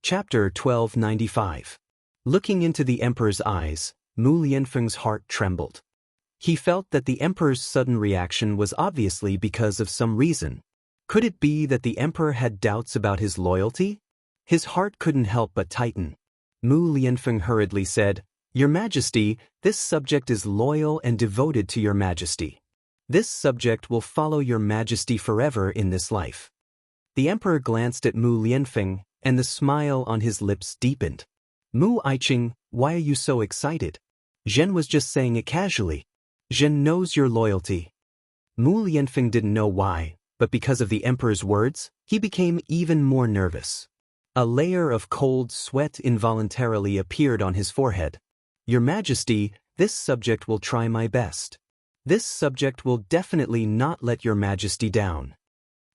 Chapter 1295. Looking into the emperor's eyes, Mu Lianfeng's heart trembled. He felt that the emperor's sudden reaction was obviously because of some reason. Could it be that the emperor had doubts about his loyalty? His heart couldn't help but tighten. Mu Lianfeng hurriedly said, "Your Majesty, this subject is loyal and devoted to your Majesty. This subject will follow your Majesty forever in this life." The emperor glanced at Mu Lianfeng, and the smile on his lips deepened. "Mu Aiqing, why are you so excited?" "Zhen was just saying it casually. Zhen knows your loyalty." Mu Lianfeng didn't know why, but because of the emperor's words, he became even more nervous. A layer of cold sweat involuntarily appeared on his forehead. "Your Majesty, this subject will try my best. This subject will definitely not let your Majesty down."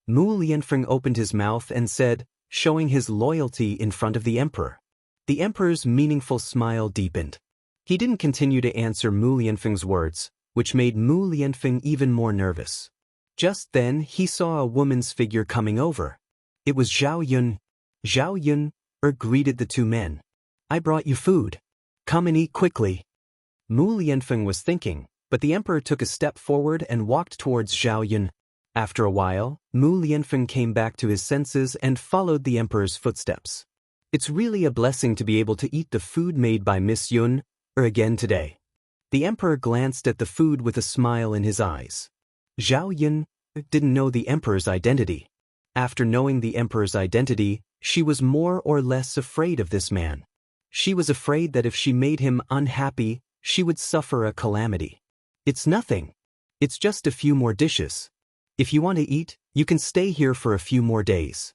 Mu Lianfeng opened his mouth and said, showing his loyalty in front of the emperor. The emperor's meaningful smile deepened. He didn't continue to answer Mu Lianfeng's words, which made Mu Lianfeng even more nervous. Just then he saw a woman's figure coming over. It was Zhao Yun. Zhao Yun greeted the two men. "I brought you food. Come and eat quickly." Mu Lianfeng was thinking, but the emperor took a step forward and walked towards Zhao Yun. After a while, Mu Lianfeng came back to his senses and followed the emperor's footsteps. "It's really a blessing to be able to eat the food made by Miss Yun again today." The emperor glanced at the food with a smile in his eyes. Zhao Yun didn't know the emperor's identity. After knowing the emperor's identity, she was more or less afraid of this man. She was afraid that if she made him unhappy, she would suffer a calamity. "It's nothing. It's just a few more dishes. If you want to eat, you can stay here for a few more days."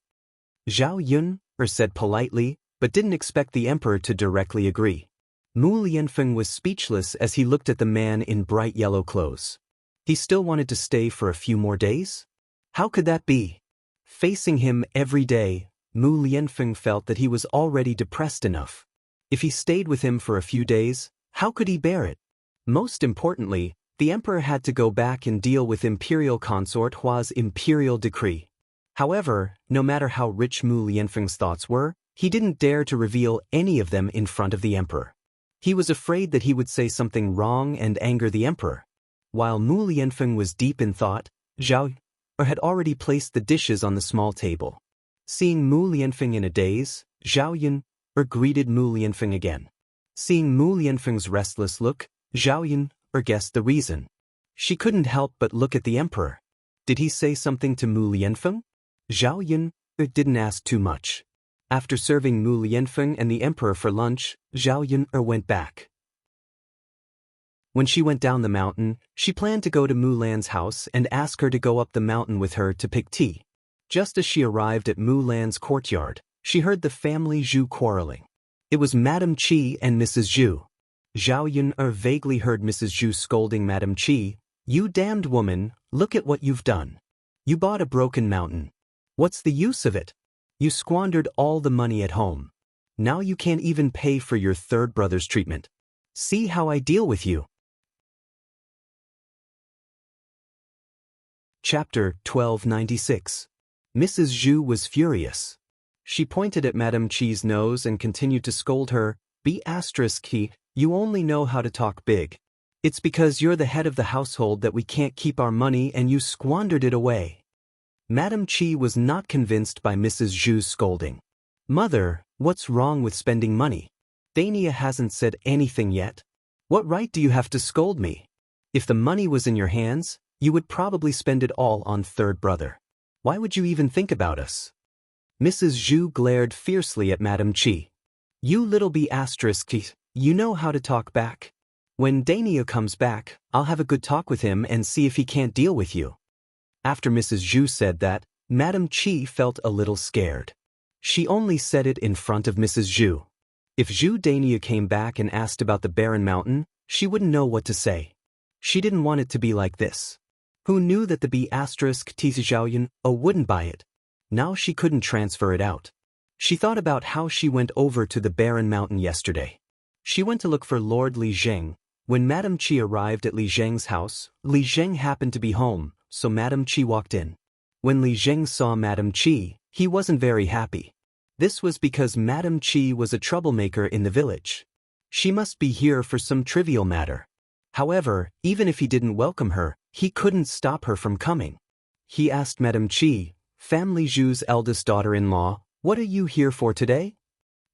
Zhao Yun said politely, but didn't expect the emperor to directly agree. Mu Lianfeng was speechless as he looked at the man in bright yellow clothes. He still wanted to stay for a few more days? How could that be? Facing him every day, Mu Lianfeng felt that he was already depressed enough. If he stayed with him for a few days, how could he bear it? Most importantly, the emperor had to go back and deal with Imperial Consort Hua's imperial decree. However, no matter how rich Mu Lianfeng's thoughts were, he didn't dare to reveal any of them in front of the emperor. He was afraid that he would say something wrong and anger the emperor. While Mu Lianfeng was deep in thought, Zhao had already placed the dishes on the small table. Seeing Mu Lianfeng in a daze, Zhao Yun greeted Mu Lianfeng again. Seeing Mu Lianfeng's restless look, Zhao Yun guessed the reason. She couldn't help but look at the emperor. Did he say something to Mu Lianfeng? Zhao Yun didn't ask too much. After serving Mu Lianfeng and the emperor for lunch, Zhao Yun went back. When she went down the mountain, she planned to go to Mu Lan's house and ask her to go up the mountain with her to pick tea. Just as she arrived at Mu Lan's courtyard, she heard the family Zhu quarreling. It was Madame Qi and Mrs. Zhu. Zhao Yun vaguely heard Mrs. Zhu scolding Madame Qi, "You damned woman, look at what you've done. You bought a broken mountain. What's the use of it? You squandered all the money at home. Now you can't even pay for your third brother's treatment. See how I deal with you." Chapter 1296. Mrs. Zhu was furious. She pointed at Madame Qi's nose and continued to scold her, "Qi, you only know how to talk big. It's because you're the head of the household that we can't keep our money and you squandered it away." Madame Qi was not convinced by Mrs. Zhu's scolding. "Mother, what's wrong with spending money? Dania hasn't said anything yet. What right do you have to scold me? If the money was in your hands, you would probably spend it all on third brother. Why would you even think about us?" Mrs. Zhu glared fiercely at Madame Qi. "You little Qi, you know how to talk back. When Dania comes back, I'll have a good talk with him and see if he can't deal with you." After Mrs. Zhu said that, Madame Qi felt a little scared. She only said it in front of Mrs. Zhu. If Zhu Dania came back and asked about the barren mountain, she wouldn't know what to say. She didn't want it to be like this. Who knew that the Zhao Yun wouldn't buy it? Now she couldn't transfer it out. She thought about how she went over to the barren mountain yesterday. She went to look for Lord Li Zheng. When Madame Qi arrived at Li Zheng's house, Li Zheng happened to be home, so Madame Qi walked in. When Li Zheng saw Madame Qi, he wasn't very happy. This was because Madame Qi was a troublemaker in the village. She must be here for some trivial matter. However, even if he didn't welcome her, he couldn't stop her from coming. He asked Madame Qi, Family Zhu's eldest daughter-in-law, "What are you here for today?"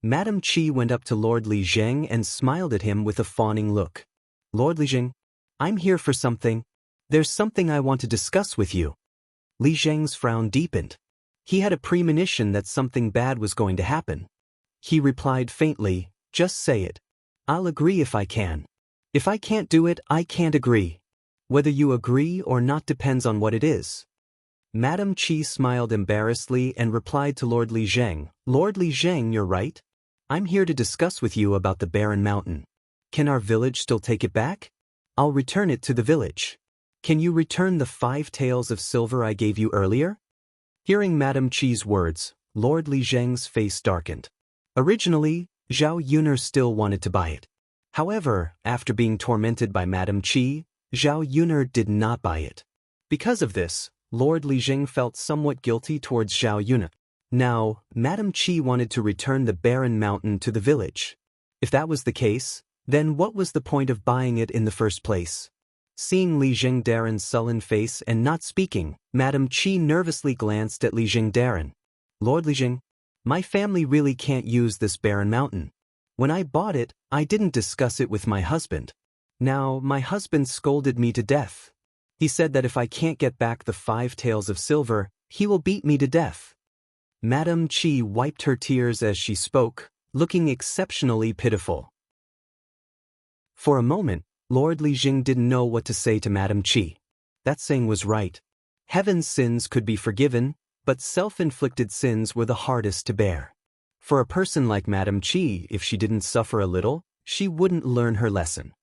Madame Qi went up to Lord Li Zheng and smiled at him with a fawning look. "Lord Li Zheng, I'm here for something. There's something I want to discuss with you." Li Zheng's frown deepened. He had a premonition that something bad was going to happen. He replied faintly, "Just say it. I'll agree if I can. If I can't do it, I can't agree. Whether you agree or not depends on what it is." Madame Qi smiled embarrassedly and replied to Lord Li Zheng, "Lord Li Zheng, you're right. I'm here to discuss with you about the barren mountain. Can our village still take it back? I'll return it to the village. Can you return the 5 taels of silver I gave you earlier?" Hearing Madame Qi's words, Lord Li Zheng's face darkened. Originally, Zhao Yuner still wanted to buy it. However, after being tormented by Madame Qi, Zhao Yuner did not buy it. Because of this, Lord Li Zheng felt somewhat guilty towards Zhao Yuner. Now, Madame Qi wanted to return the barren mountain to the village. If that was the case, then what was the point of buying it in the first place? Seeing Li Zhengdaren's sullen face and not speaking, Madame Qi nervously glanced at Li Zhengdaren. "Lord Li Zheng, my family really can't use this barren mountain. When I bought it, I didn't discuss it with my husband. Now, my husband scolded me to death. He said that if I can't get back the 5 taels of silver, he will beat me to death." Madame Qi wiped her tears as she spoke, looking exceptionally pitiful. For a moment, Lord Li Zheng didn't know what to say to Madame Qi. That saying was right. Heaven's sins could be forgiven, but self-inflicted sins were the hardest to bear. For a person like Madame Qi, if she didn't suffer a little, she wouldn't learn her lesson.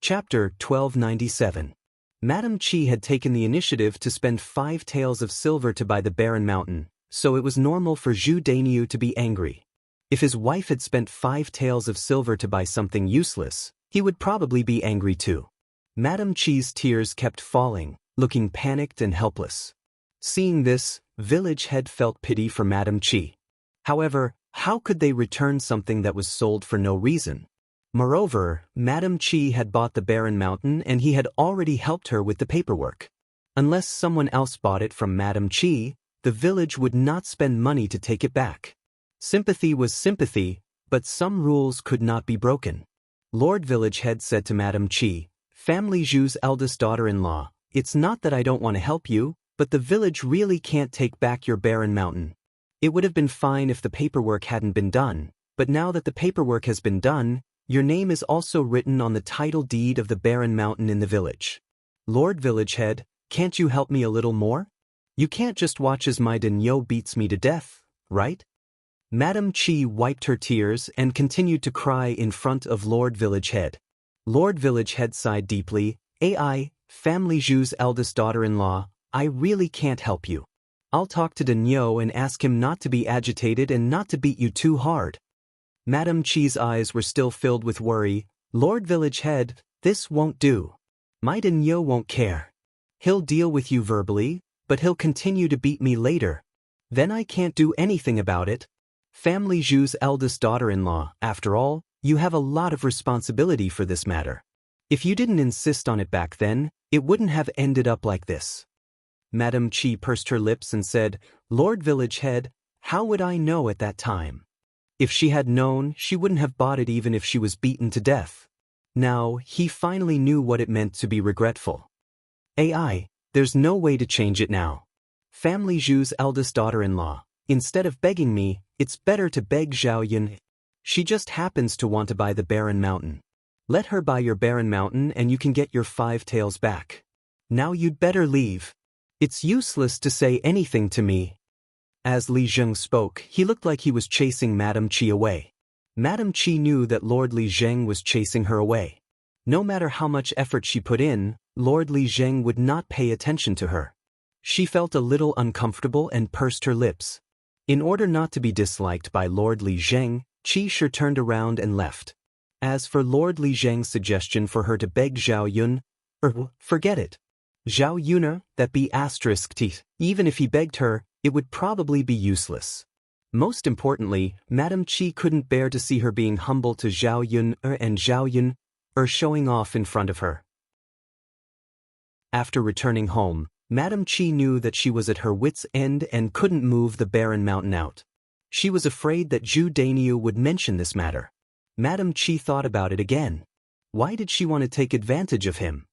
Chapter 1297. Madame Qi had taken the initiative to spend 5 taels of silver to buy the barren mountain, so it was normal for Zhu Dainiu to be angry. If his wife had spent 5 taels of silver to buy something useless, he would probably be angry too. Madame Qi's tears kept falling, looking panicked and helpless. Seeing this, village head felt pity for Madame Qi. However, how could they return something that was sold for no reason? Moreover, Madame Qi had bought the barren mountain and he had already helped her with the paperwork. Unless someone else bought it from Madame Qi, the village would not spend money to take it back. Sympathy was sympathy, but some rules could not be broken. Lord Village Head said to Madame Qi, "Family Zhu's eldest daughter-in-law, it's not that I don't want to help you, but the village really can't take back your barren mountain. It would have been fine if the paperwork hadn't been done, but now that the paperwork has been done, your name is also written on the title deed of the barren mountain in the village. Lord Village Head, can't you help me a little more? You can't just watch as my Dainyo beats me to death, right?" Madame Qi wiped her tears and continued to cry in front of Lord Village Head. Lord Village Head sighed deeply, "AI, Family Zhu's eldest daughter-in-law, I really can't help you. I'll talk to Dainyo and ask him not to be agitated and not to beat you too hard." Madame Qi's eyes were still filled with worry. "Lord Village Head, this won't do. My Dainyo won't care. He'll deal with you verbally, but he'll continue to beat me later. Then I can't do anything about it. Family Zhu's eldest daughter-in-law, after all, you have a lot of responsibility for this matter. If you didn't insist on it back then, it wouldn't have ended up like this." Madame Qi pursed her lips and said, "Lord Village Head, how would I know at that time? If she had known, she wouldn't have bought it even if she was beaten to death." Now, he finally knew what it meant to be regretful. "AI, there's no way to change it now. Family Zhu's eldest daughter-in-law, instead of begging me, it's better to beg Zhao Yun. She just happens to want to buy the barren mountain. Let her buy your barren mountain and you can get your 5 taels back. Now you'd better leave. It's useless to say anything to me." As Li Zheng spoke, he looked like he was chasing Madame Qi away. Madame Qi knew that Lord Li Zheng was chasing her away. No matter how much effort she put in, Lord Li Zheng would not pay attention to her. She felt a little uncomfortable and pursed her lips. In order not to be disliked by Lord Li Zheng, Qi Shi turned around and left. As for Lord Li Zheng's suggestion for her to beg Zhao Yun, forget it. Zhao Yuna, that be asterisk teeth. Even if he begged her, it would probably be useless. Most importantly, Madame Qi couldn't bear to see her being humble to Zhao Yun and Zhao Yun showing off in front of her. After returning home, Madame Qi knew that she was at her wit's end and couldn't move the barren mountain out. She was afraid that Zhu Dainiu would mention this matter. Madame Qi thought about it again. Why did she want to take advantage of him?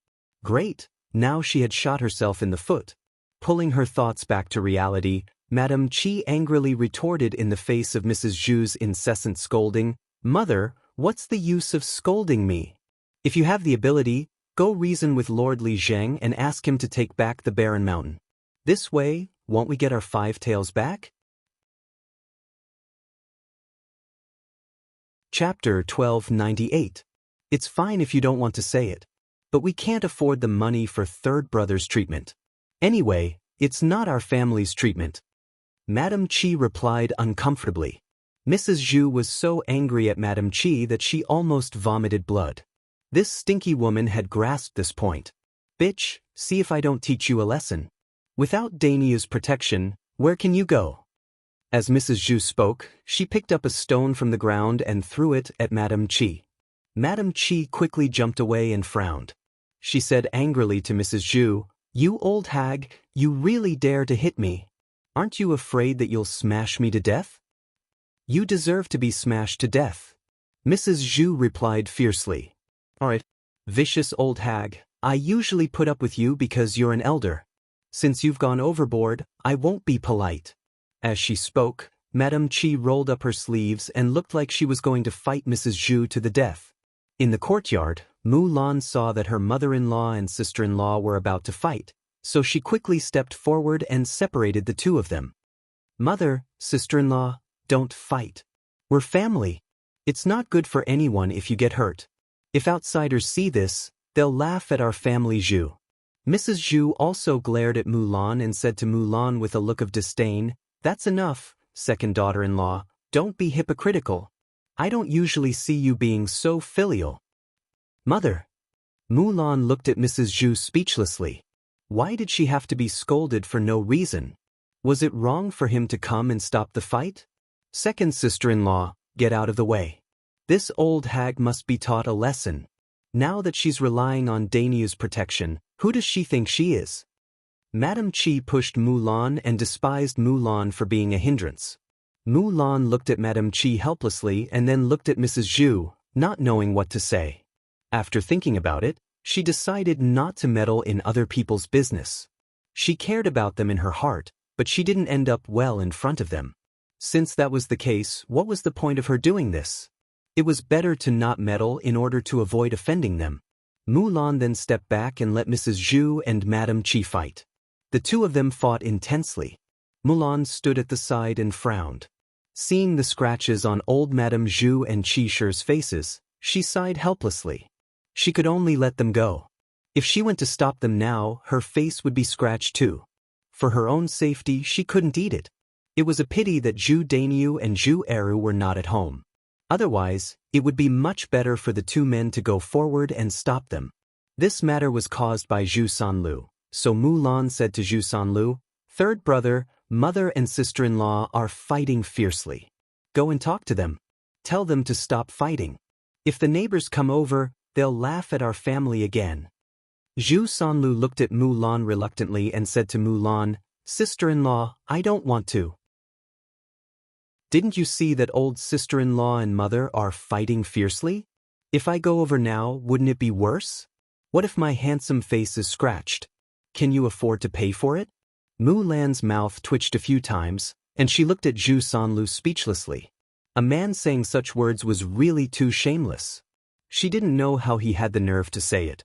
Great, now she had shot herself in the foot. Pulling her thoughts back to reality, Madame Qi angrily retorted in the face of Mrs. Zhu's incessant scolding, "Mother, what's the use of scolding me? If you have the ability, go reason with Lord Li Zheng and ask him to take back the barren mountain. This way, won't we get our 5 tails back?" Chapter 1298. It's fine if you don't want to say it. But we can't afford the money for third brother's treatment. Anyway, it's not our family's treatment. Madame Qi replied uncomfortably. Mrs. Zhu was so angry at Madame Qi that she almost vomited blood. This stinky woman had grasped this point. Bitch, see if I don't teach you a lesson. Without Dainiu's protection, where can you go? As Mrs. Zhu spoke, she picked up a stone from the ground and threw it at Madame Qi. Madame Qi quickly jumped away and frowned. She said angrily to Mrs. Zhu, "You old hag, you really dare to hit me. Aren't you afraid that you'll smash me to death?" "You deserve to be smashed to death," Mrs. Zhu replied fiercely. "Alright, vicious old hag, I usually put up with you because you're an elder. Since you've gone overboard, I won't be polite." As she spoke, Madame Qi rolled up her sleeves and looked like she was going to fight Mrs. Zhu to the death. In the courtyard, Mulan saw that her mother-in-law and sister-in-law were about to fight, so she quickly stepped forward and separated the two of them. "Mother, sister-in-law, don't fight. We're family. It's not good for anyone if you get hurt. If outsiders see this, they'll laugh at our family." Zhu. Mrs. Zhu also glared at Mulan and said to Mulan with a look of disdain, "That's enough, second daughter-in-law, don't be hypocritical. I don't usually see you being so filial." "Mother." Mulan looked at Mrs. Zhu speechlessly. Why did she have to be scolded for no reason? Was it wrong for him to come and stop the fight? "Second sister-in-law, get out of the way. This old hag must be taught a lesson. Now that she's relying on Dainiu's protection, who does she think she is?" Madame Qi pushed Mulan and despised Mulan for being a hindrance. Mulan looked at Madame Qi helplessly and then looked at Mrs. Zhu, not knowing what to say. After thinking about it, she decided not to meddle in other people's business. She cared about them in her heart, but she didn't end up well in front of them. Since that was the case, what was the point of her doing this? It was better to not meddle in order to avoid offending them. Mulan then stepped back and let Mrs. Zhu and Madame Qi fight. The two of them fought intensely. Mulan stood at the side and frowned. Seeing the scratches on old Madame Zhu and Qi Shi's faces, she sighed helplessly. She could only let them go. If she went to stop them now, her face would be scratched too. For her own safety, she couldn't eat it. It was a pity that Zhu Dainiu and Zhu Eru were not at home. Otherwise, it would be much better for the two men to go forward and stop them. This matter was caused by Zhu Sanlu, so Mulan said to Zhu Sanlu, "Third brother, mother and sister-in-law are fighting fiercely. Go and talk to them. Tell them to stop fighting. If the neighbors come over, they'll laugh at our family again." Zhu Sanlu looked at Mulan reluctantly and said to Mulan, "Sister-in-law, I don't want to." "Didn't you see that old sister-in-law and mother are fighting fiercely? If I go over now, wouldn't it be worse? What if my handsome face is scratched? Can you afford to pay for it?" Mulan's mouth twitched a few times, and she looked at Zhu Sanlu speechlessly. A man saying such words was really too shameless. She didn't know how he had the nerve to say it.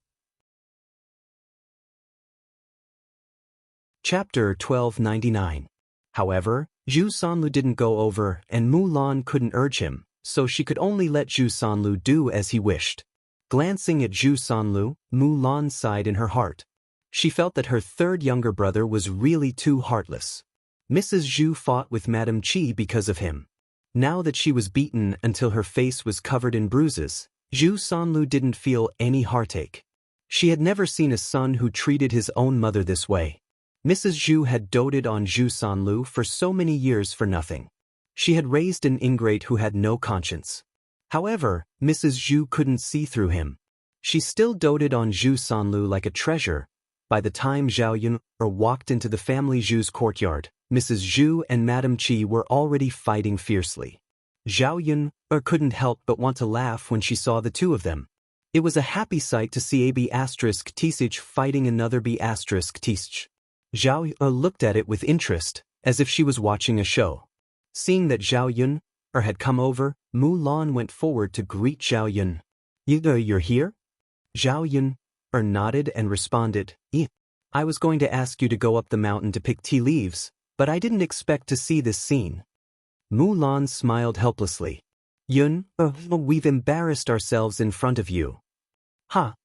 Chapter 1299. However, Zhu Sanlu didn't go over and Mulan couldn't urge him, so she could only let Zhu Sanlu do as he wished. Glancing at Zhu Sanlu, Mulan sighed in her heart. She felt that her third younger brother was really too heartless. Mrs. Zhu fought with Madame Qi because of him. Now that she was beaten until her face was covered in bruises, Zhu Sanlu didn't feel any heartache. She had never seen a son who treated his own mother this way. Mrs. Zhu had doted on Zhu Sanlu for so many years for nothing. She had raised an ingrate who had no conscience. However, Mrs. Zhu couldn't see through him. She still doted on Zhu Sanlu like a treasure. By the time Zhao Yun walked into the family Zhu's courtyard, Mrs. Zhu and Madame Qi were already fighting fiercely. Zhao Yun couldn't help but want to laugh when she saw the two of them. It was a happy sight to see a B*Tisich fighting another B*Tisich. Zhao looked at it with interest, as if she was watching a show. Seeing that Zhao Yun had come over, Mulan went forward to greet Zhao Yun. You're here? Zhao Yun nodded and responded, I was going to ask you to go up the mountain to pick tea leaves, but I didn't expect to see this scene. Mulan smiled helplessly. Yun, we've embarrassed ourselves in front of you.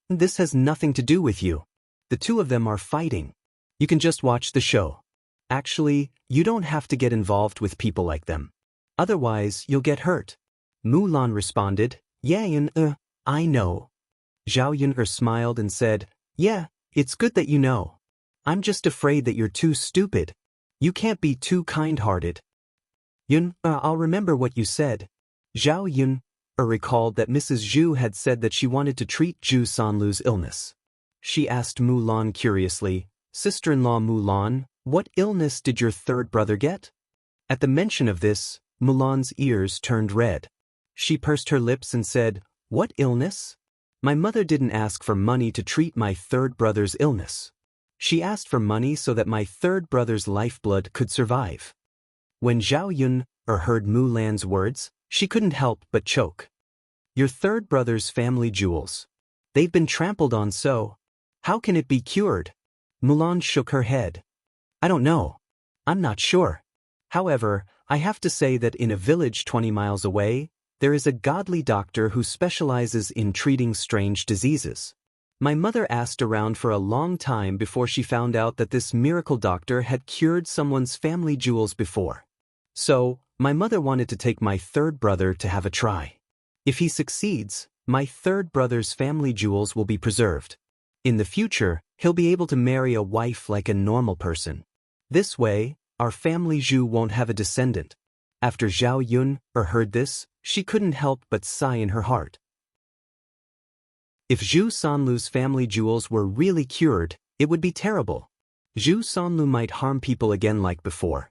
This has nothing to do with you. The two of them are fighting. You can just watch the show. Actually, you don't have to get involved with people like them. Otherwise, you'll get hurt. Mulan responded, Yeah, Yun, I know. Zhao Yun smiled and said, Yeah, it's good that you know. I'm just afraid that you're too stupid. You can't be too kind-hearted. Yun, I'll remember what you said. Zhao Yun recalled that Mrs. Zhu had said that she wanted to treat Zhu Sanlu's illness. She asked Mulan curiously, Sister-in-law Mulan, what illness did your third brother get? At the mention of this, Mulan's ears turned red. She pursed her lips and said, What illness? My mother didn't ask for money to treat my third brother's illness. She asked for money so that my third brother's lifeblood could survive. When Zhao Yun heard Mulan's words, she couldn't help but choke. Your third brother's family jewels. They've been trampled on, so how can it be cured? Mulan shook her head. I don't know. I'm not sure. However, I have to say that in a village 20 miles away, there is a godly doctor who specializes in treating strange diseases. My mother asked around for a long time before she found out that this miracle doctor had cured someone's family jewels before. So, my mother wanted to take my third brother to have a try. If he succeeds, my third brother's family jewels will be preserved. In the future, he'll be able to marry a wife like a normal person. This way, our family Zhu won't have a descendant. After Zhao Yun heard this, she couldn't help but sigh in her heart. If Zhu Sanlu's family jewels were really cured, it would be terrible. Zhu Sanlu might harm people again like before.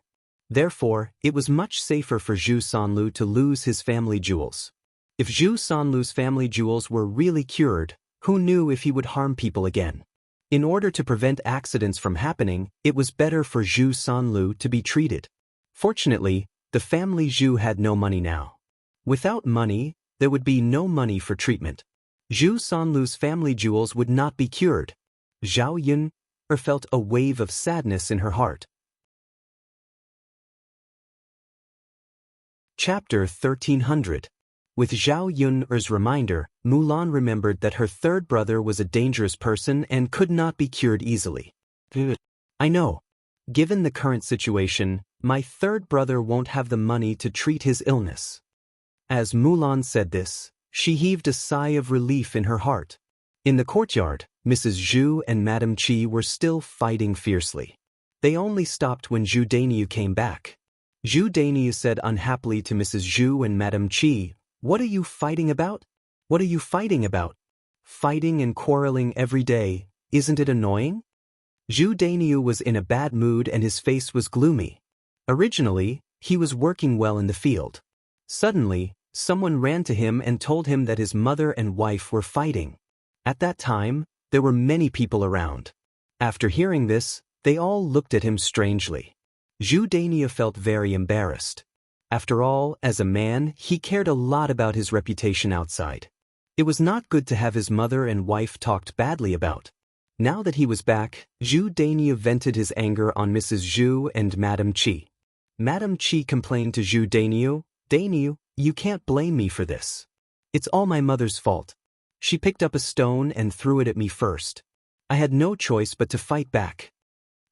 Therefore, it was much safer for Zhu Sanlu to lose his family jewels. If Zhu Sanlu's family jewels were really cured, who knew if he would harm people again? In order to prevent accidents from happening, it was better for Zhu Sanlu to be treated. Fortunately, the family Zhu had no money now. Without money, there would be no money for treatment. Zhu Sanlu's family jewels would not be cured. Zhao Yun felt a wave of sadness in her heart. Chapter 1300. With Zhao Yun's reminder, Mulan remembered that her third brother was a dangerous person and could not be cured easily. I know. Given the current situation, my third brother won't have the money to treat his illness. As Mulan said this, she heaved a sigh of relief in her heart. In the courtyard, Mrs. Zhu and Madame Qi were still fighting fiercely. They only stopped when Zhu Dainiu came back. Zhu Dainiu said unhappily to Mrs. Zhu and Madame Qi, What are you fighting about? What are you fighting about? Fighting and quarreling every day, isn't it annoying? Zhu Dainiu was in a bad mood and his face was gloomy. Originally, he was working well in the field. Suddenly, someone ran to him and told him that his mother and wife were fighting. At that time, there were many people around. After hearing this, they all looked at him strangely. Zhu Dainiu felt very embarrassed. After all, as a man, he cared a lot about his reputation outside. It was not good to have his mother and wife talked badly about. Now that he was back, Zhu Dainiu vented his anger on Mrs. Zhu and Madame Qi. Madame Qi complained to Zhu Dainiu, Dainiu, you can't blame me for this. It's all my mother's fault. She picked up a stone and threw it at me first. I had no choice but to fight back.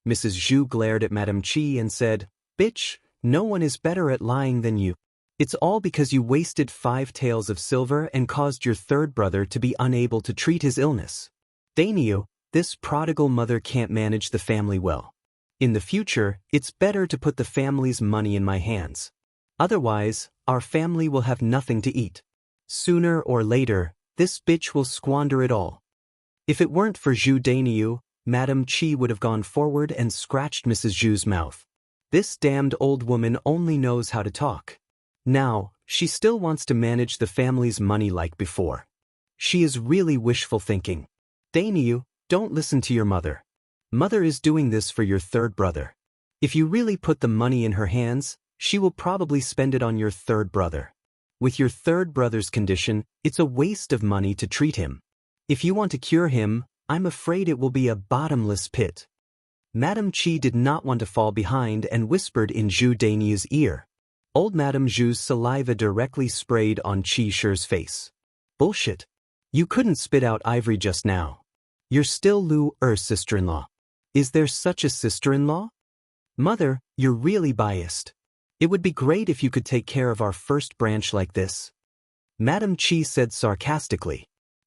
Mrs. Zhu glared at Madame Qi and said, Bitch, no one is better at lying than you. It's all because you wasted 5 taels of silver and caused your third brother to be unable to treat his illness. Dainyu, this prodigal mother can't manage the family well. In the future, it's better to put the family's money in my hands. Otherwise, our family will have nothing to eat. Sooner or later, this bitch will squander it all. If it weren't for Zhu Dainyu, Madame Qi would have gone forward and scratched Mrs. Zhu's mouth. This damned old woman only knows how to talk. Now, she still wants to manage the family's money like before. She is really wishful thinking. Dainyu, don't listen to your mother. Mother is doing this for your third brother. If you really put the money in her hands, she will probably spend it on your third brother. With your third brother's condition, it's a waste of money to treat him. If you want to cure him, I'm afraid it will be a bottomless pit. Madame Qi did not want to fall behind and whispered in Zhu Dainyu's ear. Old Madame Zhu's saliva directly sprayed on Qi Shi's face. Bullshit. You couldn't spit out ivory just now. You're still Lu Er's sister-in-law. Is there such a sister-in-law? Mother, you're really biased. It would be great if you could take care of our first branch like this. Madame Qi said sarcastically.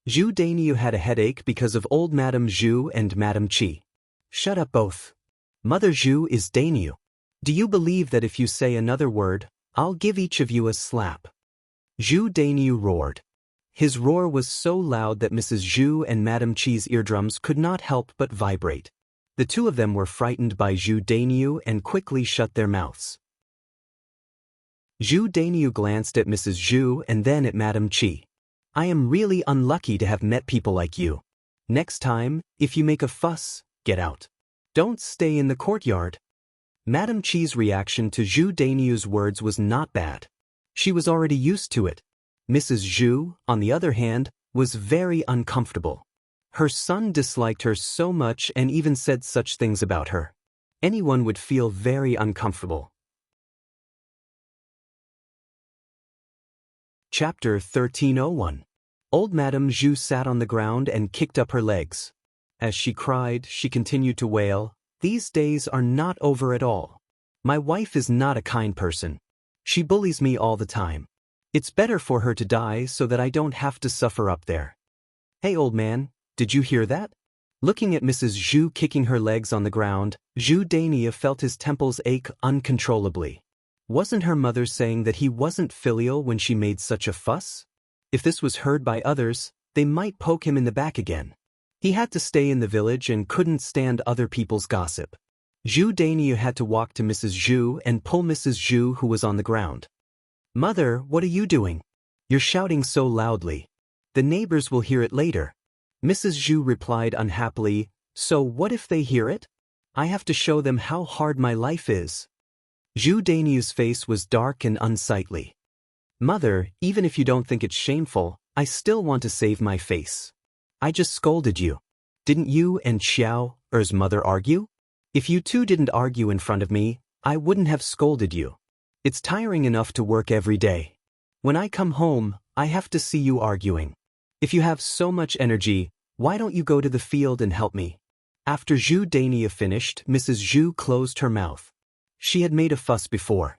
Zhu Dainyu had a headache because of old Madame Zhu and Madame Qi. Shut up both. Mother Zhu is Dainyu. Do you believe that if you say another word, I'll give each of you a slap? Zhu Dainyu roared. His roar was so loud that Mrs. Zhu and Madame Qi's eardrums could not help but vibrate. The two of them were frightened by Zhu Dainyu and quickly shut their mouths. Zhu Dainyu glanced at Mrs. Zhu and then at Madame Qi. I am really unlucky to have met people like you. Next time, if you make a fuss, get out. Don't stay in the courtyard. Madame Qi's reaction to Zhu Dainyu's words was not bad. She was already used to it. Mrs. Zhu, on the other hand, was very uncomfortable. Her son disliked her so much and even said such things about her. Anyone would feel very uncomfortable. Chapter 1301. Old Madame Zhu sat on the ground and kicked up her legs. As she cried, she continued to wail, "These days are not over at all. My wife is not a kind person. She bullies me all the time. It's better for her to die so that I don't have to suffer up there." Hey old man, did you hear that? Looking at Mrs. Zhu kicking her legs on the ground, Zhu Dainyu felt his temples ache uncontrollably. Wasn't her mother saying that he wasn't filial when she made such a fuss? If this was heard by others, they might poke him in the back again. He had to stay in the village and couldn't stand other people's gossip. Zhu Dainyu had to walk to Mrs. Zhu and pull Mrs. Zhu, who was on the ground. Mother, what are you doing? You're shouting so loudly. The neighbors will hear it later. Mrs. Zhu replied unhappily, so what if they hear it? I have to show them how hard my life is. Zhu Dainyu's face was dark and unsightly. Mother, even if you don't think it's shameful, I still want to save my face. I just scolded you. Didn't you and Xiao Er's mother argue? If you two didn't argue in front of me, I wouldn't have scolded you. It's tiring enough to work every day. When I come home, I have to see you arguing. If you have so much energy, why don't you go to the field and help me? After Zhu Dainyu finished, Mrs. Zhu closed her mouth. She had made a fuss before.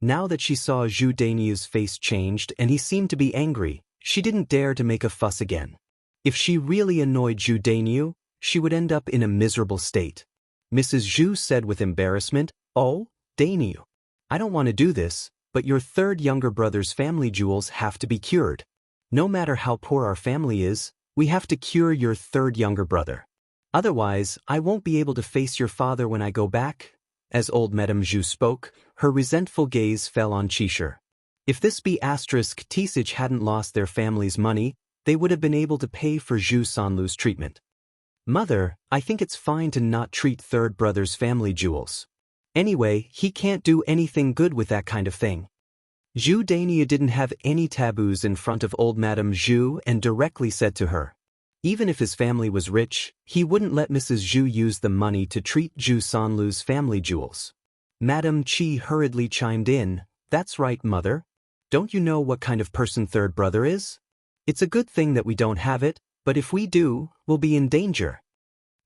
Now that she saw Zhu Dainyu's face changed and he seemed to be angry, she didn't dare to make a fuss again. If she really annoyed Zhu Dainyu, she would end up in a miserable state. Mrs. Zhu said with embarrassment, "Oh, Dainyu, I don't want to do this, but your third younger brother's family jewels have to be cured. No matter how poor our family is, we have to cure your third younger brother. Otherwise, I won't be able to face your father when I go back." As old Madame Zhu spoke, her resentful gaze fell on Qi Shi. If this Tsich hadn't lost their family's money, they would have been able to pay for Zhu Sanlu's treatment. Mother, I think it's fine to not treat third brother's family jewels. Anyway, he can't do anything good with that kind of thing. Zhu Dainyu didn't have any taboos in front of old Madame Zhu and directly said to her. Even if his family was rich, he wouldn't let Mrs. Zhu use the money to treat Zhu Sanlu's family jewels. Madame Qi hurriedly chimed in, "That's right, Mother. Don't you know what kind of person third brother is? It's a good thing that we don't have it, but if we do, we'll be in danger."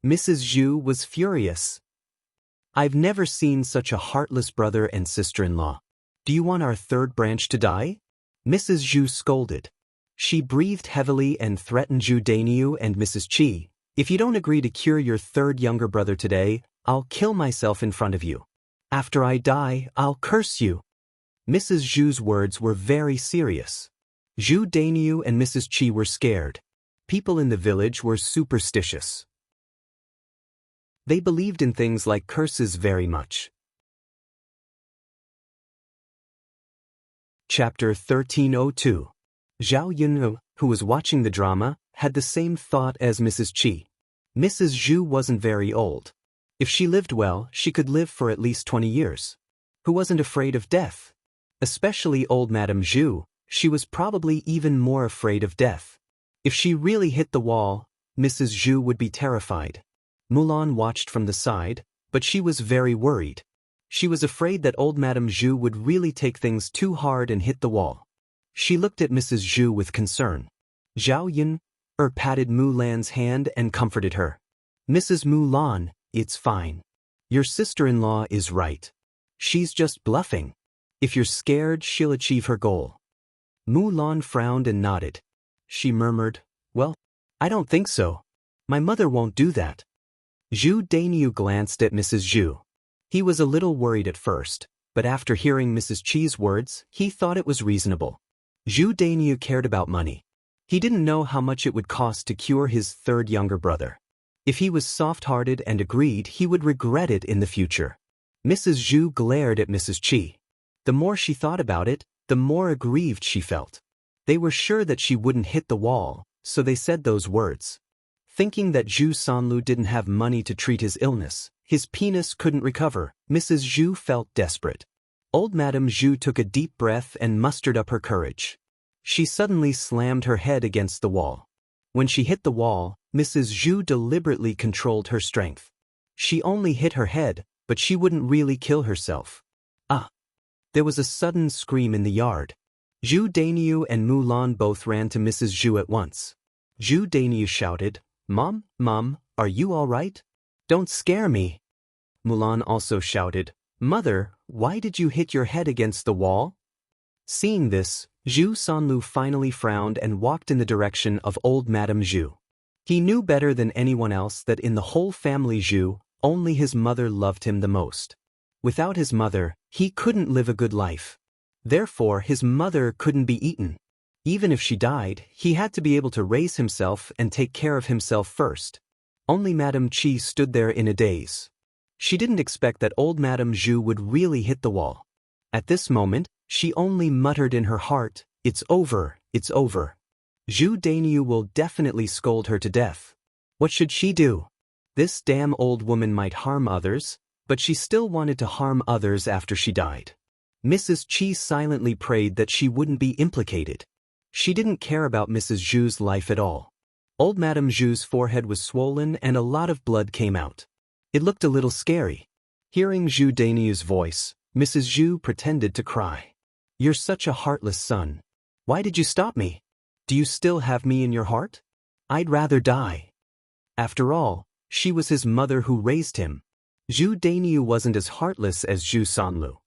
Mrs. Zhu was furious. "I've never seen such a heartless brother and sister-in-law. Do you want our third branch to die?" Mrs. Zhu scolded. She breathed heavily and threatened Zhu Dainyu and Mrs. Qi, If you don't agree to cure your third younger brother today, I'll kill myself in front of you. After I die, I'll curse you. Mrs. Zhu's words were very serious. Zhu Dainyu and Mrs. Qi were scared. People in the village were superstitious. They believed in things like curses very much. Chapter 1302. Zhao Yunhu, who was watching the drama, had the same thought as Mrs. Qi. Mrs. Zhu wasn't very old. If she lived well, she could live for at least 20 years. Who wasn't afraid of death? Especially old Madame Zhu, she was probably even more afraid of death. If she really hit the wall, Mrs. Zhu would be terrified. Mulan watched from the side, but she was very worried. She was afraid that old Madame Zhu would really take things too hard and hit the wall. She looked at Mrs. Zhu with concern. Zhao Yun patted Mulan's hand and comforted her. Mrs. Mulan, it's fine. Your sister-in-law is right. She's just bluffing. If you're scared, she'll achieve her goal. Mulan frowned and nodded. She murmured, well, I don't think so. My mother won't do that. Zhu Dainyu glanced at Mrs. Zhu. He was a little worried at first, but after hearing Mrs. Qi's words, he thought it was reasonable. Zhu Dainyu cared about money. He didn't know how much it would cost to cure his third younger brother. If he was soft-hearted and agreed, he would regret it in the future. Mrs. Zhu glared at Mrs. Qi. The more she thought about it, the more aggrieved she felt. They were sure that she wouldn't hit the wall, so they said those words. Thinking that Zhu Sanlu didn't have money to treat his illness, his penis couldn't recover, Mrs. Zhu felt desperate. Old Madame Zhu took a deep breath and mustered up her courage. She suddenly slammed her head against the wall. When she hit the wall, Mrs. Zhu deliberately controlled her strength. She only hit her head, but she wouldn't really kill herself. Ah! There was a sudden scream in the yard. Zhu Dainyu and Mulan both ran to Mrs. Zhu at once. Zhu Dainyu shouted, Mom, are you all right? Don't scare me. Mulan also shouted, Mother, why did you hit your head against the wall? Seeing this, Zhu Sanlu finally frowned and walked in the direction of old Madame Zhu. He knew better than anyone else that in the whole family Zhu, only his mother loved him the most. Without his mother, he couldn't live a good life. Therefore, his mother couldn't be eaten. Even if she died, he had to be able to raise himself and take care of himself first. Only Madame Qi stood there in a daze. She didn't expect that old Madame Zhu would really hit the wall. At this moment, she only muttered in her heart, It's over, it's over. Zhu Dainyu will definitely scold her to death. What should she do? This damn old woman might harm others, but she still wanted to harm others after she died. Mrs. Qi silently prayed that she wouldn't be implicated. She didn't care about Mrs. Zhu's life at all. Old Madame Zhu's forehead was swollen and a lot of blood came out. It looked a little scary. Hearing Zhu Dainyu's voice, Mrs. Zhu pretended to cry. You're such a heartless son. Why did you stop me? Do you still have me in your heart? I'd rather die. After all, she was his mother who raised him. Zhu Dainyu wasn't as heartless as Zhu Sanlu.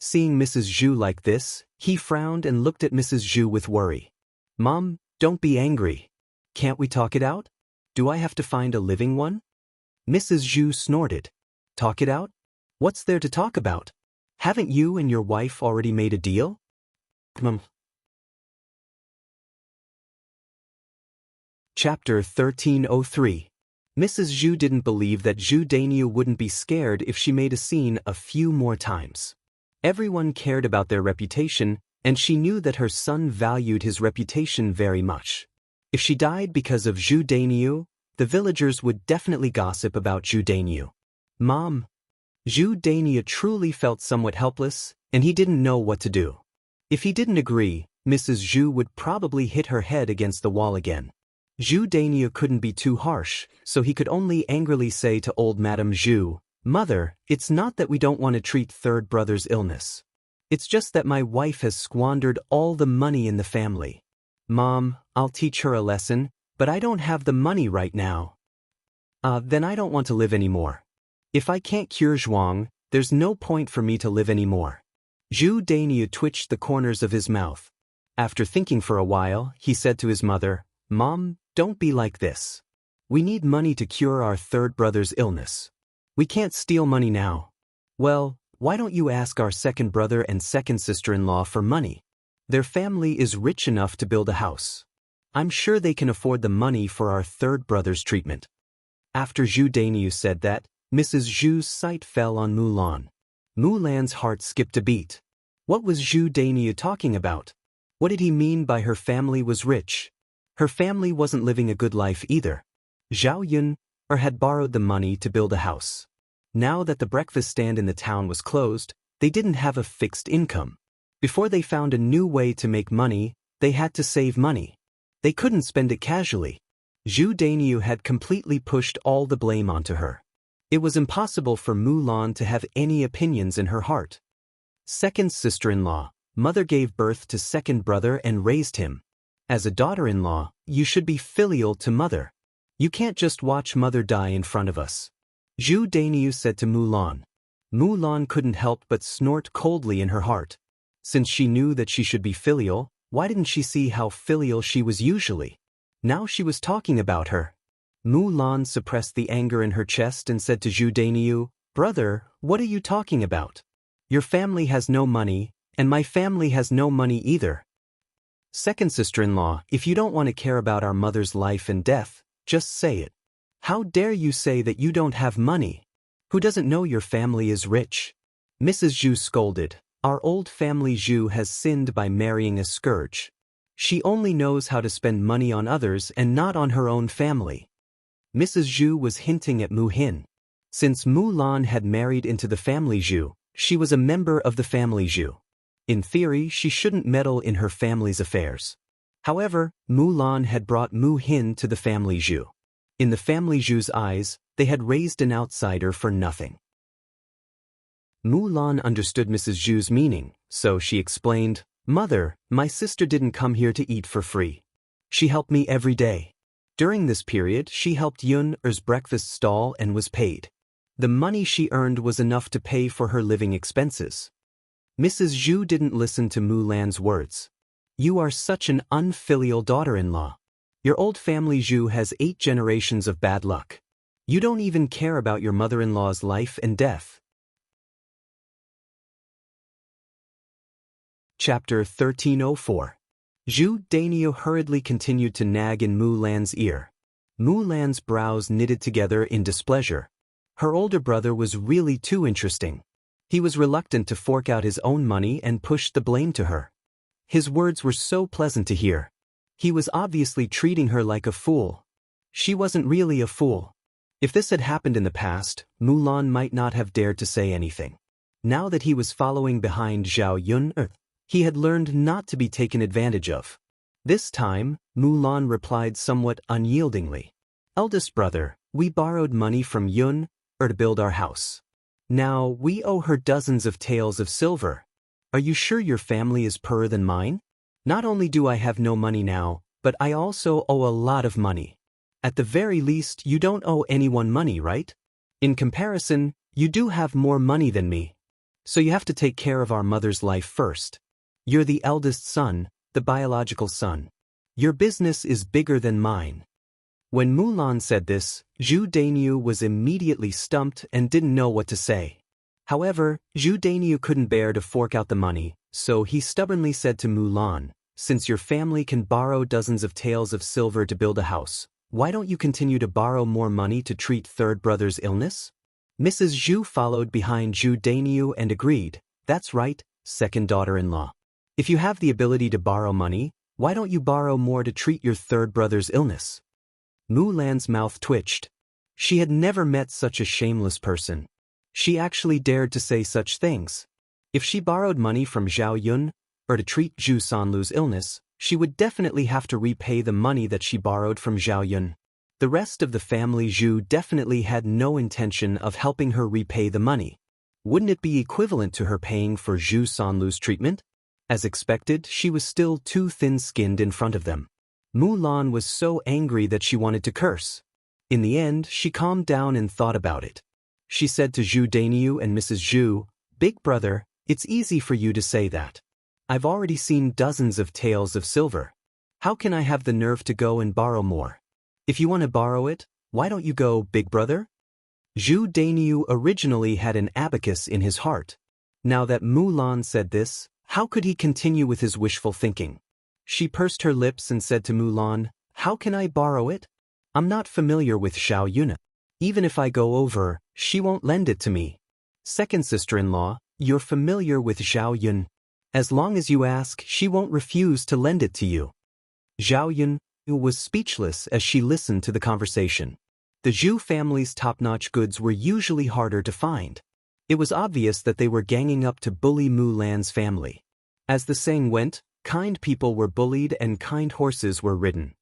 Seeing Mrs. Zhu like this, he frowned and looked at Mrs. Zhu with worry. Mom, don't be angry. Can't we talk it out? Do I have to find a living one? Mrs. Zhu snorted. Talk it out? What's there to talk about? Haven't you and your wife already made a deal? Chapter 1303. Mrs. Zhu didn't believe that Zhu Dainyu wouldn't be scared if she made a scene a few more times. Everyone cared about their reputation, and she knew that her son valued his reputation very much. If she died because of Zhu Dainyu, the villagers would definitely gossip about Zhu Dainyu. Mom. Zhu Dainyu truly felt somewhat helpless, and he didn't know what to do. If he didn't agree, Mrs. Zhu would probably hit her head against the wall again. Zhu Dainyu couldn't be too harsh, so he could only angrily say to old Madame Zhu, Mother, it's not that we don't want to treat third brother's illness. It's just that my wife has squandered all the money in the family. Mom, I'll teach her a lesson, but I don't have the money right now. Then I don't want to live anymore. If I can't cure Zhuang, there's no point for me to live anymore. Zhu Dainyu twitched the corners of his mouth. After thinking for a while, he said to his mother, Mom, don't be like this. We need money to cure our third brother's illness. We can't steal money now. Well, why don't you ask our second brother and second sister-in-law for money? Their family is rich enough to build a house. I'm sure they can afford the money for our third brother's treatment. After Zhu Dainiu said that, Mrs. Zhu's sight fell on Mulan. Mulan's heart skipped a beat. What was Zhu Dainiu talking about? What did he mean by her family was rich? Her family wasn't living a good life either. Zhao Yun had borrowed the money to build a house. Now that the breakfast stand in the town was closed, they didn't have a fixed income. Before they found a new way to make money, they had to save money. They couldn't spend it casually. Zhu Dainiu had completely pushed all the blame onto her. It was impossible for Mulan to have any opinions in her heart. Second sister-in-law, mother gave birth to second brother and raised him. As a daughter-in-law, you should be filial to mother. You can't just watch mother die in front of us. Zhu Dainiu said to Mulan. Mulan couldn't help but snort coldly in her heart. Since she knew that she should be filial, why didn't she see how filial she was usually? Now she was talking about her. Mulan suppressed the anger in her chest and said to Zhu Dainiu, "Brother, what are you talking about? Your family has no money, and my family has no money either. Second sister-in-law, if you don't want to care about our mother's life and death, just say it. How dare you say that you don't have money? Who doesn't know your family is rich?" Mrs. Zhu scolded. "Our old family Zhu has sinned by marrying a scourge. She only knows how to spend money on others and not on her own family." Mrs. Zhu was hinting at Mu Hin. Since Mulan had married into the family Zhu, she was a member of the family Zhu. In theory, she shouldn't meddle in her family's affairs. However, Mulan had brought Mu Hin to the family Zhu. In the family Zhu's eyes, they had raised an outsider for nothing. Mulan understood Mrs. Zhu's meaning, so she explained, "Mother, my sister didn't come here to eat for free. She helped me every day. During this period, she helped Yun-er's breakfast stall and was paid. The money she earned was enough to pay for her living expenses." Mrs. Zhu didn't listen to Mulan's words. "You are such an unfilial daughter-in-law. Your old family Zhu has 8 generations of bad luck. You don't even care about your mother-in-law's life and death." Chapter 1304. Zhu Dainiu hurriedly continued to nag in Mulan's ear. Mulan's brows knitted together in displeasure. Her older brother was really too interesting. He was reluctant to fork out his own money and pushed the blame to her. His words were so pleasant to hear. He was obviously treating her like a fool. She wasn't really a fool. If this had happened in the past, Mulan might not have dared to say anything. Now that he was following behind Zhao Yun, he had learned not to be taken advantage of. This time, Mulan replied somewhat unyieldingly. "Eldest brother, we borrowed money from Yun to build our house. Now, we owe her dozens of taels of silver. Are you sure your family is poorer than mine? Not only do I have no money now, but I also owe a lot of money. At the very least, you don't owe anyone money, right? In comparison, you do have more money than me. So you have to take care of our mother's life first. You're the eldest son, the biological son. Your business is bigger than mine." When Mulan said this, Zhu Dainiu was immediately stumped and didn't know what to say. However, Zhu Dainiu couldn't bear to fork out the money, so he stubbornly said to Mulan, "Since your family can borrow dozens of taels of silver to build a house, why don't you continue to borrow more money to treat third brother's illness?" Mrs. Zhu followed behind Zhu Dainiu and agreed, "That's right, second daughter-in-law. If you have the ability to borrow money, why don't you borrow more to treat your third brother's illness?" Mulan's mouth twitched. She had never met such a shameless person. She actually dared to say such things. If she borrowed money from Zhao Yun, to treat Zhu Sanlu's illness, she would definitely have to repay the money that she borrowed from Zhao Yun. The rest of the family Zhu definitely had no intention of helping her repay the money. Wouldn't it be equivalent to her paying for Zhu Sanlu's treatment? As expected, she was still too thin-skinned in front of them. Mulan was so angry that she wanted to curse. In the end, she calmed down and thought about it. She said to Zhu Dainiu and Mrs. Zhu, "Big brother, it's easy for you to say that. I've already seen dozens of taels of silver. How can I have the nerve to go and borrow more? If you want to borrow it, why don't you go, big brother? Zhu Dainiu originally had an abacus in his heart. Now that Mulan said this, how could he continue with his wishful thinking? She pursed her lips and said to Mulan, "How can I borrow it? I'm not familiar with Xiao Yuna. Even if I go over, she won't lend it to me." Second sister-in-law, you're familiar with Xiao Yun. As long as you ask, she won't refuse to lend it to you. Xiao Yun was speechless as she listened to the conversation. The Zhu family's top-notch goods were usually harder to find. It was obvious that they were ganging up to bully Mulan's family. As the saying went, kind people were bullied and kind horses were ridden.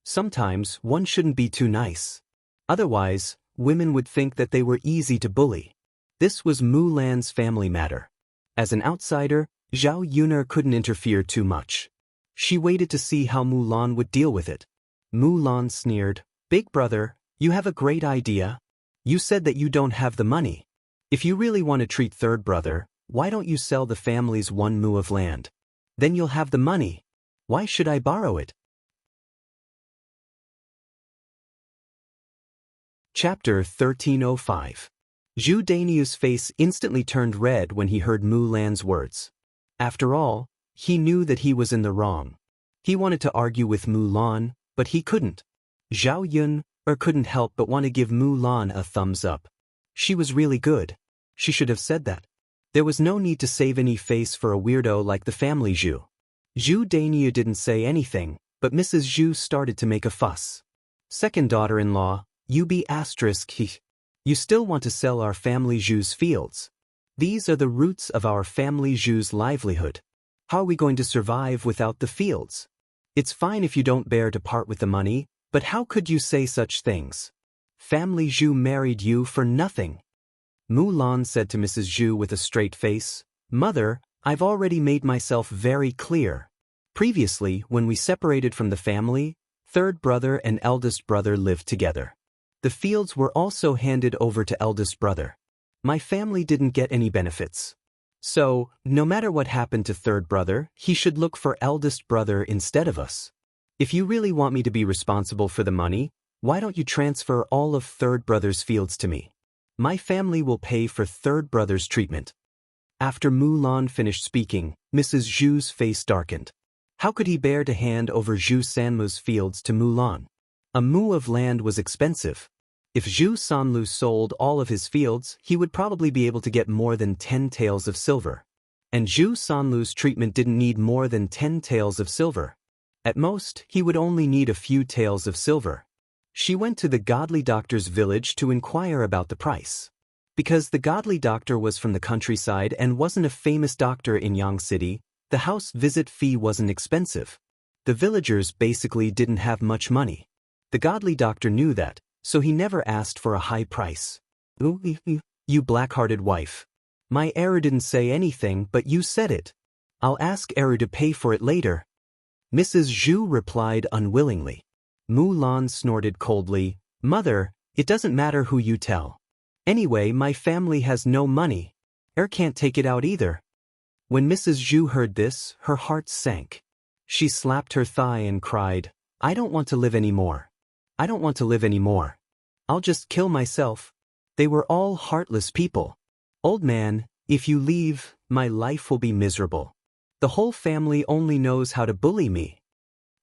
Sometimes one shouldn't be too nice. Otherwise, women would think that they were easy to bully. This was Mulan's family matter. As an outsider, Zhao Yunar couldn't interfere too much. She waited to see how Mulan would deal with it. Mulan sneered, "Big brother, you have a great idea. You said that you don't have the money. If you really want to treat third brother, why don't you sell the family's 1 mu of land? Then you'll have the money. Why should I borrow it?" Chapter 1305. Zhu Dainiu's face instantly turned red when he heard Mulan's words. After all, he knew that he was in the wrong. He wanted to argue with Mulan, but he couldn't. Zhao Yun couldn't help but want to give Mulan a thumbs up. She was really good. She should have said that. There was no need to save any face for a weirdo like the family Zhu. Zhu Dainiu didn't say anything, but Mrs. Zhu started to make a fuss. "Second daughter-in-law, you be asterisk. You still want to sell our family Zhu's fields. These are the roots of our family Zhu's livelihood. How are we going to survive without the fields? It's fine if you don't bear to part with the money, but how could you say such things? Family Zhu married you for nothing." Mulan said to Mrs. Zhu with a straight face, "Mother, I've already made myself very clear. Previously, when we separated from the family, third brother and eldest brother lived together. The fields were also handed over to eldest brother. My family didn't get any benefits. So, no matter what happened to third brother, he should look for eldest brother instead of us. If you really want me to be responsible for the money, why don't you transfer all of third brother's fields to me? My family will pay for third brother's treatment." After Mulan finished speaking, Mrs. Zhu's face darkened. How could he bear to hand over Zhu Sanlu's fields to Mulan? A mu of land was expensive. If Zhu Sanlu sold all of his fields, he would probably be able to get more than 10 taels of silver. And Zhu Sanlu's treatment didn't need more than 10 taels of silver. At most, he would only need a few taels of silver. She went to the godly doctor's village to inquire about the price. Because the godly doctor was from the countryside and wasn't a famous doctor in Yang City, the house visit fee wasn't expensive. The villagers basically didn't have much money. The godly doctor knew that, so he never asked for a high price. "You black-hearted wife. My heir didn't say anything, but you said it. I'll ask heir to pay for it later." Mrs. Zhu replied unwillingly. Mulan snorted coldly, "Mother, it doesn't matter who you tell. Anyway, my family has no money. Heir can't take it out either." When Mrs. Zhu heard this, her heart sank. She slapped her thigh and cried, "I don't want to live anymore. I don't want to live anymore. I'll just kill myself." They were all heartless people. "Old man, if you leave, my life will be miserable. The whole family only knows how to bully me."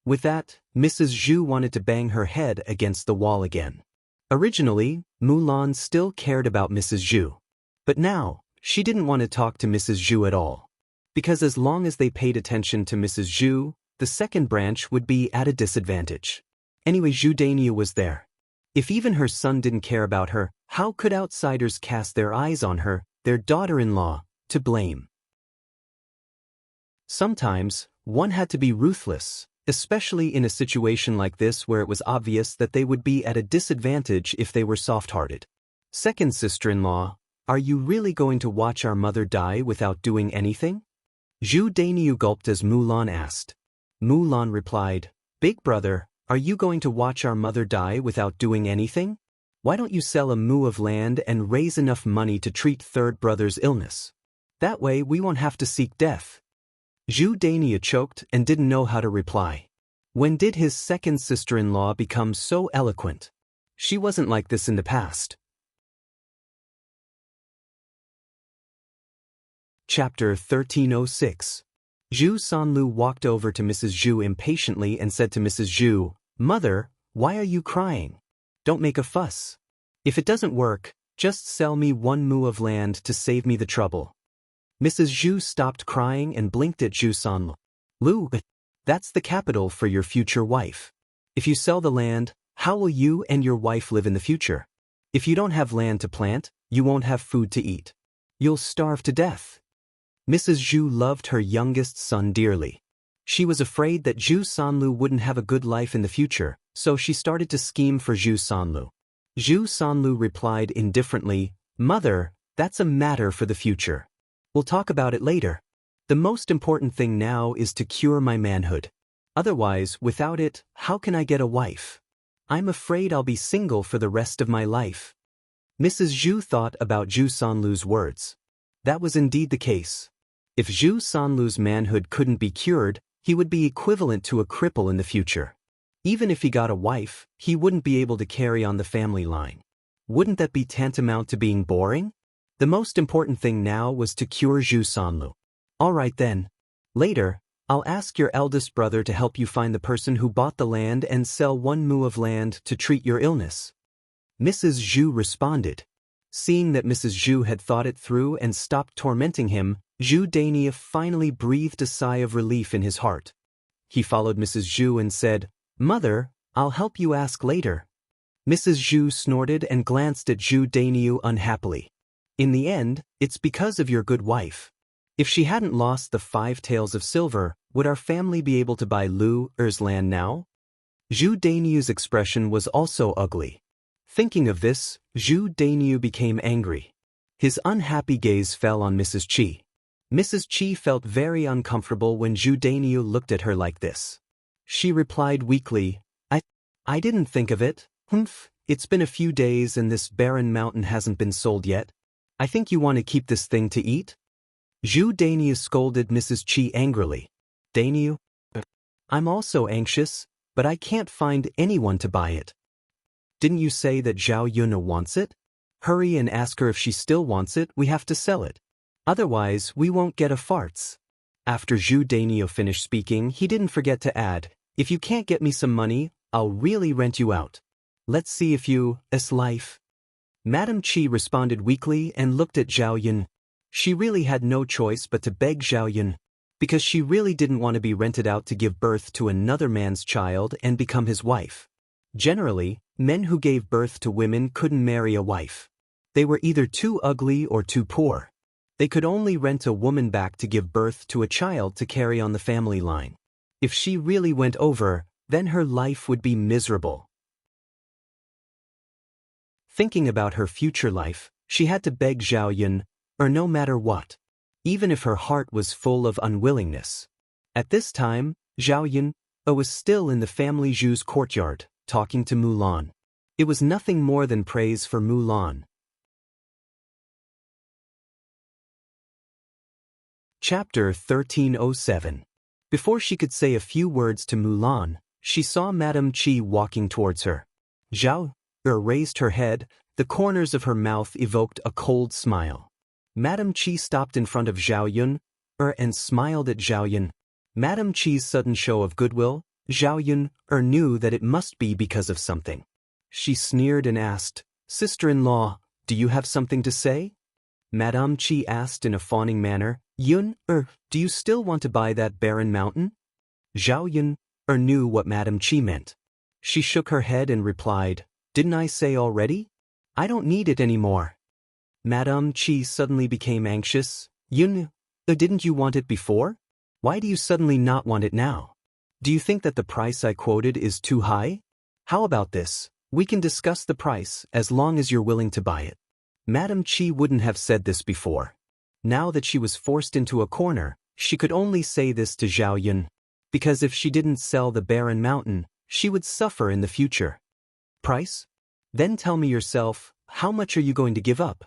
With that, Mrs. Zhu wanted to bang her head against the wall again. Originally, Mulan still cared about Mrs. Zhu. But now, she didn't want to talk to Mrs. Zhu at all. Because as long as they paid attention to Mrs. Zhu, the second branch would be at a disadvantage. Anyway, Zhu Dainiu was there. If even her son didn't care about her, how could outsiders cast their eyes on her, their daughter-in-law, to blame? Sometimes, one had to be ruthless, especially in a situation like this where it was obvious that they would be at a disadvantage if they were soft-hearted. "Second sister-in-law, are you really going to watch our mother die without doing anything?" Zhu Dainiu gulped as Mulan asked. Mulan replied, "Big brother, are you going to watch our mother die without doing anything? Why don't you sell a mu of land and raise enough money to treat third brother's illness? That way we won't have to seek death." Zhu Dainiu choked and didn't know how to reply. When did his second sister-in-law become so eloquent? She wasn't like this in the past. Chapter 1306. Zhu Sanlu walked over to Mrs. Zhu impatiently and said to Mrs. Zhu, "Mother, why are you crying? Don't make a fuss. If it doesn't work, just sell me 1 mu of land to save me the trouble." Mrs. Zhu stopped crying and blinked at Zhu Sanlu. "Lu, that's the capital for your future wife. If you sell the land, how will you and your wife live in the future? If you don't have land to plant, you won't have food to eat. You'll starve to death." Mrs. Zhu loved her youngest son dearly. She was afraid that Zhu Sanlu wouldn't have a good life in the future, so she started to scheme for Zhu Sanlu. Zhu Sanlu replied indifferently, "Mother, that's a matter for the future. We'll talk about it later. The most important thing now is to cure my manhood. Otherwise, without it, how can I get a wife? I'm afraid I'll be single for the rest of my life." Mrs. Zhu thought about Zhu Sanlu's words. That was indeed the case. If Zhu Sanlu's manhood couldn't be cured, he would be equivalent to a cripple in the future. Even if he got a wife, he wouldn't be able to carry on the family line. Wouldn't that be tantamount to being boring? The most important thing now was to cure Zhu Sanlu. "All right then. Later, I'll ask your eldest brother to help you find the person who bought the land and sell 1 mu of land to treat your illness." Mrs. Zhu responded. Seeing that Mrs. Zhu had thought it through and stopped tormenting him, Zhu Dania finally breathed a sigh of relief in his heart. He followed Mrs. Zhu and said, "Mother, I'll help you ask later." Mrs. Zhu snorted and glanced at Zhu Daniu unhappily. "In the end, it's because of your good wife. If she hadn't lost the 5 taels of silver, would our family be able to buy Lu Er's land now?" Zhu Daniu's expression was also ugly. Thinking of this, Zhu Daniu became angry. His unhappy gaze fell on Mrs. Qi. Mrs. Qi felt very uncomfortable when Zhu Daniu looked at her like this. She replied weakly, I didn't think of it. It's been a few days and this barren mountain hasn't been sold yet. I think you want to keep this thing to eat?" Zhu Daniu scolded Mrs. Qi angrily. "Daniu, I'm also anxious, but I can't find anyone to buy it." "Didn't you say that Zhao Yuna wants it? Hurry and ask her if she still wants it. We have to sell it. Otherwise, we won't get a farts." After Zhu Daniu finished speaking, he didn't forget to add, "If you can't get me some money, I'll really rent you out. Let's see if you—'s life." Madame Qi responded weakly and looked at Zhao Yun. She really had no choice but to beg Zhao Yun, because she really didn't want to be rented out to give birth to another man's child and become his wife. Generally, men who gave birth to women couldn't marry a wife. They were either too ugly or too poor. They could only rent a woman back to give birth to a child to carry on the family line. If she really went over, then her life would be miserable. Thinking about her future life, she had to beg Zhao Yun, or no matter what, even if her heart was full of unwillingness. At this time, Zhao Yun was still in the family Zhu's courtyard, talking to Mulan. It was nothing more than praise for Mulan. Chapter 1307. Before she could say a few words to Mulan, she saw Madame Qi walking towards her. Zhao raised her head, the corners of her mouth evoked a cold smile. Madame Qi stopped in front of Zhao Yun and smiled at Zhao Yun. Madame Qi's sudden show of goodwill, Zhao Yun knew that it must be because of something. She sneered and asked, "Sister-in-law, do you have something to say?" Madame Qi asked in a fawning manner, "Yun, do you still want to buy that barren mountain?" Zhao Yun knew what Madame Qi meant. She shook her head and replied, "Didn't I say already? I don't need it anymore." Madame Qi suddenly became anxious. "Yun, didn't you want it before? Why do you suddenly not want it now? Do you think that the price I quoted is too high? How about this? We can discuss the price as long as you're willing to buy it." Madame Qi wouldn't have said this before. Now that she was forced into a corner, she could only say this to Zhao Yun, because if she didn't sell the barren mountain, she would suffer in the future. "Price? Then tell me yourself, how much are you going to give up?"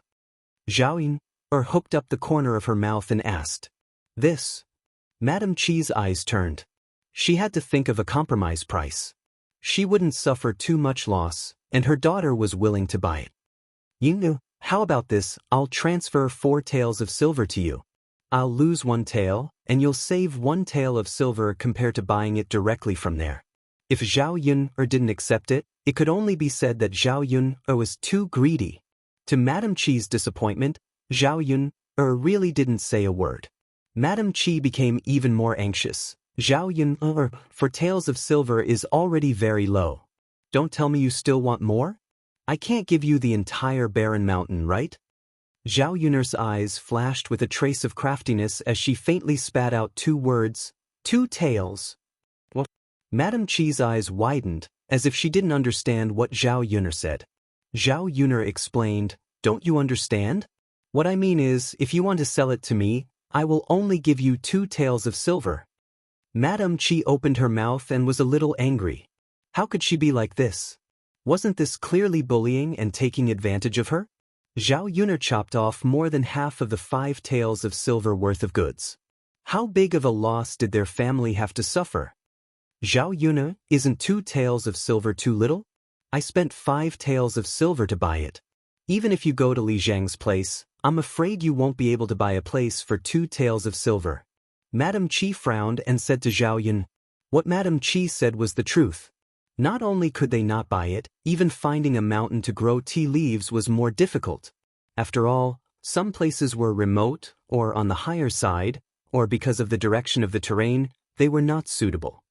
Zhao Yun hooked up the corner of her mouth and asked. "This." Madame Qi's eyes turned. She had to think of a compromise price. She wouldn't suffer too much loss, and her daughter was willing to buy it. Yingnu, how about this? I'll transfer 4 taels of silver to you. I'll lose 1 tael, and you'll save 1 tael of silver compared to buying it directly from there. If Zhao Yun didn't accept it, it could only be said that Zhao Yun was too greedy. To Madame Chi's disappointment, Zhao Yun really didn't say a word. Madame Chi became even more anxious. Zhao Yun for taels of silver is already very low. Don't tell me you still want more? I can't give you the entire barren mountain, right? Zhao Yun's eyes flashed with a trace of craftiness as she faintly spat out 2 words, 2 taels. What? Madame Chi's eyes widened, as if she didn't understand what Zhao Yun said. Zhao Yun explained, don't you understand? What I mean is, if you want to sell it to me, I will only give you 2 taels of silver. Madame Chi opened her mouth and was a little angry. How could she be like this? Wasn't this clearly bullying and taking advantage of her? Zhao Yun chopped off more than half of the 5 taels of silver worth of goods. How big of a loss did their family have to suffer? Zhao Yun, isn't 2 taels of silver too little? I spent 5 taels of silver to buy it. Even if you go to Li Zhang's place, I'm afraid you won't be able to buy a place for 2 taels of silver. Madame Chi frowned and said to Zhao Yun, what Madame Chi said was the truth. Not only could they not buy it, even finding a mountain to grow tea leaves was more difficult. After all, some places were remote, or on the higher side, or because of the direction of the terrain, they were not suitable.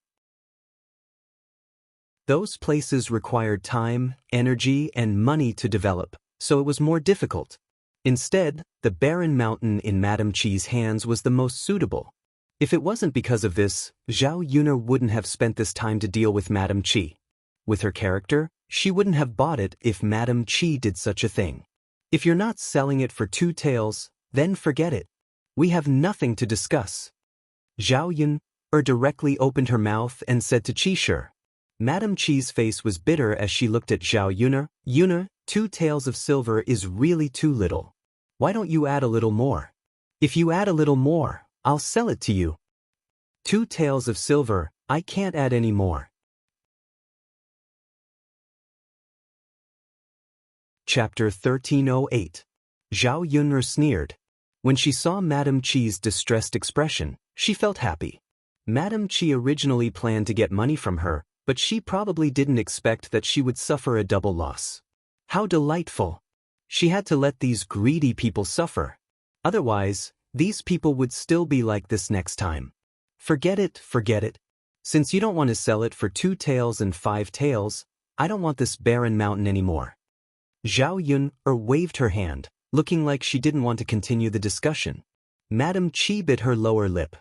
Those places required time, energy, and money to develop, so it was more difficult. Instead, the barren mountain in Madame Chi's hands was the most suitable. If it wasn't because of this, Zhao Yun wouldn't have spent this time to deal with Madame Chi. With her character, she wouldn't have bought it if Madame Chi did such a thing. If you're not selling it for 2 taels, then forget it. We have nothing to discuss. Zhao Yun directly opened her mouth and said to Chi Shi. Madame Chi's face was bitter as she looked at Zhao Yun. Yun, 2 taels of silver is really too little. Why don't you add a little more? If you add a little more, I'll sell it to you. 2 taels of silver, I can't add any more. Chapter 1308. Zhao Yun sneered. When she saw Madame Chi's distressed expression, she felt happy. Madame Chi originally planned to get money from her, but she probably didn't expect that she would suffer a double loss. How delightful! She had to let these greedy people suffer. Otherwise, these people would still be like this next time. Forget it, forget it. Since you don't want to sell it for 2 taels and 5 taels, I don't want this barren mountain anymore. Zhao Yun waved her hand, looking like she didn't want to continue the discussion. Madame Chi bit her lower lip.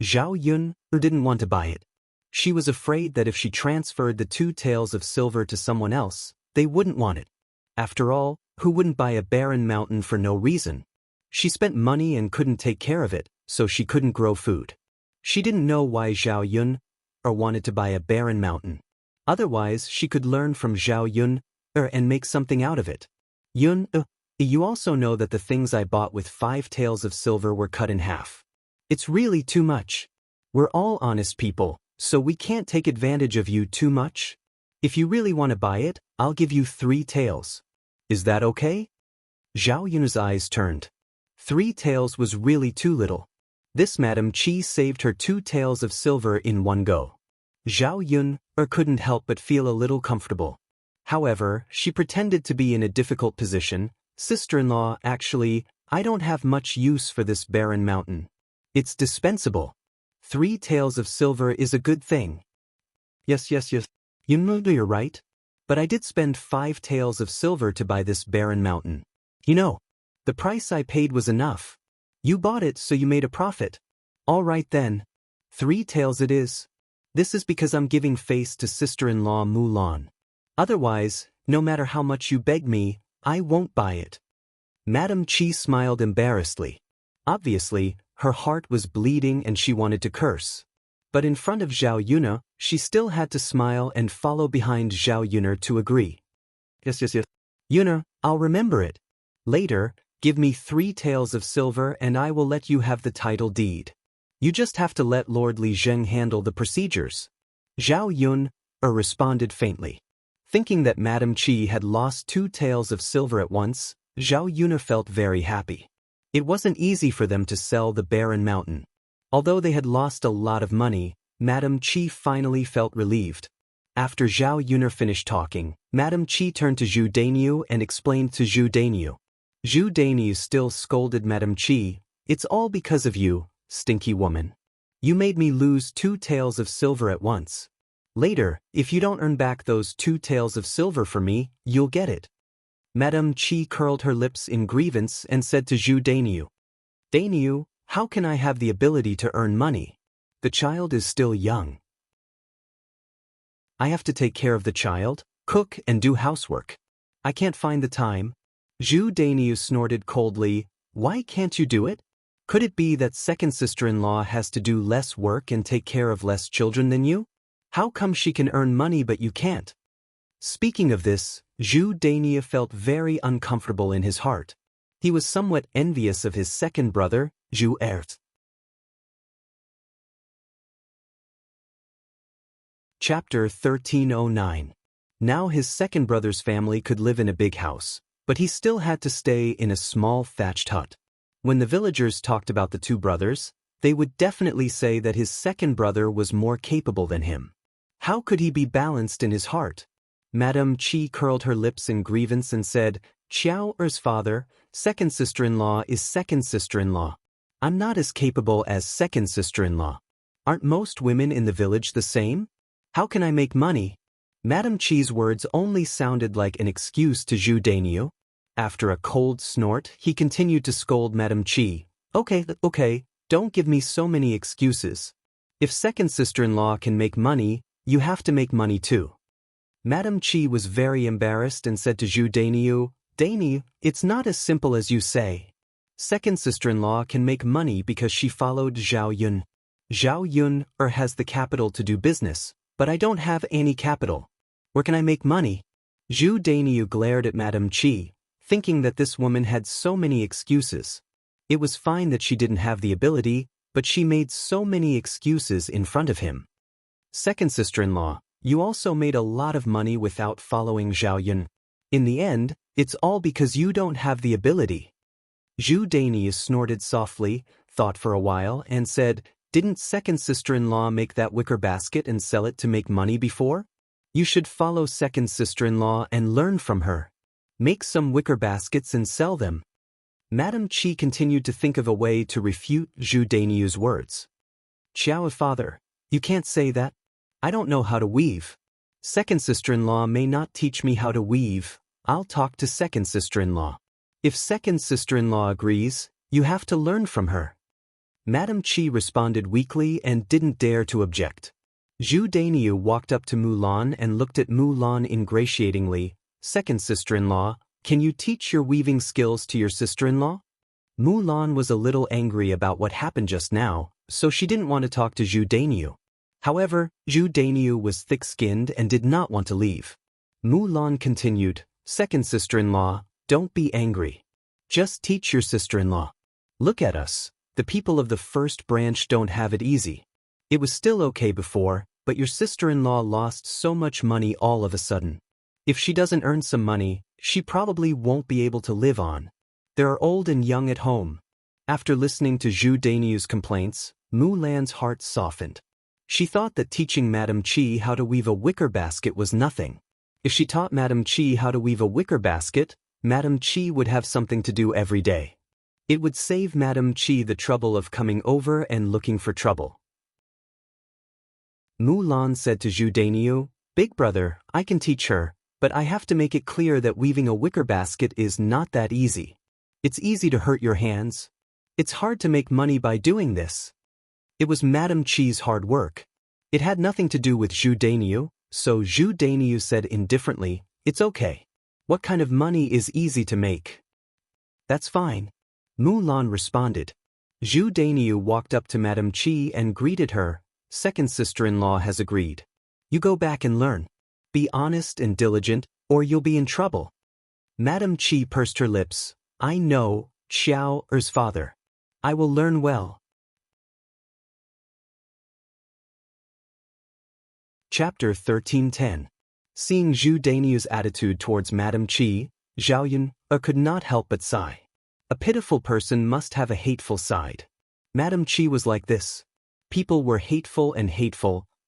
Zhao Yun didn't want to buy it. She was afraid that if she transferred the 2 taels of silver to someone else, they wouldn't want it. After all, who wouldn't buy a barren mountain for no reason? She spent money and couldn't take care of it, so she couldn't grow food. She didn't know why Zhao Yun wanted to buy a barren mountain. Otherwise, she could learn from Zhao Yun and make something out of it. Yun, you also know that the things I bought with 5 taels of silver were cut in half. It's really too much. We're all honest people, so we can't take advantage of you too much. If you really want to buy it, I'll give you 3 taels. Is that okay? Zhao Yun's eyes turned. 3 taels was really too little. This Madame Chi saved her 2 taels of silver in one go. Zhao Yun couldn't help but feel a little comfortable. However, she pretended to be in a difficult position. Sister-in-law, actually, I don't have much use for this barren mountain. It's dispensable. 3 taels of silver is a good thing. Yes. You know you're right. But I did spend 5 taels of silver to buy this barren mountain. You know, the price I paid was enough. You bought it so you made a profit. All right then. 3 taels it is. This is because I'm giving face to sister-in-law Mulan. Otherwise, no matter how much you beg me, I won't buy it. Madame Chi smiled embarrassedly. Obviously, her heart was bleeding and she wanted to curse. But in front of Zhao Yun, she still had to smile and follow behind Zhao Yun to agree. Yes. Yun, I'll remember it. Later, give me 3 taels of silver and I will let you have the title deed. You just have to let Lord Li Zheng handle the procedures. Zhao Yun responded faintly. Thinking that Madame Qi had lost 2 taels of silver at once, Zhao Yun felt very happy. It wasn't easy for them to sell the barren mountain. Although they had lost a lot of money, Madame Qi finally felt relieved. After Zhao Yun finished talking, Madame Qi turned to Zhu Dainyu and explained to Zhu Dainyu. Zhu Dainyu still scolded Madame Qi. It's all because of you, stinky woman. You made me lose 2 taels of silver at once. Later, if you don't earn back those 2 taels of silver for me, you'll get it. Madame Qi curled her lips in grievance and said to Zhu Dainyu. Dainyu, how can I have the ability to earn money? The child is still young. I have to take care of the child, cook and do housework. I can't find the time. Zhu Dainyu snorted coldly. Why can't you do it? Could it be that second sister-in-law has to do less work and take care of less children than you? How come she can earn money but you can't? Speaking of this, Zhu Dainyu felt very uncomfortable in his heart. He was somewhat envious of his second brother, Zhu Ert. Chapter 1309. Now his second brother's family could live in a big house, but he still had to stay in a small thatched hut. When the villagers talked about the 2 brothers, they would definitely say that his second brother was more capable than him. How could he be balanced in his heart? Madame Qi curled her lips in grievance and said, Xiao Er's father, second sister-in-law is second sister-in-law. I'm not as capable as second sister-in-law. Aren't most women in the village the same? How can I make money? Madame Qi's words only sounded like an excuse to Zhu Dainyu. After a cold snort, he continued to scold Madame Qi. Okay, don't give me so many excuses. If second sister-in-law can make money, you have to make money too. Madame Qi was very embarrassed and said to Zhu Dainyu, Dainyu, it's not as simple as you say. Second sister-in-law can make money because she followed Zhao Yun. Zhao Yun has the capital to do business, but I don't have any capital. Where can I make money? Zhu Dainyu glared at Madame Qi, thinking that this woman had so many excuses. It was fine that she didn't have the ability, but she made so many excuses in front of him. Second sister-in-law, you also made a lot of money without following Zhao Yun. In the end, it's all because you don't have the ability. Zhu Dainyu snorted softly, thought for a while, and said, Didn't second sister-in-law make that wicker basket and sell it to make money before? You should follow second sister-in-law and learn from her. Make some wicker baskets and sell them. Madame Qi continued to think of a way to refute Zhu Dainyu's words. Xiao father, you can't say that. I don't know how to weave. Second sister-in-law may not teach me how to weave. I'll talk to second sister-in-law. If second sister-in-law agrees, you have to learn from her. Madame Qi responded weakly and didn't dare to object. Zhu Dainyu walked up to Mulan and looked at Mulan ingratiatingly. Second sister-in-law, can you teach your weaving skills to your sister-in-law? Mulan was a little angry about what happened just now, so she didn't want to talk to Zhu Dainyu. However, Zhu Dainyu was thick-skinned and did not want to leave. Mulan continued, Second sister-in-law, don't be angry. Just teach your sister-in-law. Look at us. The people of the first branch don't have it easy. It was still okay before, but your sister-in-law lost so much money all of a sudden. If she doesn't earn some money, she probably won't be able to live on. There are old and young at home. After listening to Zhu Dainyu's complaints, Mulan's heart softened. She thought that teaching Madame Qi how to weave a wicker basket was nothing. If she taught Madame Qi how to weave a wicker basket, Madame Qi would have something to do every day. It would save Madame Qi the trouble of coming over and looking for trouble. Mulan said to Zhu Dainyu, Big brother, I can teach her, but I have to make it clear that weaving a wicker basket is not that easy. It's easy to hurt your hands. It's hard to make money by doing this. It was Madame Qi's hard work. It had nothing to do with Zhu Dainyu, so Zhu Dainyu said indifferently, It's okay. What kind of money is easy to make? That's fine. Mulan responded. Zhu Dainyu walked up to Madame Qi and greeted her. Second sister-in-law has agreed. You go back and learn. Be honest and diligent, or you'll be in trouble. Madame Qi pursed her lips. I know, Xiao Er's father. I will learn well. Chapter 13:10. Seeing Zhu Daniu's attitude towards Madame Qi, Zhao Yun could not help but sigh. A pitiful person must have a hateful side. Madame Qi was like this. People were hateful,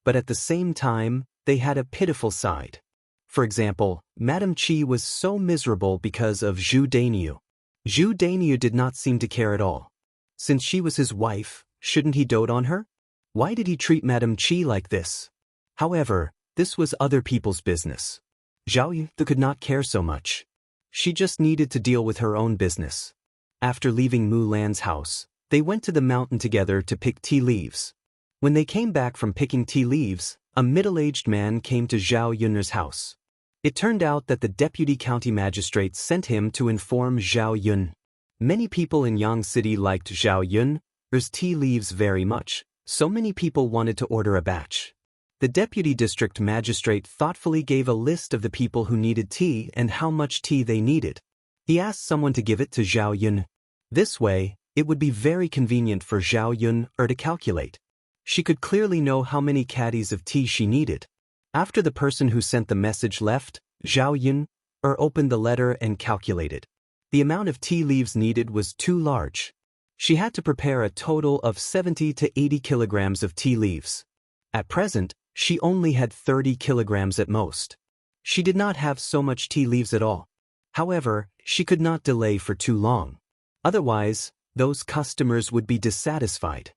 but at the same time, they had a pitiful side. For example, Madame Qi was so miserable because of Zhu Daniu. Zhu Daniu did not seem to care at all. Since she was his wife, shouldn't he dote on her? Why did he treat Madame Qi like this? However, this was other people's business. Zhao Yun could not care so much. She just needed to deal with her own business. After leaving Mu Lan's house, they went to the mountain together to pick tea leaves. When they came back from picking tea leaves, a middle-aged man came to Zhao Yun's house. It turned out that the deputy county magistrate sent him to inform Zhao Yun. Many people in Yang City liked Zhao Yun's tea leaves very much, so many people wanted to order a batch. The deputy district magistrate thoughtfully gave a list of the people who needed tea and how much tea they needed. He asked someone to give it to Zhao Yun. This way, it would be very convenient for Zhao Yun to calculate. She could clearly know how many caddies of tea she needed. After the person who sent the message left, Zhao Yun opened the letter and calculated. The amount of tea leaves needed was too large. She had to prepare a total of 70 to 80 kilograms of tea leaves. At present, she only had 30 kilograms at most. She did not have so much tea leaves at all. However, she could not delay for too long. Otherwise, those customers would be dissatisfied.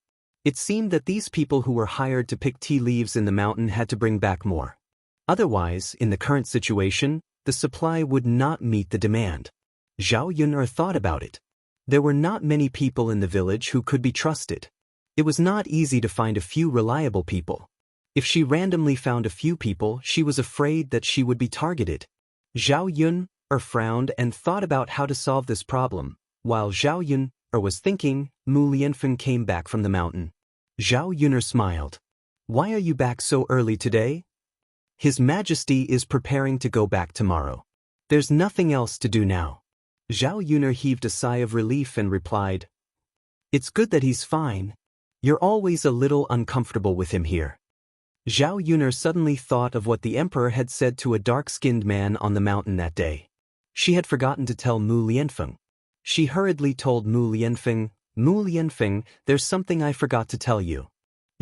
It seemed that these people who were hired to pick tea leaves in the mountain had to bring back more. Otherwise, in the current situation, the supply would not meet the demand. Zhao Yun thought about it. There were not many people in the village who could be trusted. It was not easy to find a few reliable people. If she randomly found a few people, she was afraid that she would be targeted. Zhao Yun frowned and thought about how to solve this problem. While Zhao Yun was thinking, Mu Lianfeng came back from the mountain. Zhao Yun smiled. "Why are you back so early today?" "His Majesty is preparing to go back tomorrow. There's nothing else to do now." Zhao Yun heaved a sigh of relief and replied, "It's good that he's fine. You're always a little uncomfortable with him here." Zhao Yun suddenly thought of what the emperor had said to a dark-skinned man on the mountain that day. She had forgotten to tell Mu Lianfeng. She hurriedly told Mu Lianfeng, "There's something I forgot to tell you."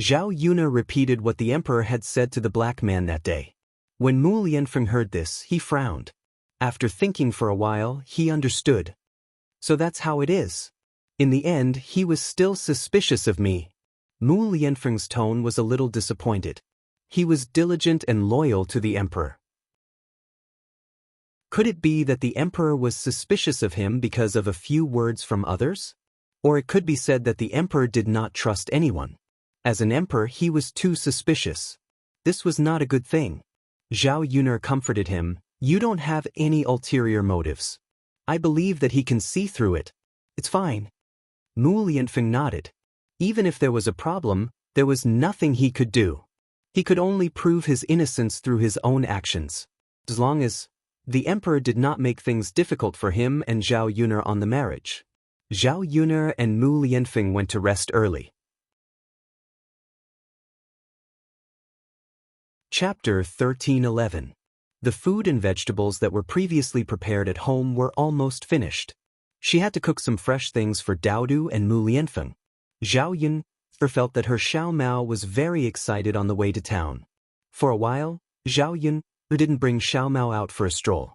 Zhao Yun repeated what the emperor had said to the black man that day. When Mu Lianfeng heard this, he frowned. After thinking for a while, he understood. "So that's how it is. In the end, he was still suspicious of me." Mu Lianfeng's tone was a little disappointed. He was diligent and loyal to the emperor. Could it be that the emperor was suspicious of him because of a few words from others? Or it could be said that the emperor did not trust anyone. As an emperor, he was too suspicious. This was not a good thing. Zhao Yun comforted him. "You don't have any ulterior motives. I believe that he can see through it. It's fine." Mu Lianfeng nodded. Even if there was a problem, there was nothing he could do. He could only prove his innocence through his own actions. As long as the emperor did not make things difficult for him and Zhao Yun on the marriage. Zhao Yun and Mu Lianfeng went to rest early. Chapter 13:11. The food and vegetables that were previously prepared at home were almost finished. She had to cook some fresh things for Daodu and Mu Lianfeng. Zhao Yun felt that her Xiao Mao was very excited on the way to town. For a while, Zhao Yun didn't bring Xiao Mao out for a stroll.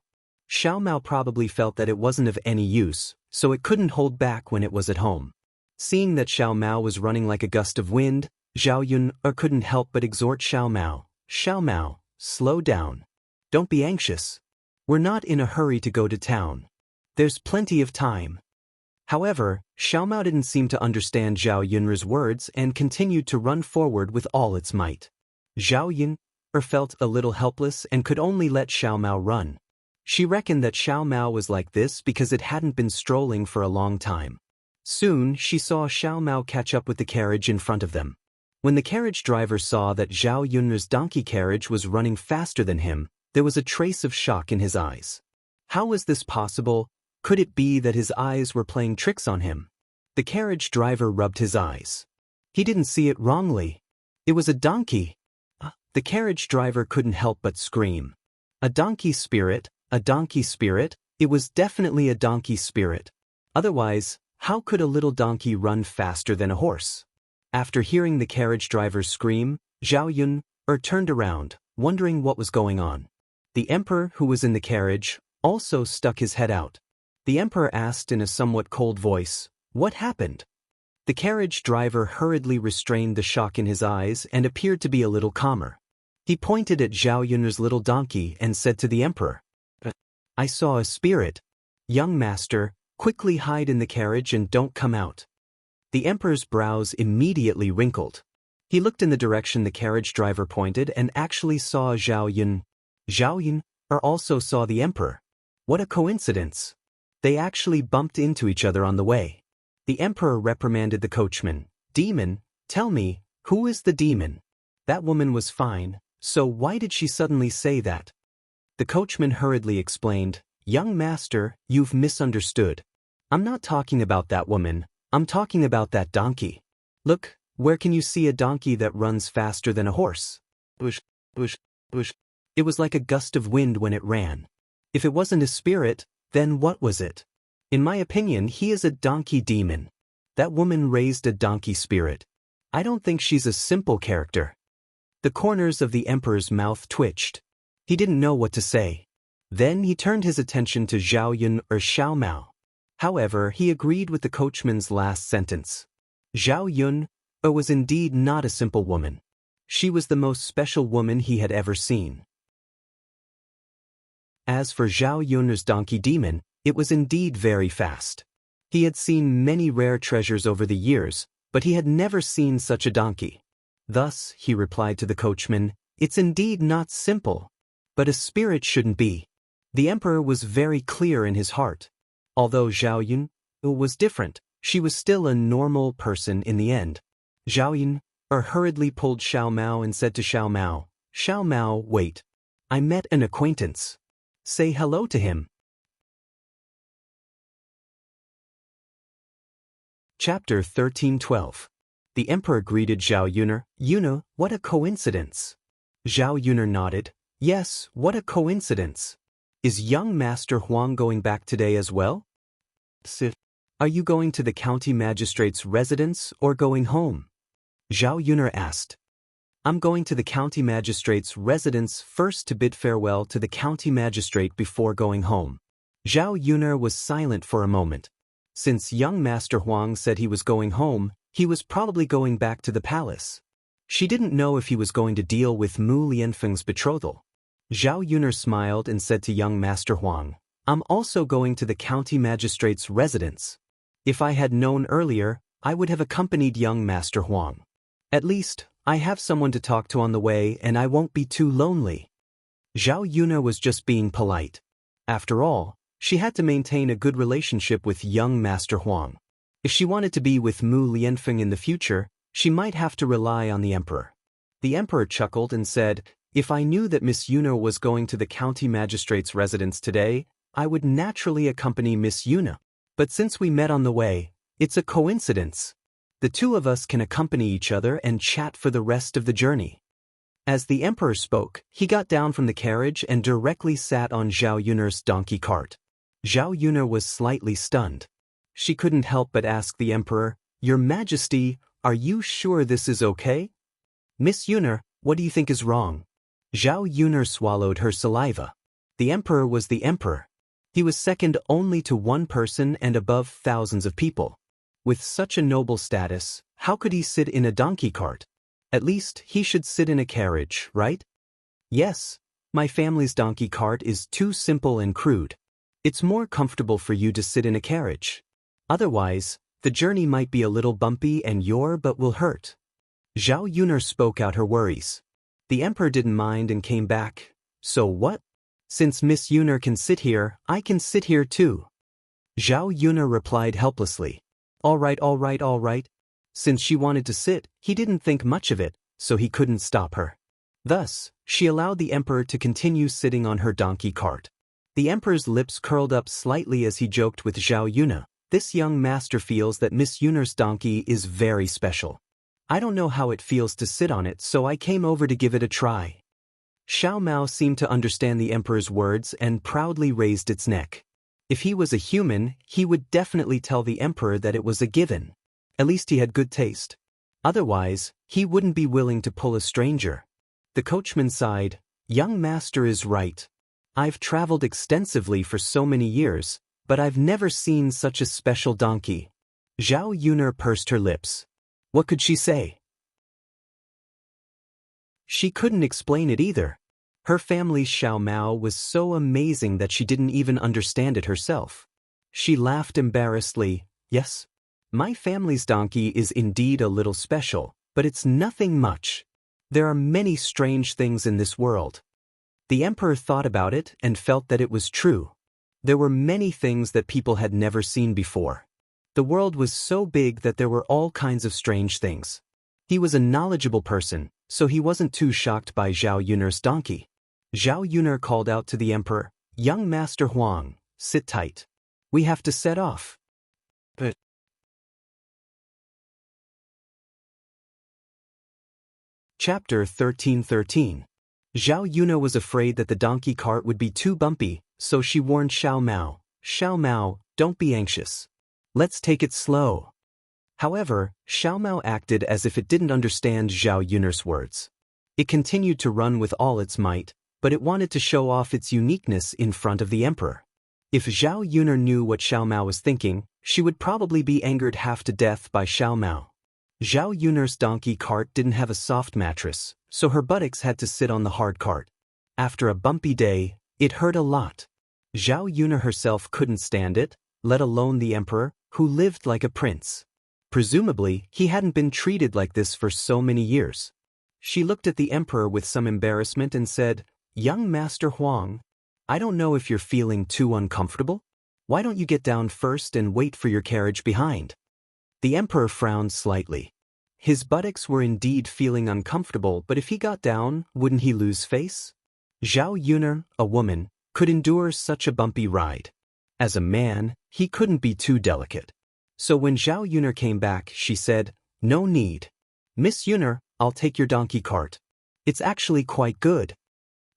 Xiao Mao probably felt that it wasn't of any use, so it couldn't hold back when it was at home. Seeing that Xiao Mao was running like a gust of wind, Zhao Yun couldn't help but exhort Xiao Mao. "Xiao Mao, slow down. Don't be anxious. We're not in a hurry to go to town. There's plenty of time." However, Xiao Mao didn't seem to understand Zhao Yun's words and continued to run forward with all its might. Zhao Yun felt a little helpless and could only let Xiao Mao run. She reckoned that Xiao Mao was like this because it hadn't been strolling for a long time. Soon, she saw Xiao Mao catch up with the carriage in front of them. When the carriage driver saw that Zhao Yun's donkey carriage was running faster than him, there was a trace of shock in his eyes. How was this possible? Could it be that his eyes were playing tricks on him? The carriage driver rubbed his eyes. He didn't see it wrongly. It was a donkey. The carriage driver couldn't help but scream. A donkey spirit, a donkey spirit, it was definitely a donkey spirit. Otherwise, how could a little donkey run faster than a horse? After hearing the carriage driver's scream, Zhao Yun turned around, wondering what was going on. The emperor, who was in the carriage, also stuck his head out. The emperor asked in a somewhat cold voice, "What happened?" The carriage driver hurriedly restrained the shock in his eyes and appeared to be a little calmer. He pointed at Zhao Yun's little donkey and said to the emperor, "I saw a spirit. Young master, quickly hide in the carriage and don't come out." The emperor's brows immediately wrinkled. He looked in the direction the carriage driver pointed and actually saw Zhao Yun. Zhao Yun also saw the emperor. What a coincidence! They actually bumped into each other on the way. The emperor reprimanded the coachman. "Demon, tell me, who is the demon? That woman was fine, so why did she suddenly say that?" The coachman hurriedly explained, "Young master, you've misunderstood. I'm not talking about that woman, I'm talking about that donkey. Look, where can you see a donkey that runs faster than a horse? Bush, bush, bush." It was like a gust of wind when it ran. If it wasn't a spirit, then what was it? In my opinion, he is a donkey demon. That woman raised a donkey spirit. I don't think she's a simple character. The corners of the emperor's mouth twitched. He didn't know what to say. Then he turned his attention to Zhao Yun Xiao Mao. However, he agreed with the coachman's last sentence. Zhao Yun was indeed not a simple woman. She was the most special woman he had ever seen. As for Zhao Yun's donkey demon, it was indeed very fast. He had seen many rare treasures over the years, but he had never seen such a donkey. Thus, he replied to the coachman, "It's indeed not simple. But a spirit shouldn't be." The emperor was very clear in his heart. Although Zhao Yun was different, she was still a normal person in the end. Zhao Yun hurriedly pulled Xiao Mao and said to Xiao Mao, "Xiao Mao, wait. I met an acquaintance. Say hello to him." Chapter 13:12. The emperor greeted Zhao Yun. "Yuna, what a coincidence." Zhao Yun nodded. "Yes, what a coincidence. Is young Master Huang going back today as well?" "Sit. Are you going to the county magistrate's residence or going home?" Zhao Yun asked. "I'm going to the county magistrate's residence first to bid farewell to the county magistrate before going home." Zhao Yun was silent for a moment. Since young Master Huang said he was going home, he was probably going back to the palace. She didn't know if he was going to deal with Mu Lianfeng's betrothal. Zhao Yun smiled and said to young Master Huang, "I'm also going to the county magistrate's residence. If I had known earlier, I would have accompanied young Master Huang. At least, I have someone to talk to on the way and I won't be too lonely." Zhao Yun was just being polite. After all, she had to maintain a good relationship with young Master Huang. If she wanted to be with Mu Lianfeng in the future, she might have to rely on the emperor. The emperor chuckled and said, "If I knew that Miss Yuna was going to the county magistrate's residence today, I would naturally accompany Miss Yuna. But since we met on the way, it's a coincidence. The two of us can accompany each other and chat for the rest of the journey." As the emperor spoke, he got down from the carriage and directly sat on Zhao Yun's donkey cart. Zhao Yun was slightly stunned. She couldn't help but ask the emperor, "Your Majesty, are you sure this is okay?" "Miss Yun, what do you think is wrong?" Zhao Yun swallowed her saliva. The emperor was the emperor. He was second only to one person and above thousands of people. With such a noble status, how could he sit in a donkey cart? At least, he should sit in a carriage, right? "Yes, my family's donkey cart is too simple and crude. It's more comfortable for you to sit in a carriage. Otherwise, the journey might be a little bumpy and your butt will hurt." Zhao Yun spoke out her worries. The emperor didn't mind and came back. "So what? Since Miss Yun can sit here, I can sit here too." Zhao Yun replied helplessly. All right. Since she wanted to sit, he didn't think much of it, so he couldn't stop her. Thus, she allowed the emperor to continue sitting on her donkey cart. The emperor's lips curled up slightly as he joked with Zhao Yun. "This young master feels that Miss Yun's donkey is very special. I don't know how it feels to sit on it, so I came over to give it a try. Xiao Mao seemed to understand the emperor's words and proudly raised its neck. If he was a human, he would definitely tell the emperor that it was a given. At least he had good taste. Otherwise, he wouldn't be willing to pull a stranger. The coachman sighed. Young master is right. I've traveled extensively for so many years, but I've never seen such a special donkey. Zhao Yuner pursed her lips. What could she say? She couldn't explain it either. Her family's Xiao Mao was so amazing that she didn't even understand it herself. She laughed embarrassedly. Yes, my family's donkey is indeed a little special, but it's nothing much. There are many strange things in this world. The emperor thought about it and felt that it was true. There were many things that people had never seen before. The world was so big that there were all kinds of strange things. He was a knowledgeable person, so he wasn't too shocked by Zhao Yuner's donkey. Zhao Yuner called out to the emperor, Young Master Huang, sit tight. We have to set off. But Chapter 1313. Zhao Yuner was afraid that the donkey cart would be too bumpy, so she warned Xiao Mao, Xiao Mao, don't be anxious. Let's take it slow. However, Xiao Mao acted as if it didn't understand Zhao Yuner's words. It continued to run with all its might, but it wanted to show off its uniqueness in front of the emperor. If Zhao Yuner knew what Xiao Mao was thinking, she would probably be angered half to death by Xiao Mao. Zhao Yuner's donkey cart didn't have a soft mattress, so her buttocks had to sit on the hard cart. After a bumpy day, it hurt a lot. Zhao Yuner herself couldn't stand it, let alone the emperor, who lived like a prince. Presumably, he hadn't been treated like this for so many years. She looked at the emperor with some embarrassment and said, Young Master Huang, I don't know if you're feeling too uncomfortable. Why don't you get down first and wait for your carriage behind? The emperor frowned slightly. His buttocks were indeed feeling uncomfortable, but if he got down, wouldn't he lose face? Zhao Yuner, a woman, could endure such a bumpy ride. As a man, he couldn't be too delicate. So when Zhao Yuner came back, she said, No need. Miss Yuner, I'll take your donkey cart. It's actually quite good.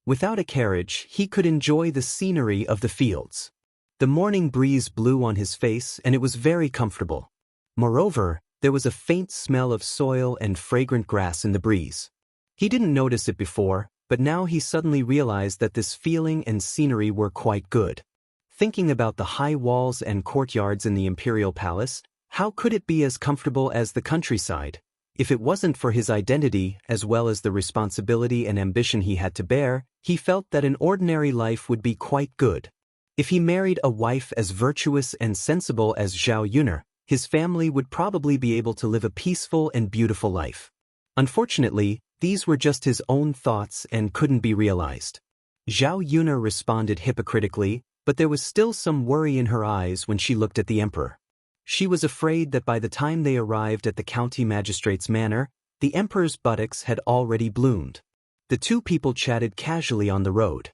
Without a carriage, he could enjoy the scenery of the fields. The morning breeze blew on his face and it was very comfortable. Moreover, there was a faint smell of soil and fragrant grass in the breeze. He didn't notice it before, but now he suddenly realized that this feeling and scenery were quite good. Thinking about the high walls and courtyards in the imperial palace, how could it be as comfortable as the countryside? If it wasn't for his identity, as well as the responsibility and ambition he had to bear, he felt that an ordinary life would be quite good. If he married a wife as virtuous and sensible as Zhao Yuner, his family would probably be able to live a peaceful and beautiful life. Unfortunately, these were just his own thoughts and couldn't be realized. Zhao Yuner responded hypocritically, but there was still some worry in her eyes when she looked at the emperor. She was afraid that by the time they arrived at the county magistrate's manor, the emperor's buttocks had already bloomed. The two people chatted casually on the road.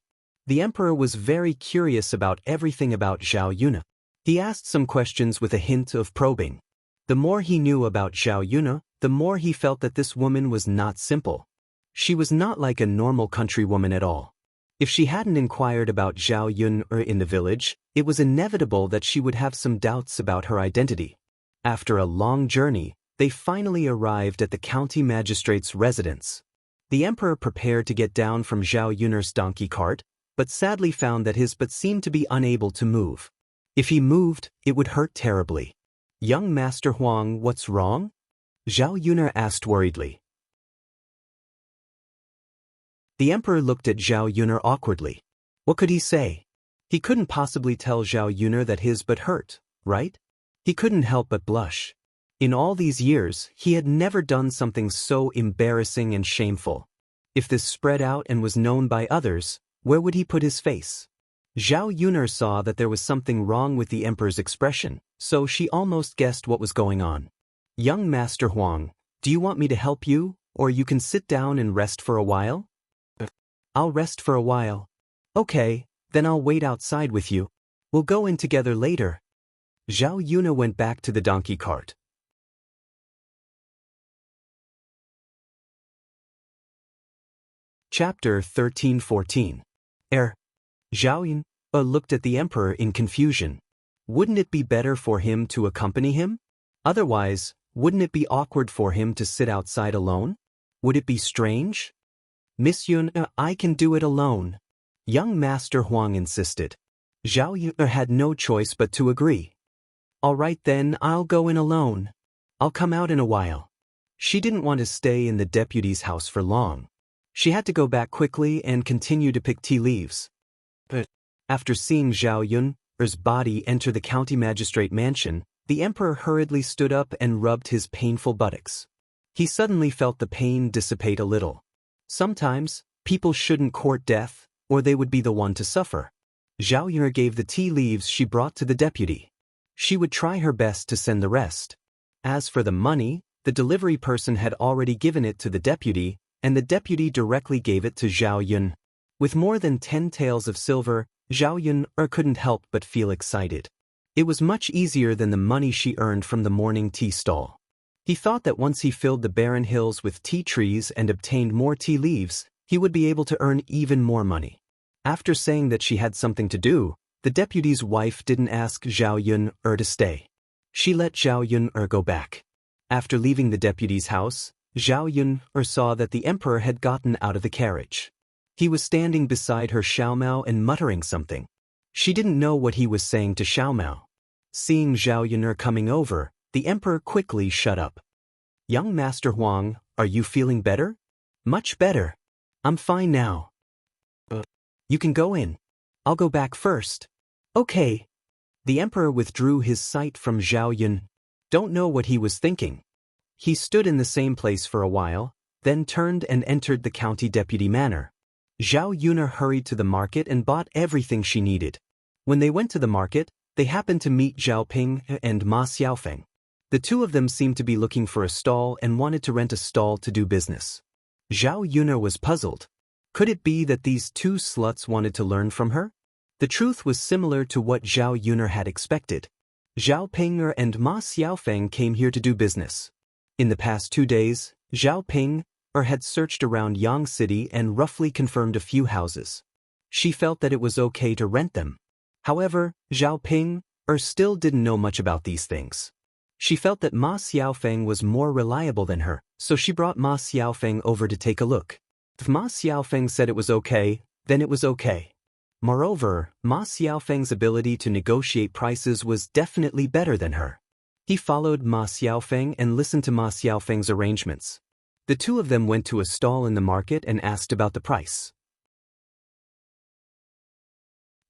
The emperor was very curious about everything about Zhao Yuner. He asked some questions with a hint of probing. The more he knew about Zhao Yuner, the more he felt that this woman was not simple. She was not like a normal countrywoman at all. If she hadn't inquired about Zhao Yuner in the village, it was inevitable that she would have some doubts about her identity. After a long journey, they finally arrived at the county magistrate's residence. The emperor prepared to get down from Zhao Yuner's donkey cart, but sadly found that his butt seemed to be unable to move. If he moved, it would hurt terribly. Young Master Huang, what's wrong? Zhao Yuner asked worriedly. The emperor looked at Zhao Yuner awkwardly. What could he say? He couldn't possibly tell Zhao Yuner that his butt hurt, right? He couldn't help but blush. In all these years, he had never done something so embarrassing and shameful. If this spread out and was known by others, where would he put his face? Zhao Yuner saw that there was something wrong with the emperor's expression, so she almost guessed what was going on. Young Master Huang, do you want me to help you, or you can sit down and rest for a while? I'll rest for a while. Okay, then I'll wait outside with you. We'll go in together later. Zhao Yuner went back to the donkey cart. Chapter 13-14. Zhao Yun looked at the emperor in confusion. Wouldn't it be better for him to accompany him? Otherwise, wouldn't it be awkward for him to sit outside alone? Would it be strange? Miss Yun, I can do it alone. Young Master Huang insisted. Zhao Yun had no choice but to agree. All right then, I'll go in alone. I'll come out in a while. She didn't want to stay in the deputy's house for long. She had to go back quickly and continue to pick tea leaves. But after seeing Zhao Yun's body enter the county magistrate mansion, the emperor hurriedly stood up and rubbed his painful buttocks. He suddenly felt the pain dissipate a little. Sometimes, people shouldn't court death, or they would be the one to suffer. Zhao Yun gave the tea leaves she brought to the deputy. She would try her best to send the rest. As for the money, the delivery person had already given it to the deputy, and the deputy directly gave it to Zhao Yun. With more than 10 taels of silver, Zhao Yun couldn't help but feel excited. It was much easier than the money she earned from the morning tea stall. He thought that once he filled the barren hills with tea trees and obtained more tea leaves, he would be able to earn even more money. After saying that she had something to do, the deputy's wife didn't ask Zhao Yun to stay. She let Zhao Yun go back. After leaving the deputy's house, Zhao Yun saw that the emperor had gotten out of the carriage. He was standing beside her Xiaomao and muttering something. She didn't know what he was saying to Xiaomao. Seeing Zhao Yun coming over, the emperor quickly shut up. Young Master Huang, are you feeling better? Much better. I'm fine now. You can go in. I'll go back first. Okay. The emperor withdrew his sight from Zhao Yun. Don't know what he was thinking. He stood in the same place for a while, then turned and entered the county deputy manor. Zhao Yun hurried to the market and bought everything she needed. When they went to the market, they happened to meet Zhao Ping and Ma Xiaofeng. The two of them seemed to be looking for a stall and wanted to rent a stall to do business. Zhao Yun was puzzled. Could it be that these two sluts wanted to learn from her? The truth was similar to what Zhao Yun had expected. Zhao Ping and Ma Xiaofeng came here to do business. In the past 2 days, Zhao Ping had searched around Yang City and roughly confirmed a few houses. She felt that it was okay to rent them. However, Zhao Ping still didn't know much about these things. She felt that Ma Xiaofeng was more reliable than her, so she brought Ma Xiaofeng over to take a look. If Ma Xiaofeng said it was okay, then it was okay. Moreover, Ma Xiaofeng's ability to negotiate prices was definitely better than her. He followed Ma Xiaofeng and listened to Ma Xiaofeng's arrangements. The two of them went to a stall in the market and asked about the price.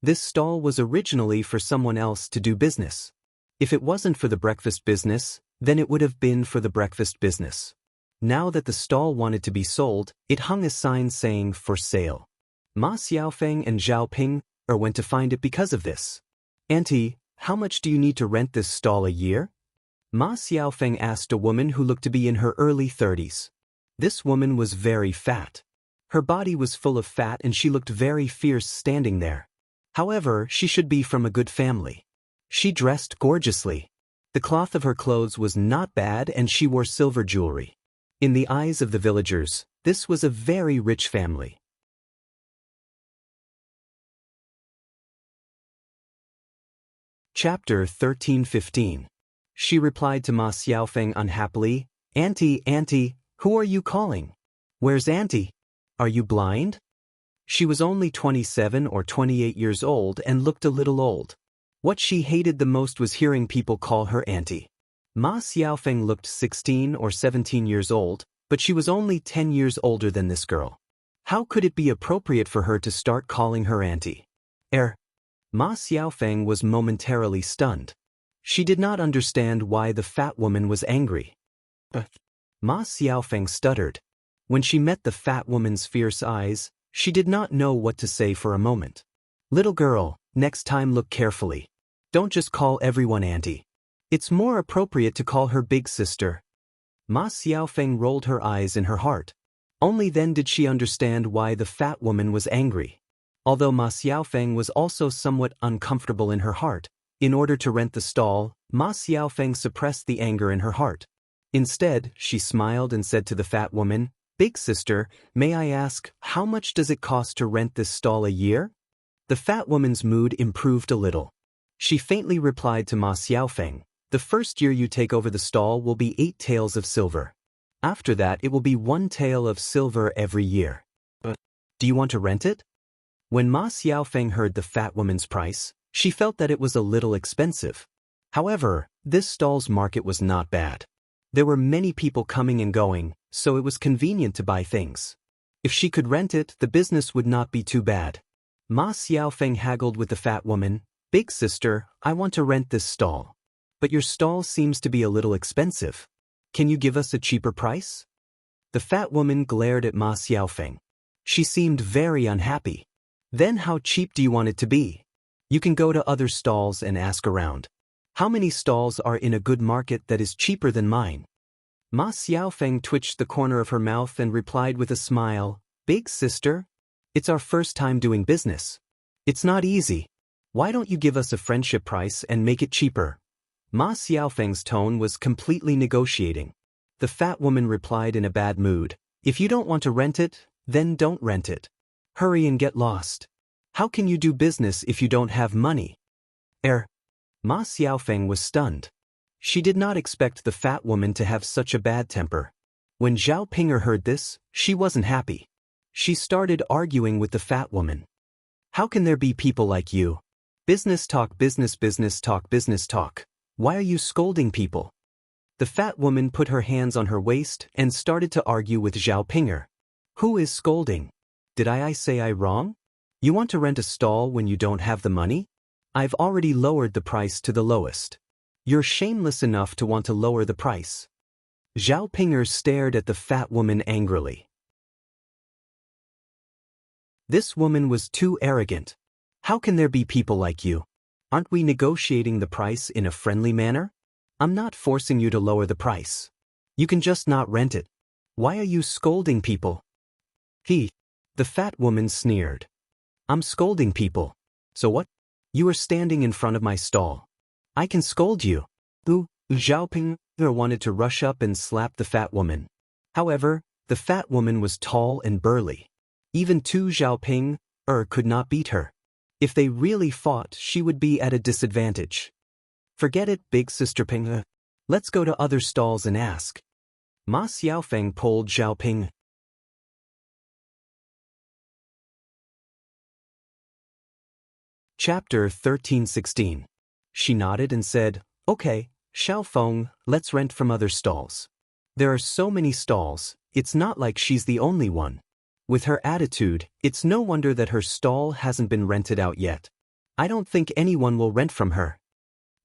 This stall was originally for someone else to do business. If it wasn't for the breakfast business, then it would have been for the breakfast business. Now that the stall wanted to be sold, it hung a sign saying, "For sale." Ma Xiaofeng and Zhao Ping went to find it because of this. "Auntie, how much do you need to rent this stall a year?" Ma Xiaofeng asked a woman who looked to be in her early 30s. This woman was very fat. Her body was full of fat and she looked very fierce standing there. However, she should be from a good family. She dressed gorgeously. The cloth of her clothes was not bad and she wore silver jewelry. In the eyes of the villagers, this was a very rich family. Chapter 13-15. She replied to Ma Xiaofeng unhappily, Auntie, who are you calling? Where's Auntie? Are you blind?" She was only 27 or 28 years old and looked a little old. What she hated the most was hearing people call her Auntie. Ma Xiaofeng looked 16 or 17 years old, but she was only 10 years older than this girl. How could it be appropriate for her to start calling her Auntie? Ma Xiaofeng was momentarily stunned. She did not understand why the fat woman was angry. Ma Xiaofeng stuttered. When she met the fat woman's fierce eyes, she did not know what to say for a moment. "Little girl, next time look carefully. Don't just call everyone Auntie. It's more appropriate to call her big sister." Ma Xiaofeng rolled her eyes in her heart. Only then did she understand why the fat woman was angry. Although Ma Xiaofeng was also somewhat uncomfortable in her heart, in order to rent the stall, Ma Xiaofeng suppressed the anger in her heart. Instead, she smiled and said to the fat woman, Big sister, may I ask, how much does it cost to rent this stall a year? The fat woman's mood improved a little. She faintly replied to Ma Xiaofeng, the first year you take over the stall will be 8 taels of silver. After that it will be 1 tael of silver every year. But do you want to rent it? When Ma Xiaofeng heard the fat woman's price, she felt that it was a little expensive. However, this stall's market was not bad. There were many people coming and going, so it was convenient to buy things. If she could rent it, the business would not be too bad. Ma Xiaofeng haggled with the fat woman, Big sister, I want to rent this stall. But your stall seems to be a little expensive. Can you give us a cheaper price? The fat woman glared at Ma Xiaofeng. She seemed very unhappy. Then how cheap do you want it to be? You can go to other stalls and ask around. How many stalls are in a good market that is cheaper than mine? Ma Xiaofeng twitched the corner of her mouth and replied with a smile, Big sister? It's our first time doing business. It's not easy. Why don't you give us a friendship price and make it cheaper? Ma Xiaofeng's tone was completely negotiating. The fat woman replied in a bad mood, If you don't want to rent it, then don't rent it. Hurry and get lost. How can you do business if you don't have money? Ma Xiaofeng was stunned. She did not expect the fat woman to have such a bad temper. When Zhao Pinger heard this, she wasn't happy. She started arguing with the fat woman. How can there be people like you? Business talk, business talk, business talk. Why are you scolding people? The fat woman put her hands on her waist and started to argue with Zhao Pinger. Who is scolding? Did I say I wrong? You want to rent a stall when you don't have the money? I've already lowered the price to the lowest. You're shameless enough to want to lower the price. Zhao Pinger stared at the fat woman angrily. This woman was too arrogant. How can there be people like you? Aren't we negotiating the price in a friendly manner? I'm not forcing you to lower the price. You can just not rent it. Why are you scolding people? The fat woman sneered. I'm scolding people. So what? You are standing in front of my stall. I can scold you. Zhao Pinger wanted to rush up and slap the fat woman. However, the fat woman was tall and burly. Even Zhao Pinger could not beat her. If they really fought, she would be at a disadvantage. Forget it, Big Sister Pinger. Let's go to other stalls and ask. Ma Xiaofeng pulled Zhao Ping. Chapter 13:16. She nodded and said, Okay, Xiaofeng, let's rent from other stalls. There are so many stalls, it's not like she's the only one. With her attitude, it's no wonder that her stall hasn't been rented out yet. I don't think anyone will rent from her.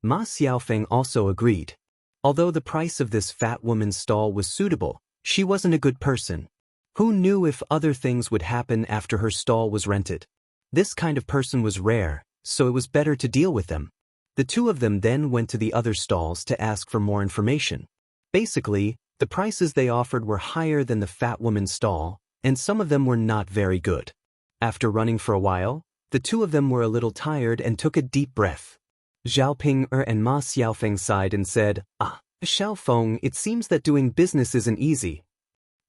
Ma Xiaofeng also agreed. Although the price of this fat woman's stall was suitable, she wasn't a good person. Who knew if other things would happen after her stall was rented? This kind of person was rare, so it was better to deal with them. The two of them then went to the other stalls to ask for more information. Basically, the prices they offered were higher than the fat woman's stall, and some of them were not very good. After running for a while, the two of them were a little tired and took a deep breath. Zhao Pinger and Ma Xiaofeng sighed and said, Xiaofeng, it seems that doing business isn't easy.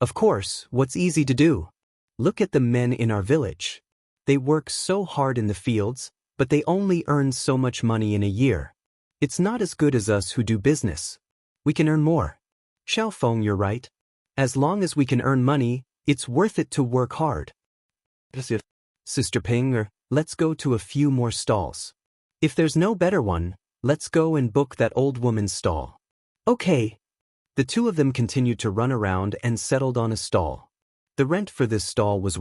Of course, what's easy to do? Look at the men in our village. They work so hard in the fields, but they only earn so much money in a year. It's not as good as us who do business. We can earn more. Xiaofeng, you're right. As long as we can earn money, it's worth it to work hard. Sister Pinger, let's go to a few more stalls. If there's no better one, let's go and book that old woman's stall. Okay. The two of them continued to run around and settled on a stall. The rent for this stall was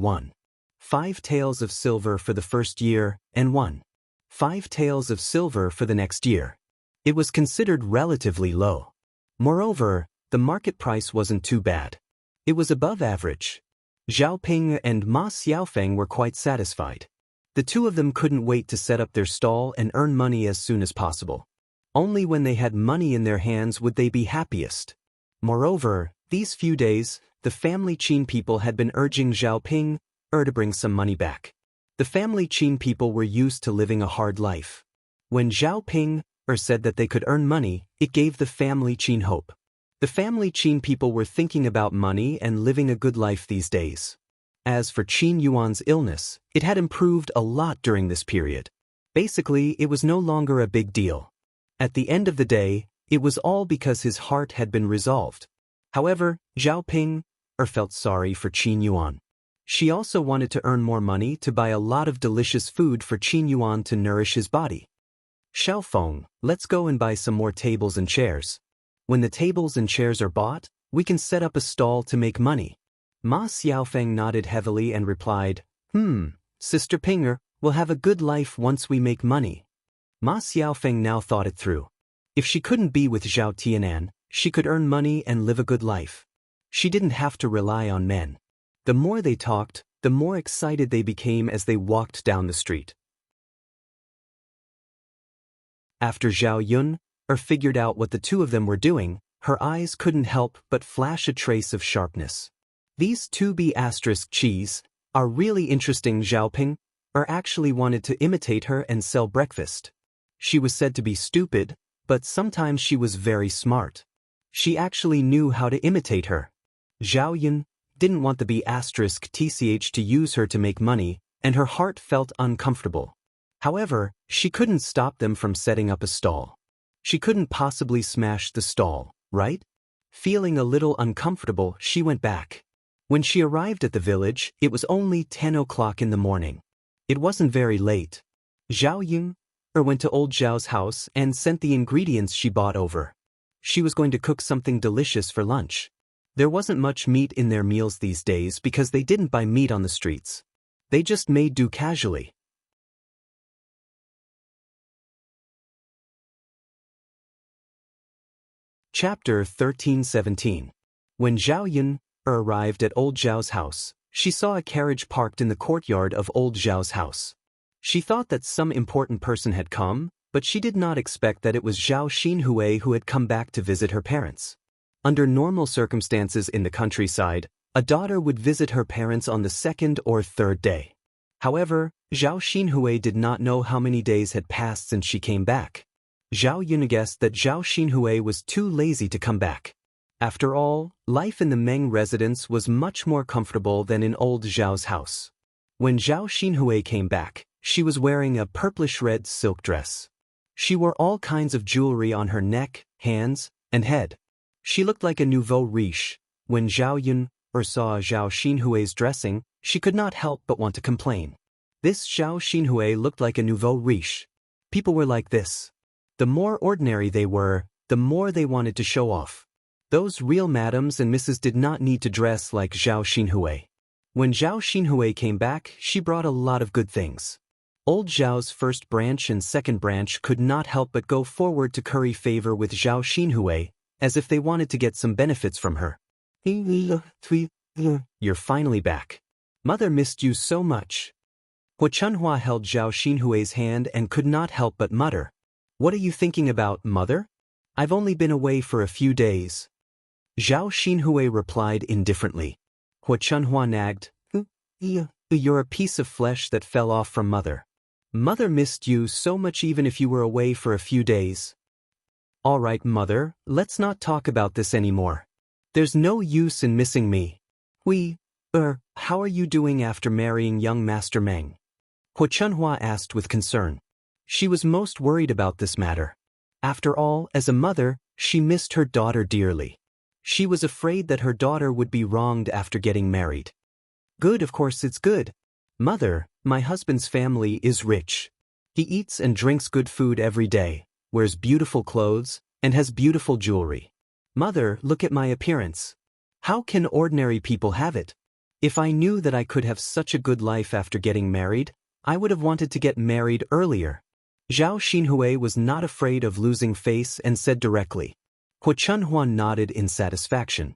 5 taels of silver for the first year, and 5 taels of silver for the next year. It was considered relatively low. Moreover, the market price wasn't too bad. It was above average. Zhao Ping and Ma Xiaofeng were quite satisfied. The two of them couldn't wait to set up their stall and earn money as soon as possible. Only when they had money in their hands would they be happiest. Moreover, these few days, the family Qin people had been urging Zhao Ping to bring some money back. The family Qin people were used to living a hard life. When Zhao Ping said that they could earn money, it gave the family Qin hope. The family Qin people were thinking about money and living a good life these days. As for Qin Yuan's illness, it had improved a lot during this period. Basically, it was no longer a big deal. At the end of the day, it was all because his heart had been resolved. However, Zhao Ping felt sorry for Qin Yuan. She also wanted to earn more money to buy a lot of delicious food for Qin Yuan to nourish his body. Xiaofeng, let's go and buy some more tables and chairs. When the tables and chairs are bought, we can set up a stall to make money. Ma Xiaofeng nodded heavily and replied, Sister Pinger, we'll have a good life once we make money. Ma Xiaofeng now thought it through. If she couldn't be with Zhao Tianan, she could earn money and live a good life. She didn't have to rely on men. The more they talked, the more excited they became as they walked down the street. After Zhao Yun figured out what the two of them were doing, her eyes couldn't help but flash a trace of sharpness. These 2B* cheese are really interesting. Zhao Ping actually wanted to imitate her and sell breakfast. She was said to be stupid, but sometimes she was very smart. She actually knew how to imitate her. Zhao Yun didn't want the B*TCH to use her to make money, and her heart felt uncomfortable. However, she couldn't stop them from setting up a stall. She couldn't possibly smash the stall, right? Feeling a little uncomfortable, she went back. When she arrived at the village, it was only 10 o'clock in the morning. It wasn't very late. Zhao Yun went to old Zhao's house and sent the ingredients she bought over. She was going to cook something delicious for lunch. There wasn't much meat in their meals these days because they didn't buy meat on the streets. They just made do casually. Chapter 13-17. When Zhao Yun arrived at old Zhao's house, she saw a carriage parked in the courtyard of old Zhao's house. She thought that some important person had come, but she did not expect that it was Zhao Xinhui who had come back to visit her parents. Under normal circumstances in the countryside, a daughter would visit her parents on the second or third day. However, Zhao Xinhui did not know how many days had passed since she came back. Zhao Yun guessed that Zhao Xinhui was too lazy to come back. After all, life in the Meng residence was much more comfortable than in old Zhao's house. When Zhao Xinhui came back, she was wearing a purplish-red silk dress. She wore all kinds of jewelry on her neck, hands, and head. She looked like a nouveau riche. When Zhao Yun saw Zhao Xinhui's dressing, she could not help but want to complain. This Zhao Xinhui looked like a nouveau riche. People were like this. The more ordinary they were, the more they wanted to show off. Those real madams and misses did not need to dress like Zhao Xinhui. When Zhao Xinhui came back, she brought a lot of good things. Old Zhao's first branch and second branch could not help but go forward to curry favor with Zhao Xinhui, as if they wanted to get some benefits from her. You're finally back. Mother missed you so much. Hua Chunhua held Zhao Xinhui's hand and could not help but mutter. What are you thinking about, mother? I've only been away for a few days. Zhao Xinhui replied indifferently. Hua Chunhua nagged. You're a piece of flesh that fell off from mother. Mother missed you so much even if you were away for a few days. All right, mother, let's not talk about this anymore. There's no use in missing me. How are you doing after marrying young Master Meng? Hua Chunhua asked with concern. She was most worried about this matter. After all, as a mother, she missed her daughter dearly. She was afraid that her daughter would be wronged after getting married. Good, of course it's good. Mother, my husband's family is rich. He eats and drinks good food every day, wears beautiful clothes, and has beautiful jewelry. Mother, look at my appearance. How can ordinary people have it? If I knew that I could have such a good life after getting married, I would have wanted to get married earlier. Zhao Xinhui was not afraid of losing face and said directly. Hua Chunhua nodded in satisfaction.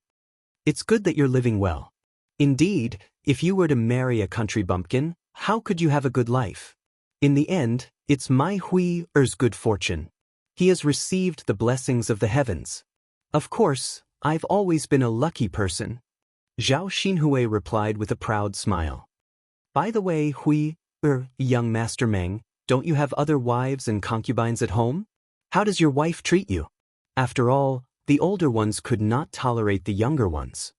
It's good that you're living well. Indeed, if you were to marry a country bumpkin, how could you have a good life? In the end, it's my Hui-er's good fortune. He has received the blessings of the heavens. Of course, I've always been a lucky person. Zhao Xinhui replied with a proud smile. By the way, young Master Meng, don't you have other wives and concubines at home? How does your wife treat you? After all, The older ones could not tolerate the younger ones.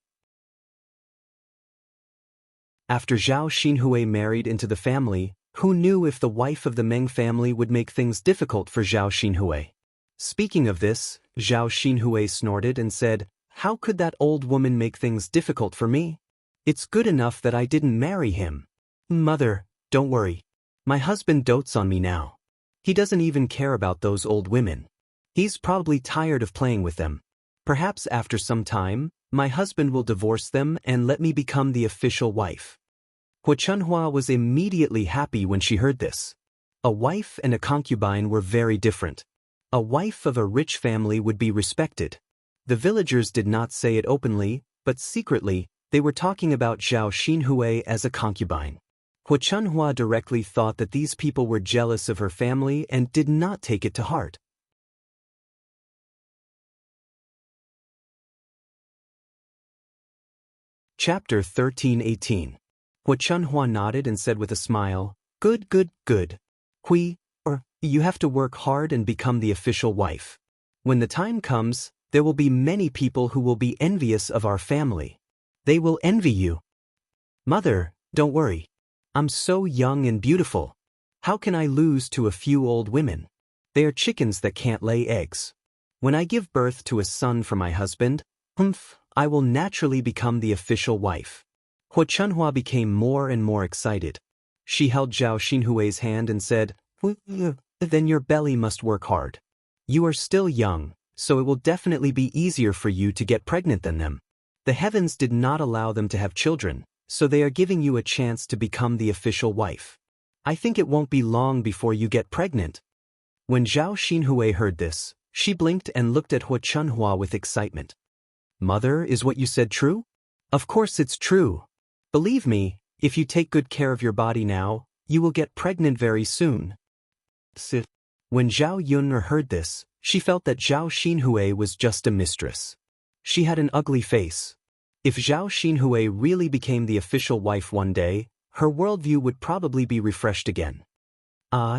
After Zhao Xinhui married into the family, who knew if the wife of the Meng family would make things difficult for Zhao Xinhui? Speaking of this, Zhao Xinhui snorted and said, "How could that old woman make things difficult for me? It's good enough that I didn't marry him." "Mother, don't worry. My husband dotes on me now. He doesn't even care about those old women. He's probably tired of playing with them. Perhaps after some time, my husband will divorce them and let me become the official wife." Hu Chunhua was immediately happy when she heard this. A wife and a concubine were very different. A wife of a rich family would be respected. The villagers did not say it openly, but secretly, they were talking about Zhao Xinhui as a concubine. Hu Chunhua directly thought that these people were jealous of her family and did not take it to heart. Chapter 13:18. Hu Chunhua nodded and said with a smile, "Good, good, good. You have to work hard and become the official wife. When the time comes, there will be many people who will be envious of our family. They will envy you." "Mother, don't worry. I'm so young and beautiful. How can I lose to a few old women? They are chickens that can't lay eggs. When I give birth to a son for my husband, I will naturally become the official wife." Hu Chunhua became more and more excited. She held Zhao Xinhui's hand and said, "Then your belly must work hard. You are still young, so it will definitely be easier for you to get pregnant than them. The heavens did not allow them to have children, so they are giving you a chance to become the official wife. I think it won't be long before you get pregnant." When Zhao Xinhui heard this, she blinked and looked at Hu Chunhua with excitement. "Mother, is what you said true?" "Of course it's true. Believe me, if you take good care of your body now, you will get pregnant very soon." When Zhao Yun'er heard this, she felt that Zhao Xinhui was just a mistress. She had an ugly face. If Zhao Xinhui really became the official wife one day, her worldview would probably be refreshed again.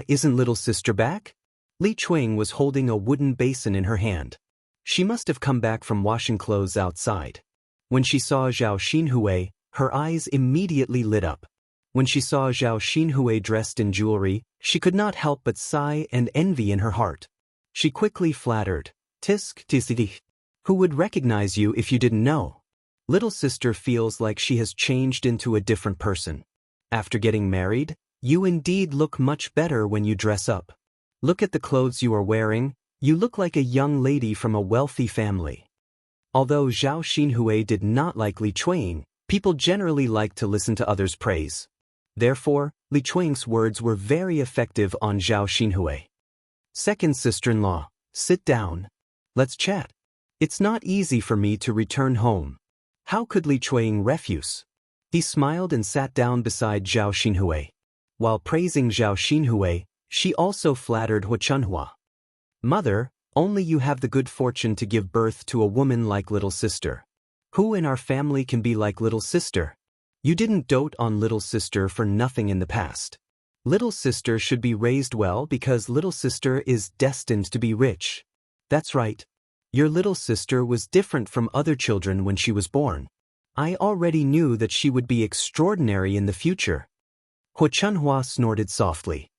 Isn't little sister back? Li Chuing was holding a wooden basin in her hand. She must have come back from washing clothes outside. When she saw Zhao Xinhui, her eyes immediately lit up. When she saw Zhao Xinhui dressed in jewelry, she could not help but sigh and envy in her heart. She quickly flattered, "Tisk tisidi. Who would recognize you if you didn't know? Little sister feels like she has changed into a different person. After getting married, you indeed look much better when you dress up. Look at the clothes you are wearing, you look like a young lady from a wealthy family." Although Zhao Xinhui did not like Li Chuing, people generally liked to listen to others' praise. Therefore, Li Chuing's words were very effective on Zhao Xinhui. "Second sister-in-law, sit down. Let's chat. It's not easy for me to return home." How could Li Chuing refuse? He smiled and sat down beside Zhao Xinhui. While praising Zhao Xinhui, she also flattered Hu Chunhua. "Mother, only you have the good fortune to give birth to a woman like little sister. Who in our family can be like little sister? You didn't dote on little sister for nothing in the past. Little sister should be raised well because little sister is destined to be rich. That's right. Your little sister was different from other children when she was born. I already knew that she would be extraordinary in the future." Hu Chunhua snorted softly.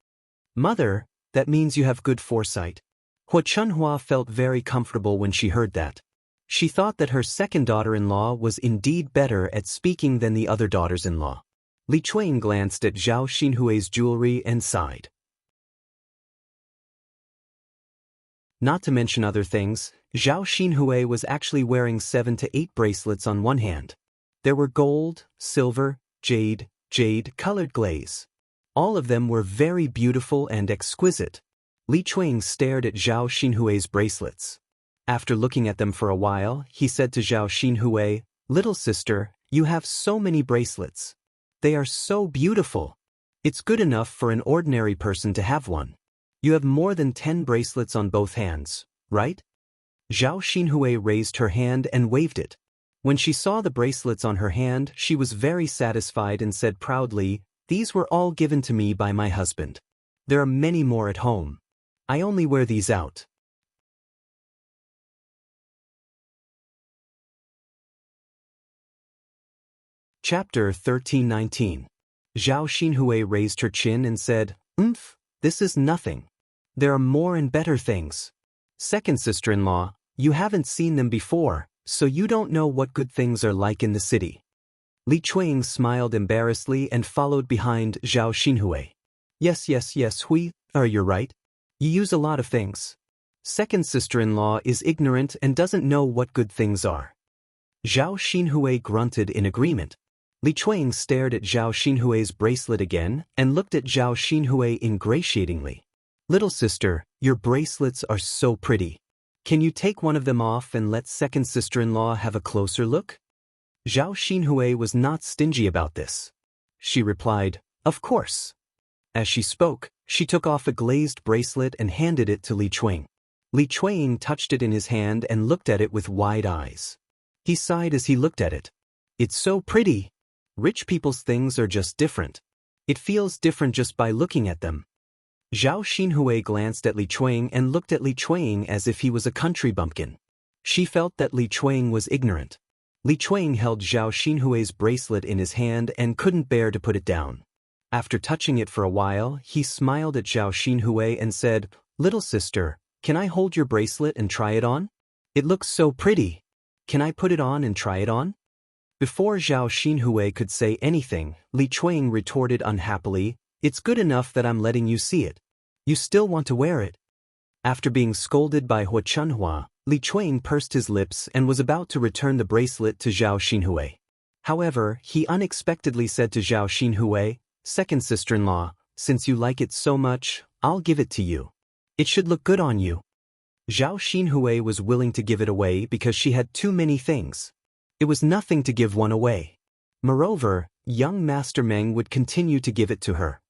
"Mother, that means you have good foresight." Hu Chunhua felt very comfortable when she heard that. She thought that her second daughter-in-law was indeed better at speaking than the other daughters-in-law. Li Chuing glanced at Zhao Xinhui's jewelry and sighed. Not to mention other things, Zhao Xinhui was actually wearing 7 to 8 bracelets on one hand. There were gold, silver, jade-colored glaze. All of them were very beautiful and exquisite. Li Chuing stared at Zhao Xinhui's bracelets. After looking at them for a while, he said to Zhao Xinhui, "Little sister, you have so many bracelets. They are so beautiful. It's good enough for an ordinary person to have one. You have more than 10 bracelets on both hands, right?" Zhao Xinhui raised her hand and waved it. When she saw the bracelets on her hand, she was very satisfied and said proudly, "These were all given to me by my husband. There are many more at home. I only wear these out." Chapter 1319. Zhao Xinhui raised her chin and said, this is nothing. There are more and better things. Second sister-in-law, you haven't seen them before, so you don't know what good things are like in the city. Li Chuang smiled embarrassedly and followed behind Zhao Xinhui. Yes, you're right. You use a lot of things. Second sister-in-law is ignorant and doesn't know what good things are. Zhao Xinhui grunted in agreement. Li Chuang stared at Zhao Xinhui's bracelet again and looked at Zhao Xinhui ingratiatingly. Little sister, your bracelets are so pretty. Can you take one of them off and let second sister-in-law have a closer look? Zhao Xinhui was not stingy about this. She replied, of course. As she spoke, she took off a glazed bracelet and handed it to Li Chuang. Li Chuang touched it in his hand and looked at it with wide eyes. He sighed as he looked at it. It's so pretty. Rich people's things are just different. It feels different just by looking at them. Zhao Xinhui glanced at Li Chuang and looked at Li Chuang as if he was a country bumpkin. She felt that Li Chuang was ignorant. Li Chuang held Zhao Xinhui's bracelet in his hand and couldn't bear to put it down. After touching it for a while, he smiled at Zhao Xinhui and said, little sister, can I hold your bracelet and try it on? It looks so pretty. Can I put it on and try it on? Before Zhao Xinhui could say anything, Li Chuang retorted unhappily, it's good enough that I'm letting you see it. You still want to wear it. After being scolded by Hua Chunhua, Li Chuang pursed his lips and was about to return the bracelet to Zhao Xinhui. However, he unexpectedly said to Zhao Xinhui, second sister-in-law, since you like it so much, I'll give it to you. It should look good on you. Zhao Xinhui was willing to give it away because she had too many things. It was nothing to give one away. Moreover, young Master Meng would continue to give it to her.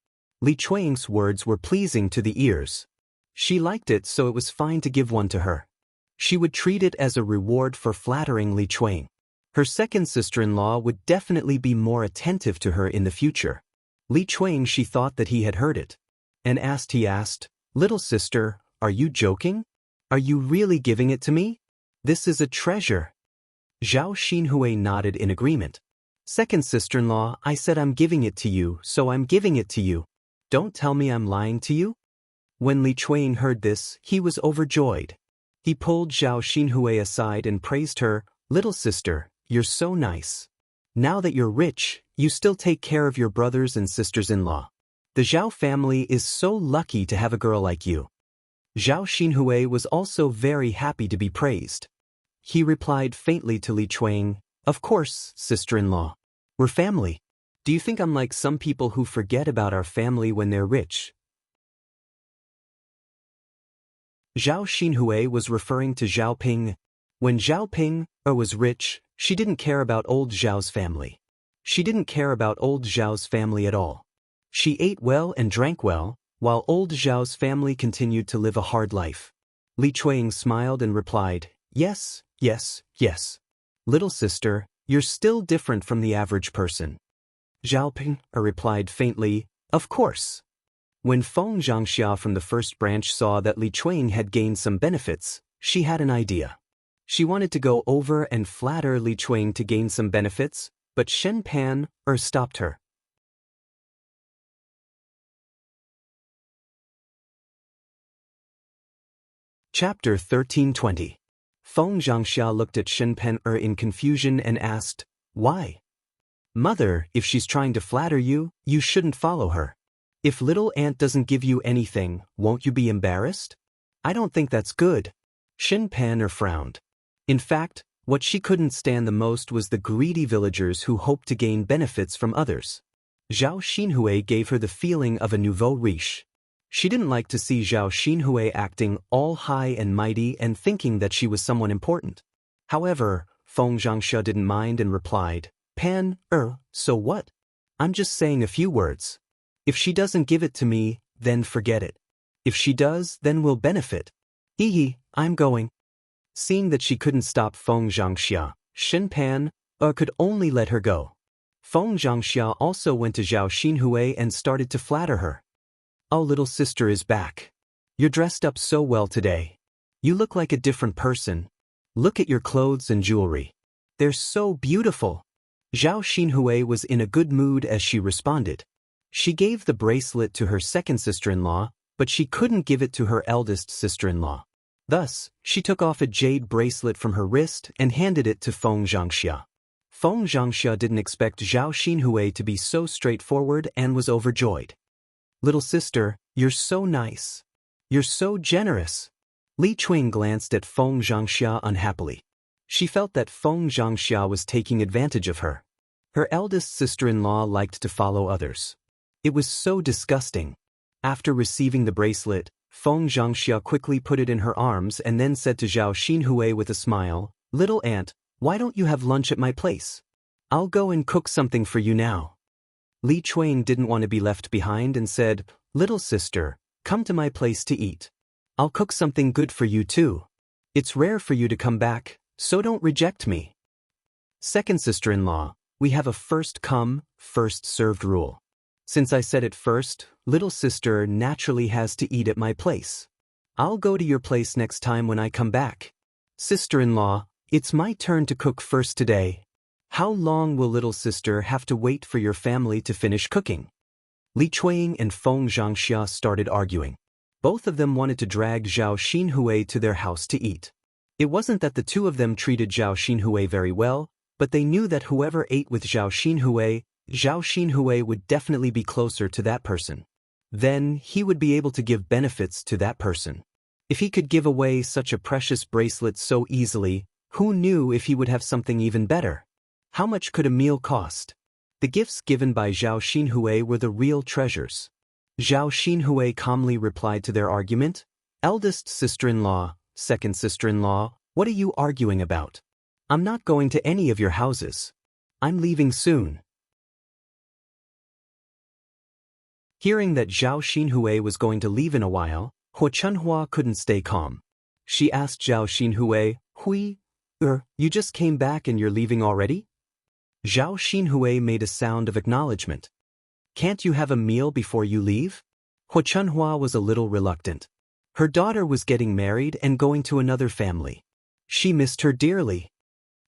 Li Chuang's words were pleasing to the ears. She liked it, so it was fine to give one to her. She would treat it as a reward for flattering Li Chuang. Her second sister-in-law would definitely be more attentive to her in the future. Li Chuang, she thought that he had heard it. And he asked, little sister, are you joking? Are you really giving it to me? This is a treasure. Zhao Xinhui nodded in agreement. Second sister-in-law, I said I'm giving it to you, so I'm giving it to you. Don't tell me I'm lying to you? When Li Chuang heard this, he was overjoyed. He pulled Zhao Xinhui aside and praised her, little sister, you're so nice. Now that you're rich, you still take care of your brothers and sisters-in-law. The Zhao family is so lucky to have a girl like you. Zhao Xinhui was also very happy to be praised. He replied faintly to Li Chuang, of course, sister-in-law. We're family. Do you think I'm like some people who forget about our family when they're rich? Zhao Xinhui was referring to Zhao Ping. When Zhao Ping was rich, she didn't care about old Zhao's family. She didn't care about old Zhao's family at all. She ate well and drank well, while old Zhao's family continued to live a hard life. Li Chuang smiled and replied, yes. Little sister, you're still different from the average person. Zhao Ping replied faintly, of course. When Feng Zhangxia from the first branch saw that Li Chuang had gained some benefits, she had an idea. She wanted to go over and flatter Li Chuang to gain some benefits, but Shen Pan stopped her. Chapter 1320. Feng Zhangxia looked at Shen Pan in confusion and asked, why? Mother, if she's trying to flatter you, you shouldn't follow her. If little aunt doesn't give you anything, won't you be embarrassed? I don't think that's good. Shen Pan frowned. In fact, what she couldn't stand the most was the greedy villagers who hoped to gain benefits from others. Zhao Xinhui gave her the feeling of a nouveau riche. She didn't like to see Zhao Xinhui acting all high and mighty and thinking that she was someone important. However, Feng Zhangxia didn't mind and replied, Pan, so what? I'm just saying a few words. If she doesn't give it to me, then forget it. If she does, then we'll benefit. I'm going. Seeing that she couldn't stop Feng Zhangxia, Shen Pan could only let her go. Feng Zhangxia also went to Zhao Xinhui and started to flatter her. Oh, little sister is back. You're dressed up so well today. You look like a different person. Look at your clothes and jewelry. They're so beautiful. Zhao Xinhui was in a good mood as she responded. She gave the bracelet to her second sister-in-law, but she couldn't give it to her eldest sister-in-law. Thus, she took off a jade bracelet from her wrist and handed it to Feng Zhangxia. Feng Zhangxia didn't expect Zhao Xinhui to be so straightforward and was overjoyed. "Little sister, you're so nice. You're so generous." Li Chuing glanced at Feng Zhangxia unhappily. She felt that Feng Zhangxia was taking advantage of her. Her eldest sister-in-law liked to follow others. It was so disgusting. After receiving the bracelet, Feng Zhangxia quickly put it in her arms and then said to Zhao Xinhui with a smile, "Little aunt, why don't you have lunch at my place? I'll go and cook something for you now." Li Chuing didn't want to be left behind and said, "Little sister, come to my place to eat. I'll cook something good for you too. It's rare for you to come back, so don't reject me." Second sister-in-law, we have a first come, first served rule. Since I said it first, little sister naturally has to eat at my place. I'll go to your place next time when I come back. Sister-in-law, it's my turn to cook first today. How long will little sister have to wait for your family to finish cooking? Li Chuing and Feng Zhangxia started arguing. Both of them wanted to drag Zhao Xinhui to their house to eat. It wasn't that the two of them treated Zhao Xinhui very well, but they knew that whoever ate with Zhao Xinhui would definitely be closer to that person. Then, he would be able to give benefits to that person. If he could give away such a precious bracelet so easily, who knew if he would have something even better? How much could a meal cost? The gifts given by Zhao Xinhui were the real treasures. Zhao Xinhui calmly replied to their argument, "Eldest sister-in-law, second sister-in-law, what are you arguing about? I'm not going to any of your houses. I'm leaving soon." Hearing that Zhao Xinhui was going to leave in a while, Huo Chunhua couldn't stay calm. She asked Zhao Xinhui, you just came back and you're leaving already?" Zhao Xinhui made a sound of acknowledgement. "Can't you have a meal before you leave?" Huo Chunhua was a little reluctant. Her daughter was getting married and going to another family. She missed her dearly.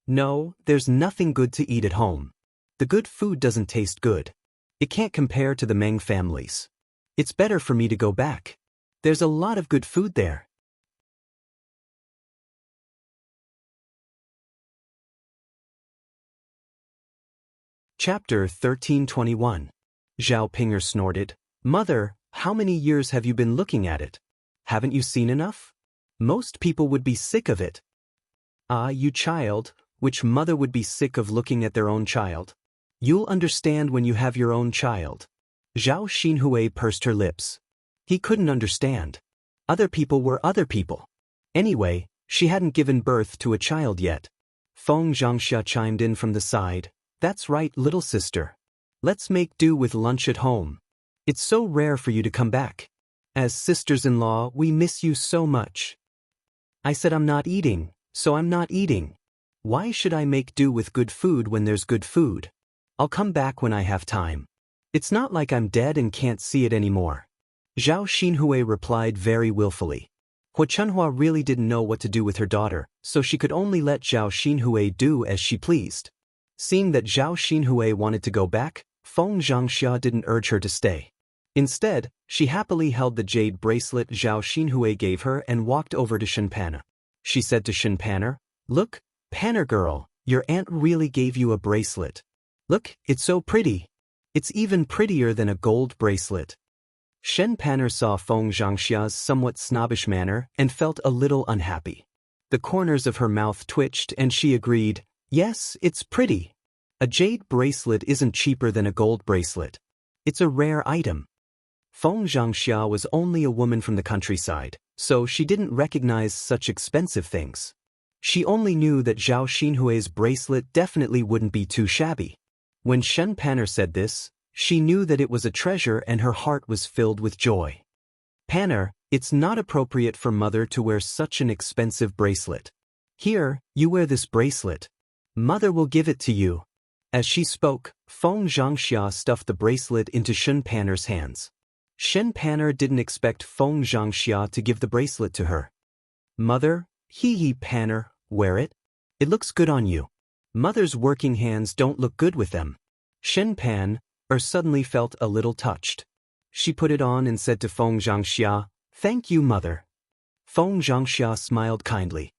"No, there's nothing good to eat at home. The good food doesn't taste good. It can't compare to the Meng families. It's better for me to go back. There's a lot of good food there." Chapter 1321. Zhao Pinger snorted, "Mother, how many years have you been looking at it? Haven't you seen enough? Most people would be sick of it." "Ah, you child, which mother would be sick of looking at their own child? You'll understand when you have your own child." Zhao Xinhui pursed her lips. He couldn't understand. Other people were other people. Anyway, she hadn't given birth to a child yet. Feng Zhangxia chimed in from the side, "That's right, little sister. Let's make do with lunch at home. It's so rare for you to come back. As sisters-in-law, we miss you so much." "I said I'm not eating, so I'm not eating. Why should I make do with good food when there's good food? I'll come back when I have time. It's not like I'm dead and can't see it anymore." Zhao Xinhui replied very willfully. Huo Chunhua really didn't know what to do with her daughter, so she could only let Zhao Xinhui do as she pleased. Seeing that Zhao Xinhui wanted to go back, Feng Zhangxia didn't urge her to stay. Instead, she happily held the jade bracelet Zhao Xinhui gave her and walked over to Shenpanner. She said to Shenpanner, "Look, Panner girl, your aunt really gave you a bracelet. Look, it's so pretty. It's even prettier than a gold bracelet." Shenpanner saw Feng Zhangxia's somewhat snobbish manner and felt a little unhappy. The corners of her mouth twitched and she agreed, "Yes, it's pretty. A jade bracelet isn't cheaper than a gold bracelet. It's a rare item." Feng Zhangxia was only a woman from the countryside, so she didn't recognize such expensive things. She only knew that Zhao Xinhui's bracelet definitely wouldn't be too shabby. When Shenpanner said this, she knew that it was a treasure and her heart was filled with joy. "Panner, it's not appropriate for mother to wear such an expensive bracelet. Here, you wear this bracelet. Mother will give it to you." As she spoke, Feng Zhangxia stuffed the bracelet into Shenpanner's hands. Shenpanner didn't expect Feng Zhangxia to give the bracelet to her. "Mother, Panner, wear it. It looks good on you." Mother's working hands don't look good with them. Shen Pan suddenly felt a little touched. She put it on and said to Feng Zhangxia, "Thank you, mother." Feng Zhangxia smiled kindly.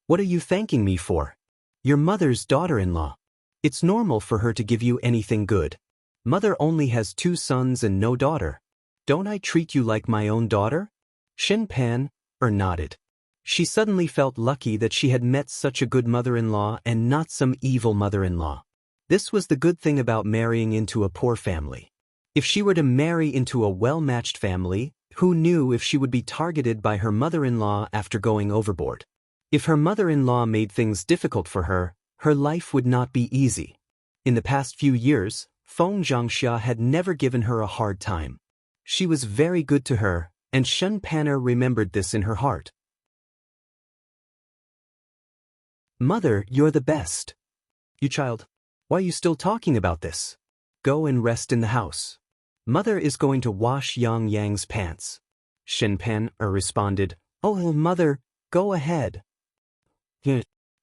"What are you thanking me for? Your mother's daughter-in-law. It's normal for her to give you anything good. Mother only has 2 sons and no daughter. Don't I treat you like my own daughter?" Shen Pan nodded. She suddenly felt lucky that she had met such a good mother-in-law and not some evil mother-in-law. This was the good thing about marrying into a poor family. If she were to marry into a well-matched family, who knew if she would be targeted by her mother-in-law after going overboard? If her mother-in-law made things difficult for her, her life would not be easy. In the past few years, Feng Zhangxia had never given her a hard time. She was very good to her, and Shen Panner remembered this in her heart. "Mother, you're the best." "You child, why are you still talking about this? Go and rest in the house. Mother is going to wash Yang Yang's pants." Shen Pan responded, "Oh, mother, go ahead."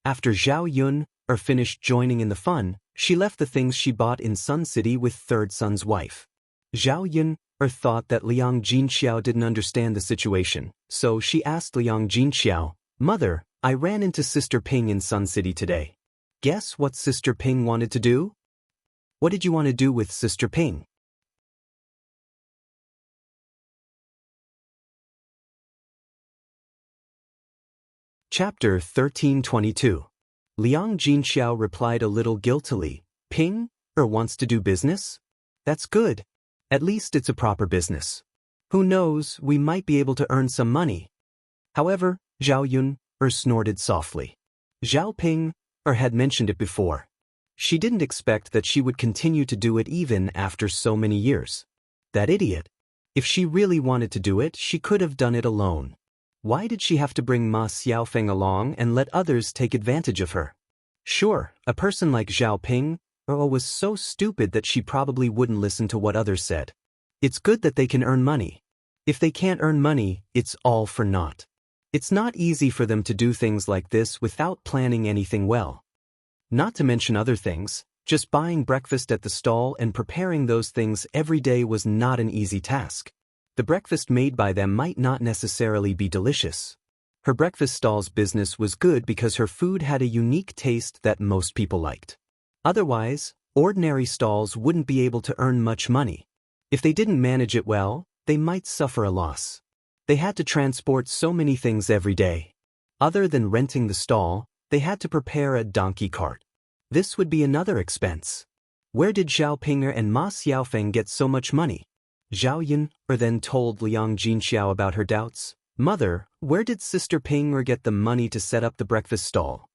After Zhao Yun finished joining in the fun, she left the things she bought in Sun City with third son's wife. Zhao Yun thought that Liang Jinxiao didn't understand the situation, so she asked Liang Jinxiao, "Mother, I ran into Sister Ping in Sun City today. Guess what Sister Ping wanted to do?" "What did you want to do with Sister Ping?" Chapter 1322. Liang Jinxiao replied a little guiltily, "Ping wants to do business? That's good. At least it's a proper business. Who knows, we might be able to earn some money." However, Zhao Yun snorted softly. Zhao Ping had mentioned it before. She didn't expect that she would continue to do it even after so many years. That idiot. If she really wanted to do it, she could have done it alone. Why did she have to bring Ma Xiaofeng along and let others take advantage of her? Sure, a person like Zhao Ping was so stupid that she probably wouldn't listen to what others said. It's good that they can earn money. If they can't earn money, it's all for naught. It's not easy for them to do things like this without planning anything well. Not to mention other things, just buying breakfast at the stall and preparing those things every day was not an easy task. The breakfast made by them might not necessarily be delicious. Her breakfast stall's business was good because her food had a unique taste that most people liked. Otherwise, ordinary stalls wouldn't be able to earn much money. If they didn't manage it well, they might suffer a loss. They had to transport so many things every day. Other than renting the stall, they had to prepare a donkey cart. This would be another expense. Where did Zhao Pinger and Ma Xiaofeng get so much money? Zhao Yun then told Liang Jinxiao about her doubts. "Mother, where did Sister Pinger get the money to set up the breakfast stall?"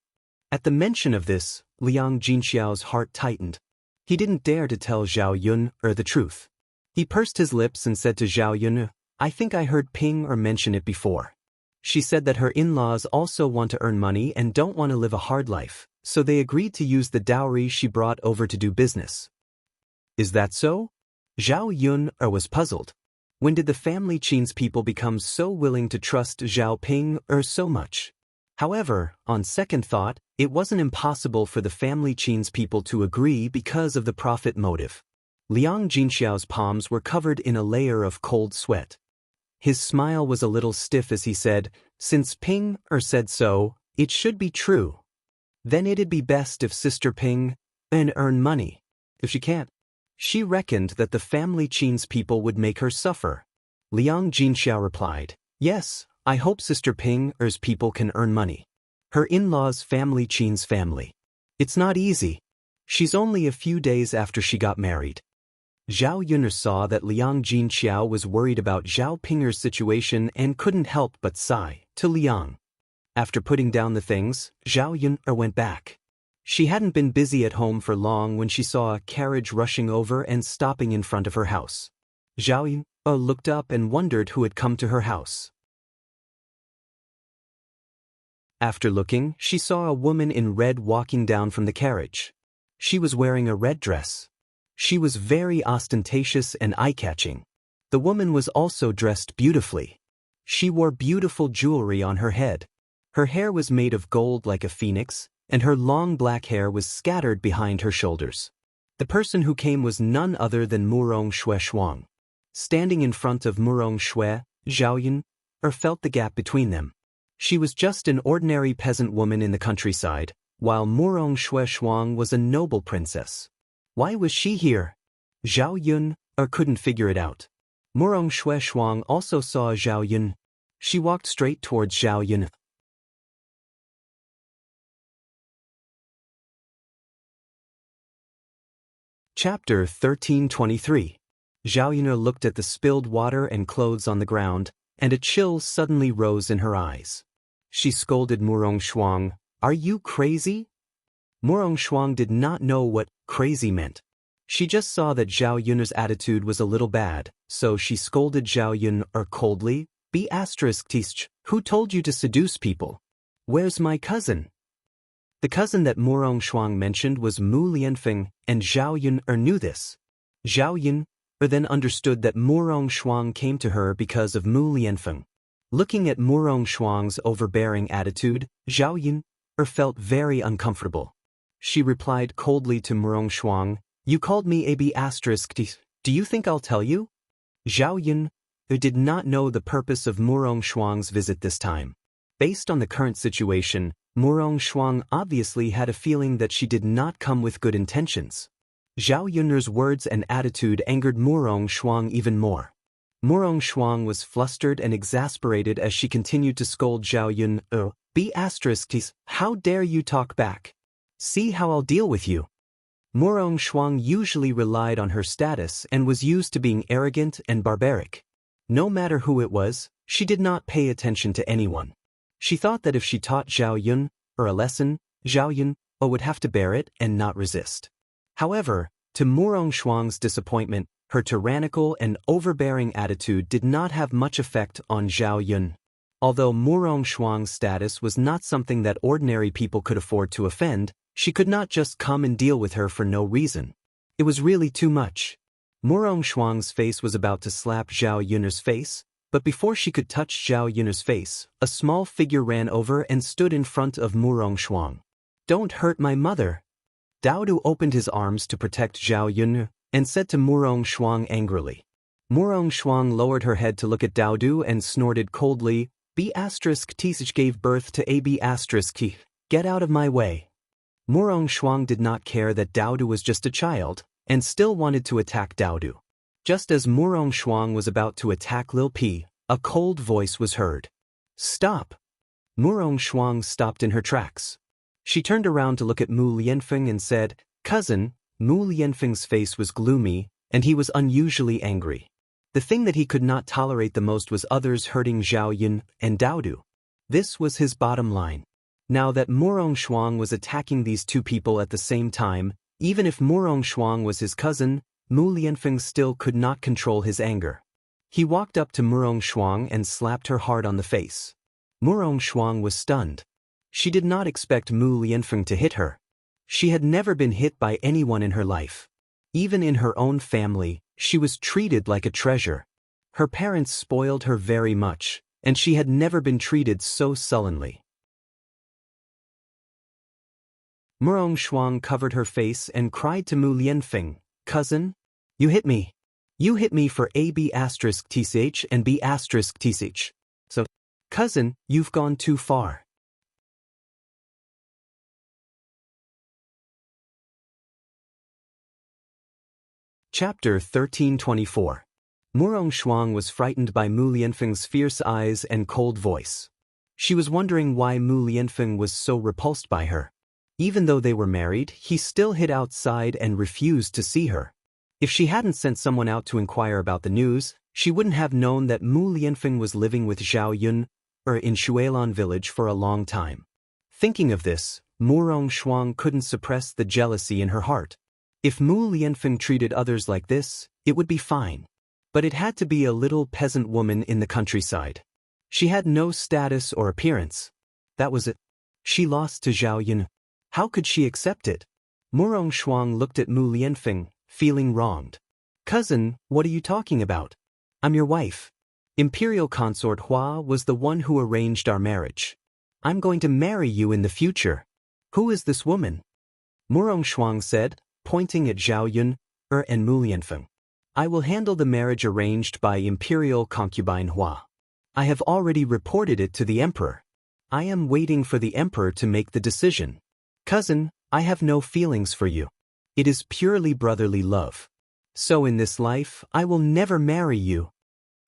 At the mention of this, Liang Jinxiao's heart tightened. He didn't dare to tell Zhao Yun the truth. He pursed his lips and said to Zhao Yun, "I think I heard Ping mention it before. She said that her in-laws also want to earn money and don't want to live a hard life, so they agreed to use the dowry she brought over to do business." "Is that so?" Zhao Yun was puzzled. When did the family Qin's people become so willing to trust Zhao Ping so much? However, on second thought, it wasn't impossible for the family Qin's people to agree because of the profit motive. Liang Jinxiao's palms were covered in a layer of cold sweat. His smile was a little stiff as he said, "Since Ping said so, it should be true. Then it'd be best if Sister Ping earn money. If she can't." She reckoned that the family Qin's people would make her suffer. Liang Jinxiao replied, "Yes, I hope Sister Ping's people can earn money. Her in-laws family Qin's family. It's not easy. She's only a few days after she got married." Zhao Yun saw that Liang Jinxiao was worried about Zhao Pinger's situation and couldn't help but sigh to Liang. After putting down the things, Zhao Yun went back. She hadn't been busy at home for long when she saw a carriage rushing over and stopping in front of her house. Zhao Yun looked up and wondered who had come to her house. After looking, she saw a woman in red walking down from the carriage. She was wearing a red dress. She was very ostentatious and eye-catching. The woman was also dressed beautifully. She wore beautiful jewelry on her head. Her hair was made of gold like a phoenix, and her long black hair was scattered behind her shoulders. The person who came was none other than Murong Shui Shuang. Standing in front of Murong Shui, Zhao Yun felt the gap between them. She was just an ordinary peasant woman in the countryside, while Murong Shui Shuang was a noble princess. Why was she here? Zhao Yun couldn't figure it out. Murong Shui Shuang also saw Zhao Yun. She walked straight towards Zhao Yun. Chapter 1323. Zhao Yun looked at the spilled water and clothes on the ground, and a chill suddenly rose in her eyes. She scolded Murong Shuang, "Are you crazy?" Murong Shuang did not know what crazy meant. She just saw that Zhao Yun's attitude was a little bad, so she scolded Zhao Yun coldly, "Who told you to seduce people? Where's my cousin?" The cousin that Murong Shuang mentioned was Mu Lianfeng, and Zhao Yun knew this. Zhao Yun then understood that Murong Shuang came to her because of Mu Lianfeng. Looking at Murong Shuang's overbearing attitude, Zhao Yun felt very uncomfortable. She replied coldly to Murong Shuang, "You called me AB***. Do you think I'll tell you?" Zhao Yun did not know the purpose of Murong Shuang's visit this time. Based on the current situation, Murong Shuang obviously had a feeling that she did not come with good intentions. Zhao Yun's words and attitude angered Murong Shuang even more. Murong Shuang was flustered and exasperated as she continued to scold Zhao Yun, "How dare you talk back? See how I'll deal with you." Murong Shuang usually relied on her status and was used to being arrogant and barbaric. No matter who it was, she did not pay attention to anyone. She thought that if she taught Zhao Yun a lesson, Zhao Yun would have to bear it and not resist. However, to Murong Shuang's disappointment, her tyrannical and overbearing attitude did not have much effect on Zhao Yun. Although Murong Shuang's status was not something that ordinary people could afford to offend, she could not just come and deal with her for no reason. It was really too much. Murong Shuang's face was about to slap Zhao Yun's face, but before she could touch Zhao Yun's face, a small figure ran over and stood in front of Murong Shuang. "Don't hurt my mother." Dao Du opened his arms to protect Zhao Yun and said to Murong Shuang angrily. Murong Shuang lowered her head to look at Dao Du and snorted coldly, "B***T gave birth to AB***. Get out of my way." Murong Shuang did not care that Dao Du was just a child, and still wanted to attack Dao Du. Just as Murong Shuang was about to attack Lil P, a cold voice was heard. "Stop!" Murong Shuang stopped in her tracks. She turned around to look at Mu Lianfeng and said, "Cousin." Mu Lianfeng's face was gloomy, and he was unusually angry. The thing that he could not tolerate the most was others hurting Zhao Yun and Dao Du. This was his bottom line. Now that Murong Shuang was attacking these two people at the same time, even if Murong Shuang was his cousin, Mu Lianfeng still could not control his anger. He walked up to Murong Shuang and slapped her hard on the face. Murong Shuang was stunned. She did not expect Mu Lianfeng to hit her. She had never been hit by anyone in her life. Even in her own family, she was treated like a treasure. Her parents spoiled her very much, and she had never been treated so sullenly. Murong Shuang covered her face and cried to Mu Lianfeng, "Cousin? You hit me. You hit me for AB*** and B***. So, cousin, you've gone too far." Chapter 1324. Murong Shuang was frightened by Mu Lianfeng's fierce eyes and cold voice. She was wondering why Mu Lianfeng was so repulsed by her. Even though they were married, he still hid outside and refused to see her. If she hadn't sent someone out to inquire about the news, she wouldn't have known that Mu Lianfeng was living with Zhao Yun in Shuilan village for a long time. Thinking of this, Murong Shuang couldn't suppress the jealousy in her heart. If Mu Lianfeng treated others like this, it would be fine. But it had to be a little peasant woman in the countryside. She had no status or appearance. That was it. She lost to Zhao Yun. How could she accept it? Murong Shuang looked at Mu Lianfeng, feeling wronged. "Cousin, what are you talking about? I'm your wife. Imperial consort Hua was the one who arranged our marriage. I'm going to marry you in the future." Who is this woman? Murong Shuang said, pointing at Zhao Yun, and Mu Lianfeng. I will handle the marriage arranged by Imperial concubine Hua. I have already reported it to the Emperor. I am waiting for the Emperor to make the decision. Cousin, I have no feelings for you. It is purely brotherly love. So in this life, I will never marry you.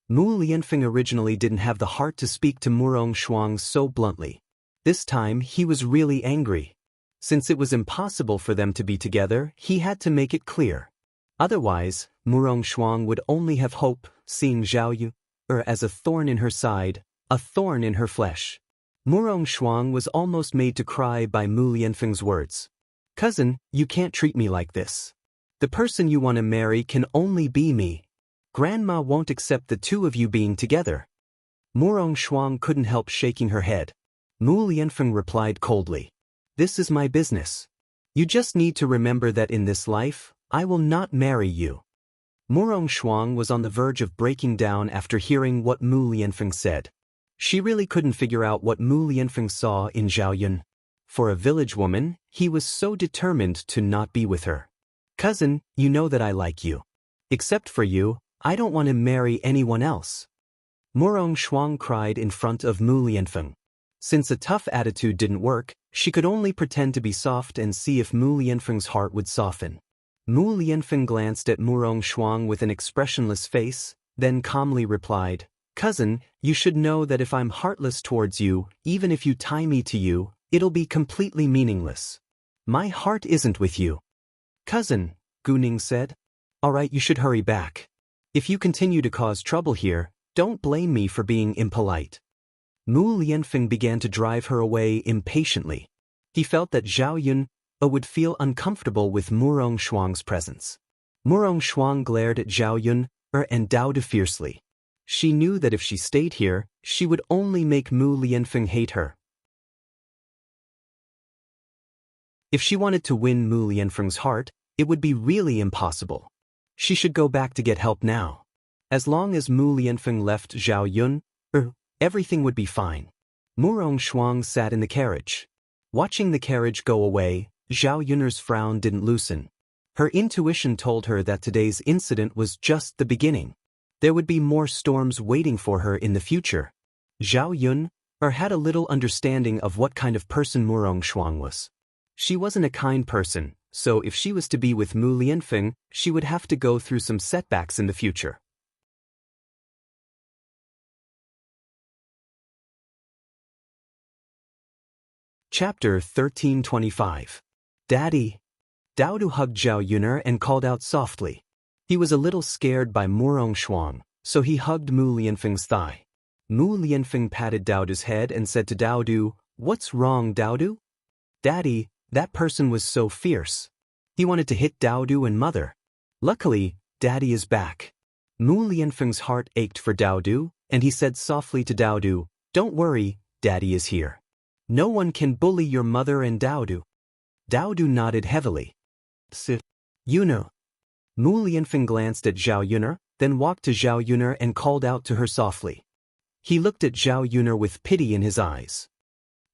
Mu Lianfeng originally didn't have the heart to speak to Murong Shuang so bluntly. This time he was really angry. Since it was impossible for them to be together, he had to make it clear. Otherwise, Murong Shuang would only have hope, seeing Zhao Yu as a thorn in her side, a thorn in her flesh. Murong Shuang was almost made to cry by Mu Lianfeng's words. Cousin, you can't treat me like this. The person you want to marry can only be me. Grandma won't accept the two of you being together. Murong Shuang couldn't help shaking her head. Mu Lianfeng replied coldly. This is my business. You just need to remember that in this life, I will not marry you. Murong Shuang was on the verge of breaking down after hearing what Mu Lianfeng said. She really couldn't figure out what Mu Lianfeng saw in Zhao Yun. For a village woman, he was so determined to not be with her. Cousin, you know that I like you. Except for you, I don't want to marry anyone else. Murong Shuang cried in front of Mu Lianfeng. Since a tough attitude didn't work, she could only pretend to be soft and see if Mu Lianfeng's heart would soften. Mu Lianfeng glanced at Murong Shuang with an expressionless face, then calmly replied, Cousin, you should know that if I'm heartless towards you, even if you tie me to you, it'll be completely meaningless. My heart isn't with you. Cousin, Gu Ning said. Alright, you should hurry back. If you continue to cause trouble here, don't blame me for being impolite. Mu Lianfeng began to drive her away impatiently. He felt that Zhao Yun would feel uncomfortable with Murong Shuang's presence. Murong Shuang glared at Zhao Yun and Dao Du fiercely. She knew that if she stayed here, she would only make Mu Lianfeng hate her. If she wanted to win Mu Lianfeng's heart, it would be really impossible. She should go back to get help now. As long as Mu Lianfeng left Zhao Yun, everything would be fine. Murong Shuang sat in the carriage. Watching the carriage go away, Zhao Yun's frown didn't loosen. Her intuition told her that today's incident was just the beginning. There would be more storms waiting for her in the future. Zhao Yun had a little understanding of what kind of person Murong Shuang was. She wasn't a kind person, so if she was to be with Mu Lianfeng, she would have to go through some setbacks in the future. Chapter 1325. Daddy. Dao Du hugged Zhao Yun and called out softly. He was a little scared by Murong Shuang, so he hugged Mu Lianfeng's thigh. Mu Lianfeng patted Dao Du's head and said to Dao Du, What's wrong, Dao Du? Daddy, that person was so fierce. He wanted to hit Dao Du and Mother. Luckily, Daddy is back. Mu Lianfeng's heart ached for Dao Du, and he said softly to Dao Du, Don't worry, Daddy is here. No one can bully your mother and Dao Du. Dao Du nodded heavily. You know. Mu Lianfeng glanced at Zhao Yun, then walked to Zhao Yun and called out to her softly. He looked at Zhao Yun with pity in his eyes.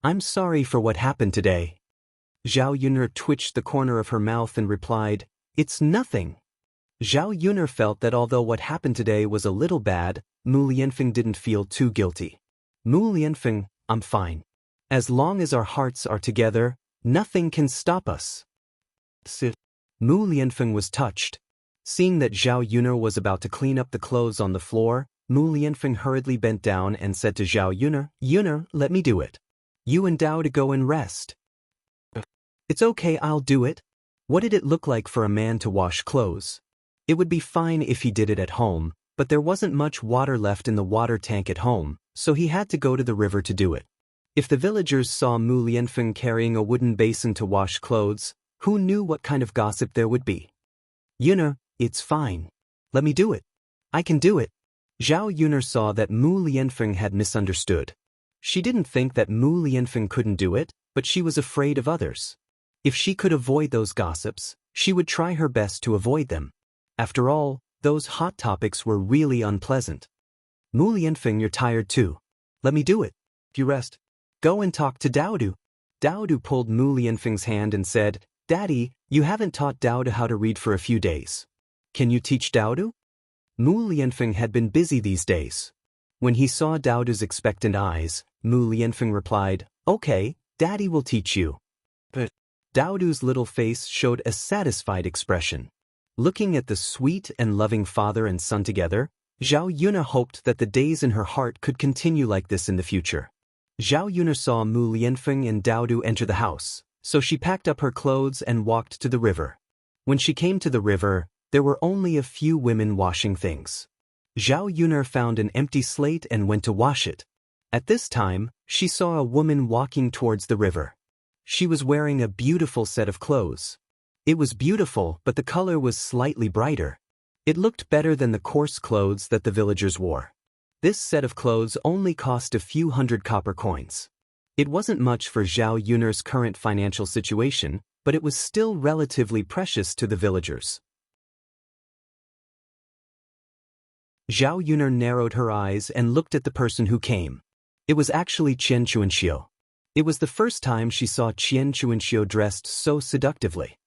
I'm sorry for what happened today. Zhao Yun twitched the corner of her mouth and replied, It's nothing. Zhao Yun felt that although what happened today was a little bad, Mu Lianfeng didn't feel too guilty. Mu Lianfeng, I'm fine. As long as our hearts are together, nothing can stop us. Mu Lianfeng was touched. Seeing that Zhao Yun was about to clean up the clothes on the floor, Mu Lianfeng hurriedly bent down and said to Zhao Yun, Yun, let me do it. You and Dao to go and rest. It's okay, I'll do it. What did it look like for a man to wash clothes? It would be fine if he did it at home, but there wasn't much water left in the water tank at home, so he had to go to the river to do it. If the villagers saw Mu Lianfeng carrying a wooden basin to wash clothes, who knew what kind of gossip there would be? Yun, it's fine. Let me do it. I can do it. Zhao Yun saw that Mu Lianfeng had misunderstood. She didn't think that Mu Lianfeng couldn't do it, but she was afraid of others. If she could avoid those gossips, she would try her best to avoid them. After all, those hot topics were really unpleasant. Mu Lianfeng, you're tired too. Let me do it. If you rest, go and talk to Dao Du. Daodu pulled Mu Lianfeng's hand and said, "Daddy, you haven't taught Daodu how to read for a few days. Can you teach Daodu?" Mu Lianfeng had been busy these days. When he saw Daodu's expectant eyes, Mu Lianfeng replied, "Okay, Daddy will teach you." But Daodu's little face showed a satisfied expression. Looking at the sweet and loving father and son together, Zhao Yuna hoped that the days in her heart could continue like this in the future. Zhao Yuna saw Mu Lianfeng and Daodu enter the house, so she packed up her clothes and walked to the river. When she came to the river, there were only a few women washing things. Zhao Yuna found an empty slate and went to wash it. At this time, she saw a woman walking towards the river. She was wearing a beautiful set of clothes. It was beautiful, but the color was slightly brighter. It looked better than the coarse clothes that the villagers wore. This set of clothes only cost a few hundred copper coins. It wasn't much for Zhao Yuner's current financial situation, but it was still relatively precious to the villagers. Zhao Yuner narrowed her eyes and looked at the person who came. It was actually Qian Chuanxiu. It was the first time she saw Qian Chuanxiu dressed so seductively.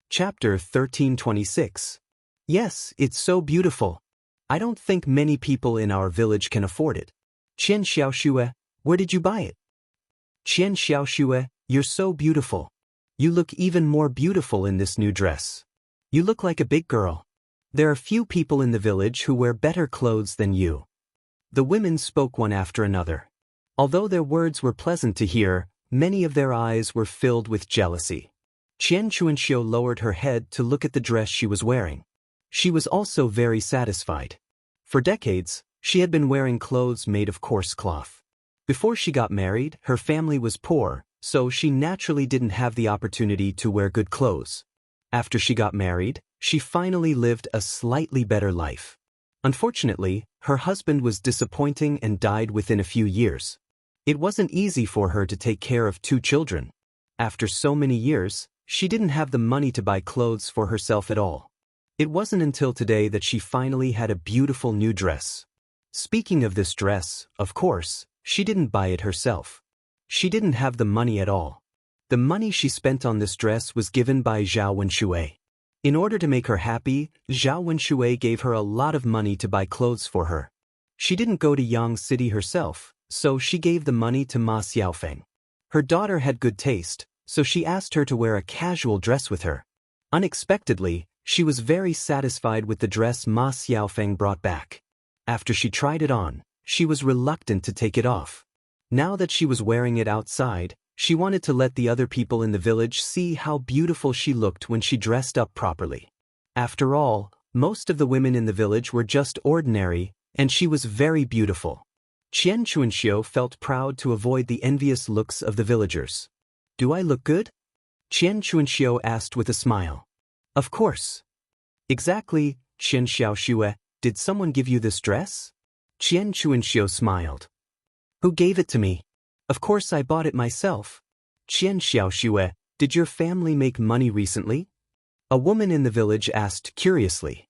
Chapter 1326. Yes, it's so beautiful. I don't think many people in our village can afford it. Qian Xiaoxue, where did you buy it? Qian Xiaoxue, you're so beautiful. You look even more beautiful in this new dress. You look like a big girl. There are few people in the village who wear better clothes than you. The women spoke one after another. Although their words were pleasant to hear, many of their eyes were filled with jealousy. Qian Chuanxiu lowered her head to look at the dress she was wearing. She was also very satisfied. For decades, she had been wearing clothes made of coarse cloth. Before she got married, her family was poor, so she naturally didn't have the opportunity to wear good clothes. After she got married, she finally lived a slightly better life. Unfortunately, her husband was disappointing and died within a few years. It wasn't easy for her to take care of 2 children. After so many years, she didn't have the money to buy clothes for herself at all. It wasn't until today that she finally had a beautiful new dress. Speaking of this dress, of course, she didn't buy it herself. She didn't have the money at all. The money she spent on this dress was given by Zhao Wenxue. In order to make her happy, Zhao Wenxue gave her a lot of money to buy clothes for her. She didn't go to Yang City herself, so she gave the money to Ma Xiaofeng. Her daughter had good taste, so she asked her to wear a casual dress with her. Unexpectedly, she was very satisfied with the dress Ma Xiaofeng brought back. After she tried it on, she was reluctant to take it off. Now that she was wearing it outside, she wanted to let the other people in the village see how beautiful she looked when she dressed up properly. After all, most of the women in the village were just ordinary, and she was very beautiful. Qian Chuanxiu felt proud to avoid the envious looks of the villagers. "Do I look good?" Qian Chuanxiu asked with a smile. "Of course." "Exactly, Qian Xiaoxue, did someone give you this dress?" Qian Chuanxiu smiled. "Who gave it to me? Of course I bought it myself." "Qian Xiaoxue, did your family make money recently?" A woman in the village asked curiously.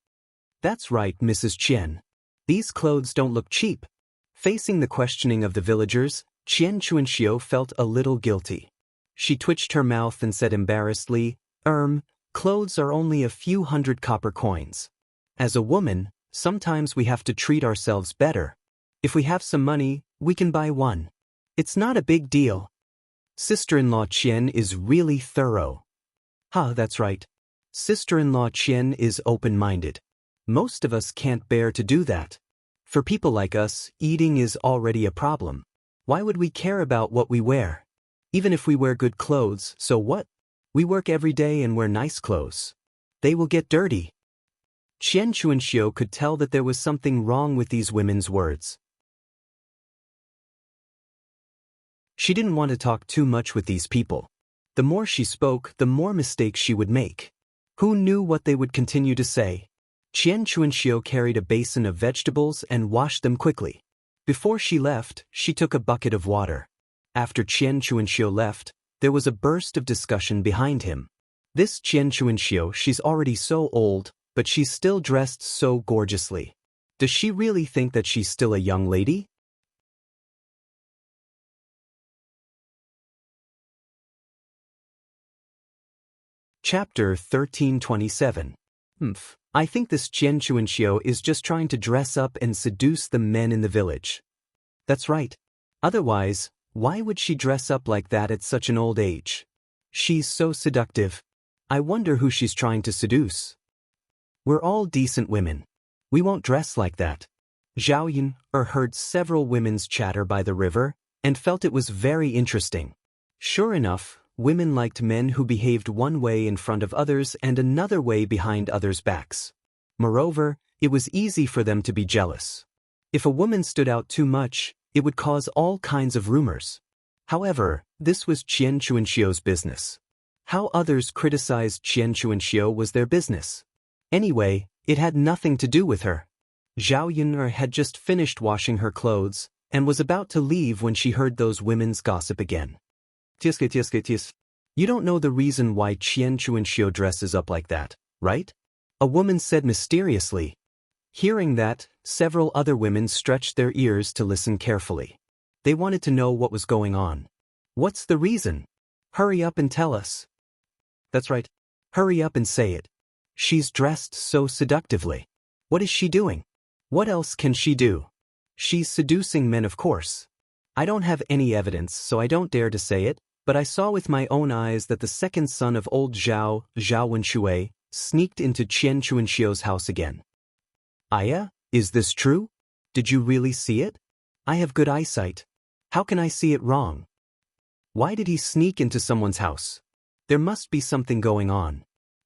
"That's right, Mrs. Qian. These clothes don't look cheap." Facing the questioning of the villagers, Qian Chuanxiu felt a little guilty. She twitched her mouth and said embarrassedly, Clothes are only a few hundred copper coins. As a woman, sometimes we have to treat ourselves better. If we have some money, we can buy one. It's not a big deal." Sister-in-law Qian is really thorough. That's right. Sister-in-law Qian is open-minded. Most of us can't bear to do that. For people like us, eating is already a problem. Why would we care about what we wear? Even if we wear good clothes, so what? We work every day and wear nice clothes. They will get dirty. Qian Chuanxiu could tell that there was something wrong with these women's words. She didn't want to talk too much with these people. The more she spoke, the more mistakes she would make. Who knew what they would continue to say? Qian Chuanxiu carried a basin of vegetables and washed them quickly. Before she left, she took a bucket of water. After Qian Chuanxiu left, there was a burst of discussion behind him. This Qian Chuanxiu, she's already so old, but she's still dressed so gorgeously. Does she really think that she's still a young lady? Chapter 1327. I think this Qian Chuanxiu is just trying to dress up and seduce the men in the village. That's right. Otherwise, why would she dress up like that at such an old age? She's so seductive. I wonder who she's trying to seduce. We're all decent women. We won't dress like that. Zhao Yun heard several women's chatter by the river and felt it was very interesting. Sure enough, women liked men who behaved one way in front of others and another way behind others' backs. Moreover, it was easy for them to be jealous. If a woman stood out too much, it would cause all kinds of rumors. However, this was Qian Chuanxiu's business. How others criticized Qian Chuanxiu was their business. Anyway, it had nothing to do with her. Zhao Yun had just finished washing her clothes and was about to leave when she heard those women's gossip again. You don't know the reason why Qian Chuanxiu dresses up like that, right? A woman said mysteriously. Hearing that, several other women stretched their ears to listen carefully. They wanted to know what was going on. What's the reason? Hurry up and tell us. That's right. Hurry up and say it. She's dressed so seductively. What is she doing? What else can she do? She's seducing men, of course. I don't have any evidence, so I don't dare to say it, but I saw with my own eyes that the second son of old Zhao Wenshui, sneaked into Qian Chuanxiu's house again. Aya, is this true? Did you really see it? I have good eyesight. How can I see it wrong? Why did he sneak into someone's house? There must be something going on.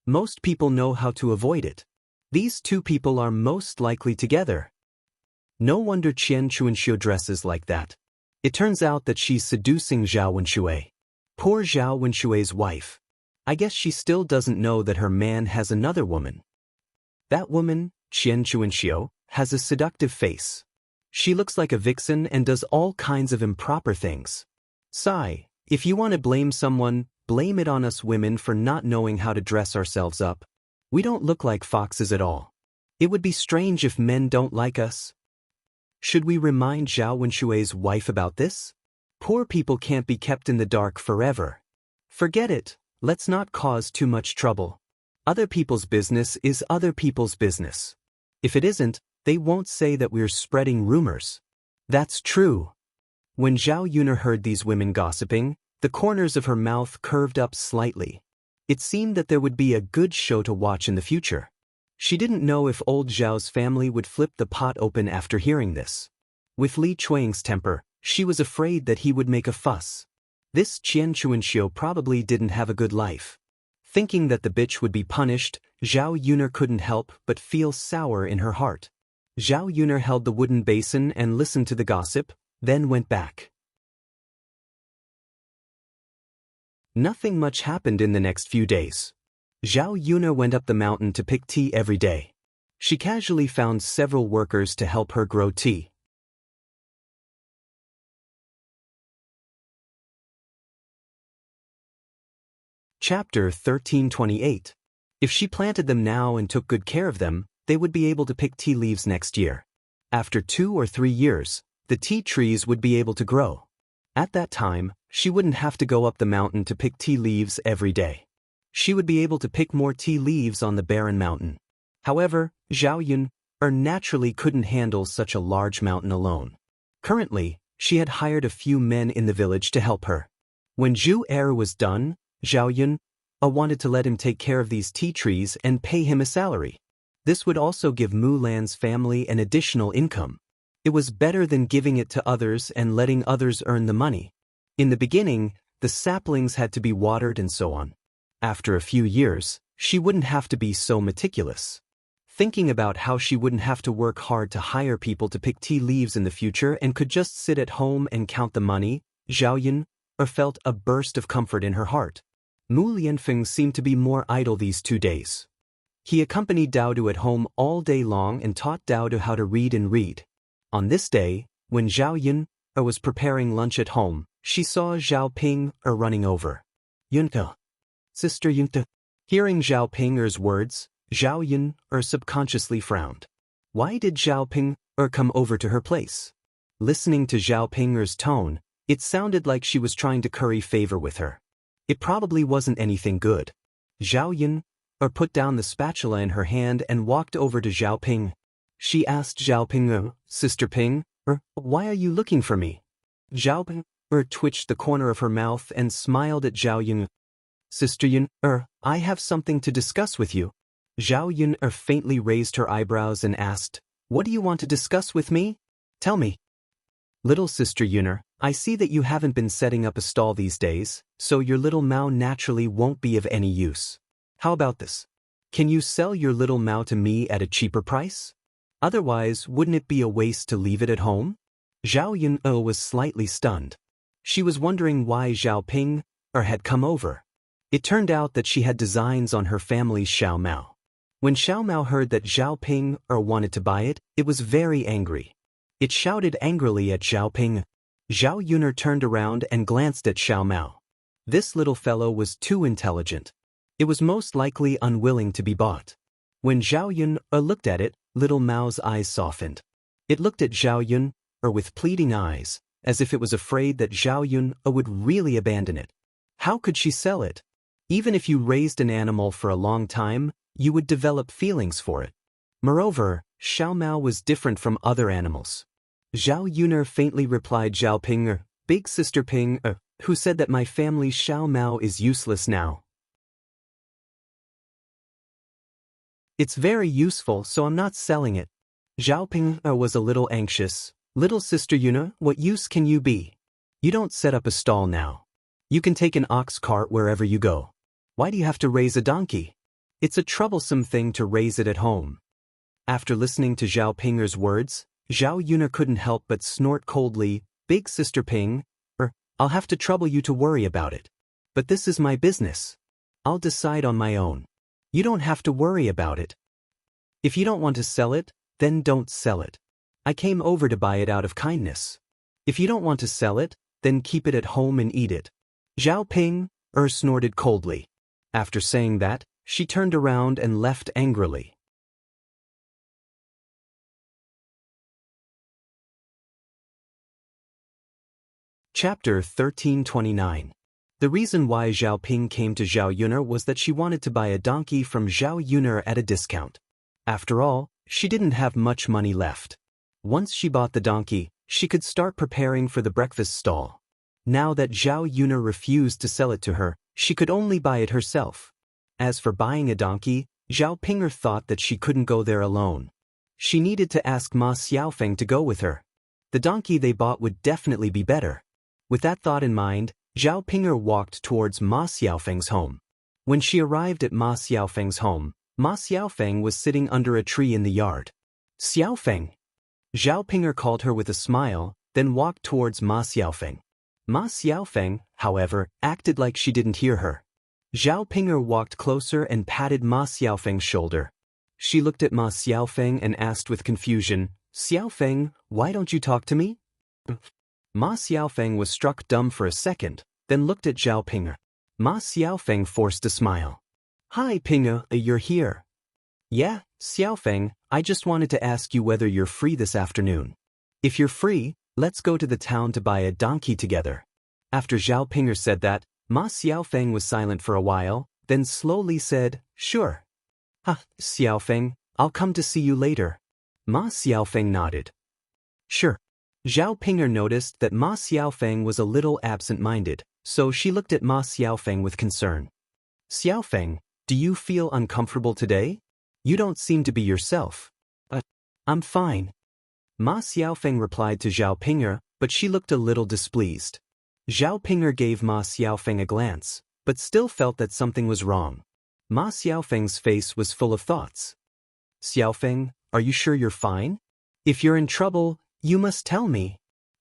Most people know how to avoid it. These two people are most likely together. No wonder Qian Chuanxiu dresses like that. It turns out that she's seducing Zhao Wenshui. Poor Zhao Wenshui's wife. I guess she still doesn't know that her man has another woman. That woman, Qian Chuanxiu, has a seductive face. She looks like a vixen and does all kinds of improper things. Sigh, if you want to blame someone, blame it on us women for not knowing how to dress ourselves up. We don't look like foxes at all. It would be strange if men don't like us. Should we remind Zhao Wenshui's wife about this? Poor people can't be kept in the dark forever. Forget it, let's not cause too much trouble. Other people's business is other people's business. If it isn't, they won't say that we're spreading rumors. That's true. When Zhao Yun heard these women gossiping, the corners of her mouth curved up slightly. It seemed that there would be a good show to watch in the future. She didn't know if old Zhao's family would flip the pot open after hearing this. With Li Chuang's temper, she was afraid that he would make a fuss. This Qian Chuanxiu probably didn't have a good life. Thinking that the bitch would be punished, Zhao Yun couldn't help but feel sour in her heart. Zhao Yun held the wooden basin and listened to the gossip, then went back. Nothing much happened in the next few days. Zhao Yun went up the mountain to pick tea every day. She casually found several workers to help her grow tea. Chapter 1328. If she planted them now and took good care of them, they would be able to pick tea leaves next year. After 2 or 3 years, the tea trees would be able to grow. At that time, she wouldn't have to go up the mountain to pick tea leaves every day. She would be able to pick more tea leaves on the barren mountain. However, Zhao Yun naturally couldn't handle such a large mountain alone. Currently, she had hired a few men in the village to help her. When Zhu Er was done, Zhao Yun wanted to let him take care of these tea trees and pay him a salary. This would also give Mu Lan's family an additional income. It was better than giving it to others and letting others earn the money. In the beginning, the saplings had to be watered and so on. After a few years, she wouldn't have to be so meticulous. Thinking about how she wouldn't have to work hard to hire people to pick tea leaves in the future and could just sit at home and count the money, Zhao Yun felt a burst of comfort in her heart. Mu Lianfeng seemed to be more idle these 2 days. He accompanied Daodu at home all day long and taught Daodu how to read and read. On this day, when Zhao Yun was preparing lunch at home, she saw Zhao Ping running over. Yunke. Sister Yunke. Hearing Zhao Ping's words, Zhao Yun subconsciously frowned. Why did Zhao Ping come over to her place? Listening to Zhao Ping's tone, it sounded like she was trying to curry favor with her. It probably wasn't anything good. Zhao Yun put down the spatula in her hand and walked over to Zhao Ping. She asked Zhao Ping, Sister Ping, why are you looking for me? Zhao Ping twitched the corner of her mouth and smiled at Zhao Yun. Sister Yun, I have something to discuss with you. Zhao Yun faintly raised her eyebrows and asked, what do you want to discuss with me? Tell me. Little Sister Yun, I see that you haven't been setting up a stall these days, so your little Mao naturally won't be of any use. How about this? Can you sell your little Mao to me at a cheaper price? Otherwise, wouldn't it be a waste to leave it at home? Zhao Yun was slightly stunned. She was wondering why Zhao Ping had come over. It turned out that she had designs on her family's Xiao Mao. When Xiao Mao heard that Zhao Ping wanted to buy it, it was very angry. It shouted angrily at Zhao Ping. Zhao Yun turned around and glanced at Xiao Mao. This little fellow was too intelligent. It was most likely unwilling to be bought. When Zhao Yun looked at it, little Mao's eyes softened. It looked at Zhao Yun with pleading eyes, as if it was afraid that Zhao Yun would really abandon it. How could she sell it? Even if you raised an animal for a long time, you would develop feelings for it. Moreover, Xiao Mao was different from other animals. Zhao Yun faintly replied Zhao Ping, Big Sister Ping, who said that my family's Xiao Mao is useless now. It's very useful, so I'm not selling it. Zhao Ping was a little anxious. Little Sister Yun, what use can you be? You don't set up a stall now. You can take an ox cart wherever you go. Why do you have to raise a donkey? It's a troublesome thing to raise it at home. After listening to Zhao Ping's words, Zhao Yun couldn't help but snort coldly, Big Sister Ping, I'll have to trouble you to worry about it. But this is my business. I'll decide on my own. You don't have to worry about it. If you don't want to sell it, then don't sell it. I came over to buy it out of kindness. If you don't want to sell it, then keep it at home and eat it. Zhao Ping snorted coldly. After saying that, she turned around and left angrily. Chapter 1329. The reason why Zhao Ping came to Zhao Yun was that she wanted to buy a donkey from Zhao Yun at a discount. After all, she didn't have much money left. Once she bought the donkey, she could start preparing for the breakfast stall. Now that Zhao Yun refused to sell it to her, she could only buy it herself. As for buying a donkey, Zhao Ping thought that she couldn't go there alone. She needed to ask Ma Xiaofeng to go with her. The donkey they bought would definitely be better. With that thought in mind, Zhao Ping walked towards Ma Xiaofeng's home. When she arrived at Ma Xiaofeng's home, Ma Xiaofeng was sitting under a tree in the yard. Xiaofeng. Zhao Ping called her with a smile, then walked towards Ma Xiaofeng. Ma Xiaofeng, however, acted like she didn't hear her. Zhao Ping walked closer and patted Ma Xiaofeng's shoulder. She looked at Ma Xiaofeng and asked with confusion, Xiaofeng, why don't you talk to me? Ma Xiaofeng was struck dumb for a second, then looked at Zhao Ping. Ma Xiaofeng forced a smile. Hi Ping, you're here. Yeah, Xiaofeng, I just wanted to ask you whether you're free this afternoon. If you're free, let's go to the town to buy a donkey together. After Zhao Ping said that, Ma Xiaofeng was silent for a while, then slowly said, Sure. Xiaofeng, I'll come to see you later. Ma Xiaofeng nodded. Sure. Zhao Ping noticed that Ma Xiaofeng was a little absent-minded, so she looked at Ma Xiaofeng with concern. Xiaofeng, do you feel uncomfortable today? You don't seem to be yourself. I'm fine. Ma Xiaofeng replied to Zhao Ping, but she looked a little displeased. Zhao Ping gave Ma Xiaofeng a glance, but still felt that something was wrong. Ma Xiaofeng's face was full of thoughts. Xiaofeng, are you sure you're fine? If you're in trouble, you must tell me.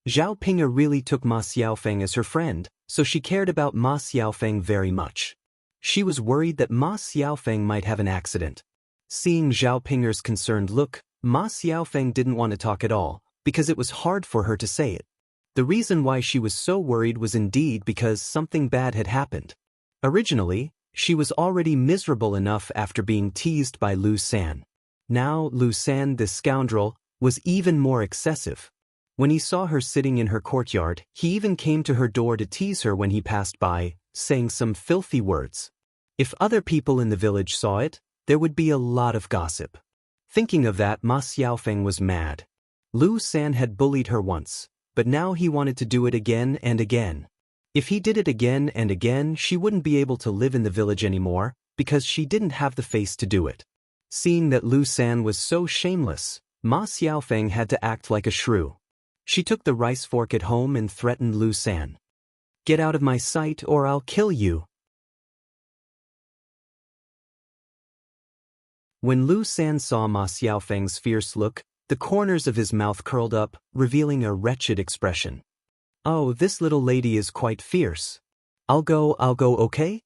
Zhao Ping really took Ma Xiaofeng as her friend, so she cared about Ma Xiaofeng very much. She was worried that Ma Xiaofeng might have an accident. Seeing Zhao Ping's concerned look, Ma Xiaofeng didn't want to talk at all, because it was hard for her to say it. The reason why she was so worried was indeed because something bad had happened. Originally, she was already miserable enough after being teased by Lu San. Now Lu San, this scoundrel, was even more excessive. When he saw her sitting in her courtyard, he even came to her door to tease her when he passed by, saying some filthy words. If other people in the village saw it, there would be a lot of gossip. Thinking of that, Ma Xiaofeng was mad. Lu San had bullied her once, but now he wanted to do it again and again. If he did it again and again, she wouldn't be able to live in the village anymore, because she didn't have the face to do it. Seeing that Lu San was so shameless, Ma Xiaofeng had to act like a shrew. She took the rice fork at home and threatened Lu San. "Get out of my sight or I'll kill you." When Lu San saw Ma Xiaofeng's fierce look, the corners of his mouth curled up, revealing a wretched expression. "Oh, this little lady is quite fierce. I'll go, okay?"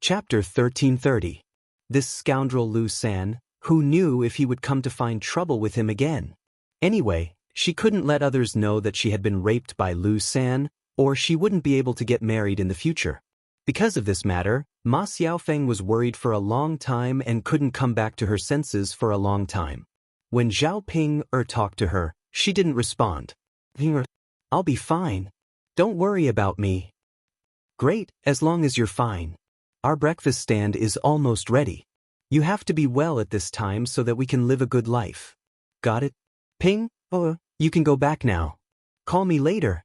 Chapter 1330. This scoundrel Lu San, who knew if he would come to find trouble with him again. Anyway, she couldn't let others know that she had been raped by Lu San, or she wouldn't be able to get married in the future. Because of this matter, Ma Xiaofeng was worried for a long time and couldn't come back to her senses for a long time. When Zhao Ping talked to her, she didn't respond. "I'll be fine. Don't worry about me." "Great, as long as you're fine. Our breakfast stand is almost ready. You have to be well at this time so that we can live a good life. Got it? Ping, you can go back now. Call me later."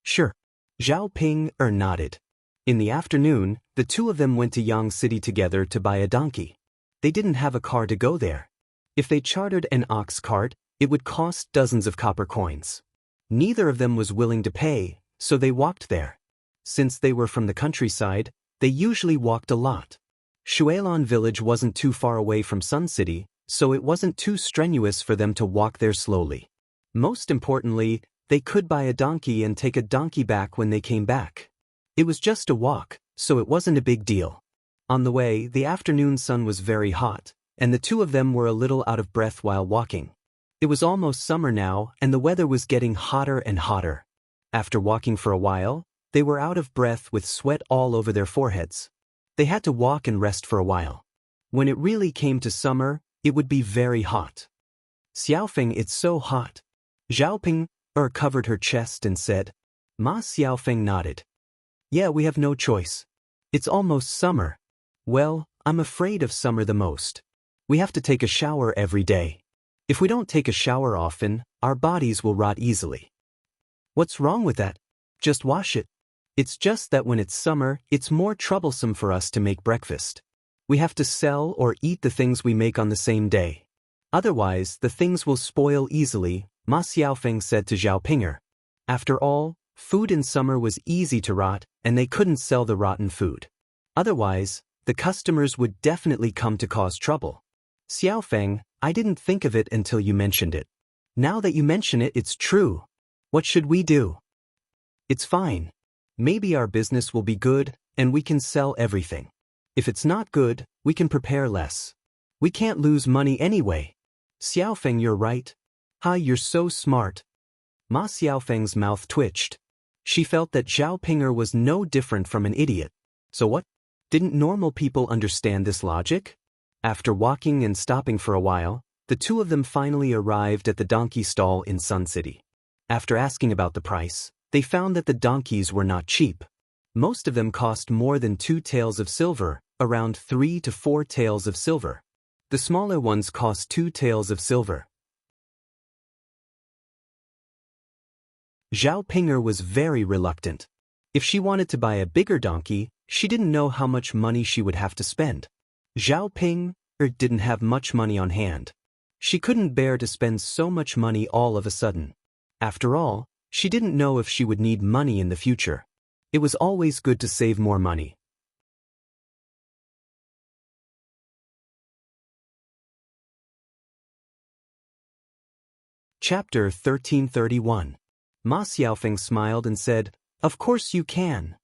"Sure." Zhao Ping nodded. In the afternoon, the two of them went to Yang City together to buy a donkey. They didn't have a car to go there. If they chartered an ox cart, it would cost dozens of copper coins. Neither of them was willing to pay, so they walked there. Since they were from the countryside, they usually walked a lot. Shuilan village wasn't too far away from Sun City, so it wasn't too strenuous for them to walk there slowly. Most importantly, they could buy a donkey and take a donkey back when they came back. It was just a walk, so it wasn't a big deal. On the way, the afternoon sun was very hot, and the two of them were a little out of breath while walking. It was almost summer now, and the weather was getting hotter and hotter. After walking for a while, they were out of breath with sweat all over their foreheads. They had to walk and rest for a while. When it really came to summer, it would be very hot. "Xiaofeng, it's so hot." Zhao Ping covered her chest and said. Ma Xiaofeng nodded. "Yeah, we have no choice. It's almost summer." "Well, I'm afraid of summer the most. We have to take a shower every day. If we don't take a shower often, our bodies will rot easily." "What's wrong with that? Just wash it." "It's just that when it's summer, it's more troublesome for us to make breakfast. We have to sell or eat the things we make on the same day. Otherwise, the things will spoil easily," Ma Xiaofeng said to Zhao Pinger. After all, food in summer was easy to rot, and they couldn't sell the rotten food. Otherwise, the customers would definitely come to cause trouble. "Xiaofeng, I didn't think of it until you mentioned it. Now that you mention it, it's true. What should we do?" "It's fine. Maybe our business will be good, and we can sell everything. If it's not good, we can prepare less. We can't lose money anyway." "Xiaofeng, you're right. Hi, you're so smart." Ma Xiaofeng's mouth twitched. She felt that Zhao Pinger was no different from an idiot. So what? Didn't normal people understand this logic? After walking and stopping for a while, the two of them finally arrived at the donkey stall in Sun City. After asking about the price, they found that the donkeys were not cheap. Most of them cost more than 2 taels of silver, around 3 to 4 taels of silver. The smaller ones cost 2 taels of silver. Zhao Pinger was very reluctant. If she wanted to buy a bigger donkey, she didn't know how much money she would have to spend. Zhao Pinger didn't have much money on hand. She couldn't bear to spend so much money all of a sudden. After all, she didn't know if she would need money in the future. It was always good to save more money. Chapter 1331. Ma Xiaofeng smiled and said, "Of course you can."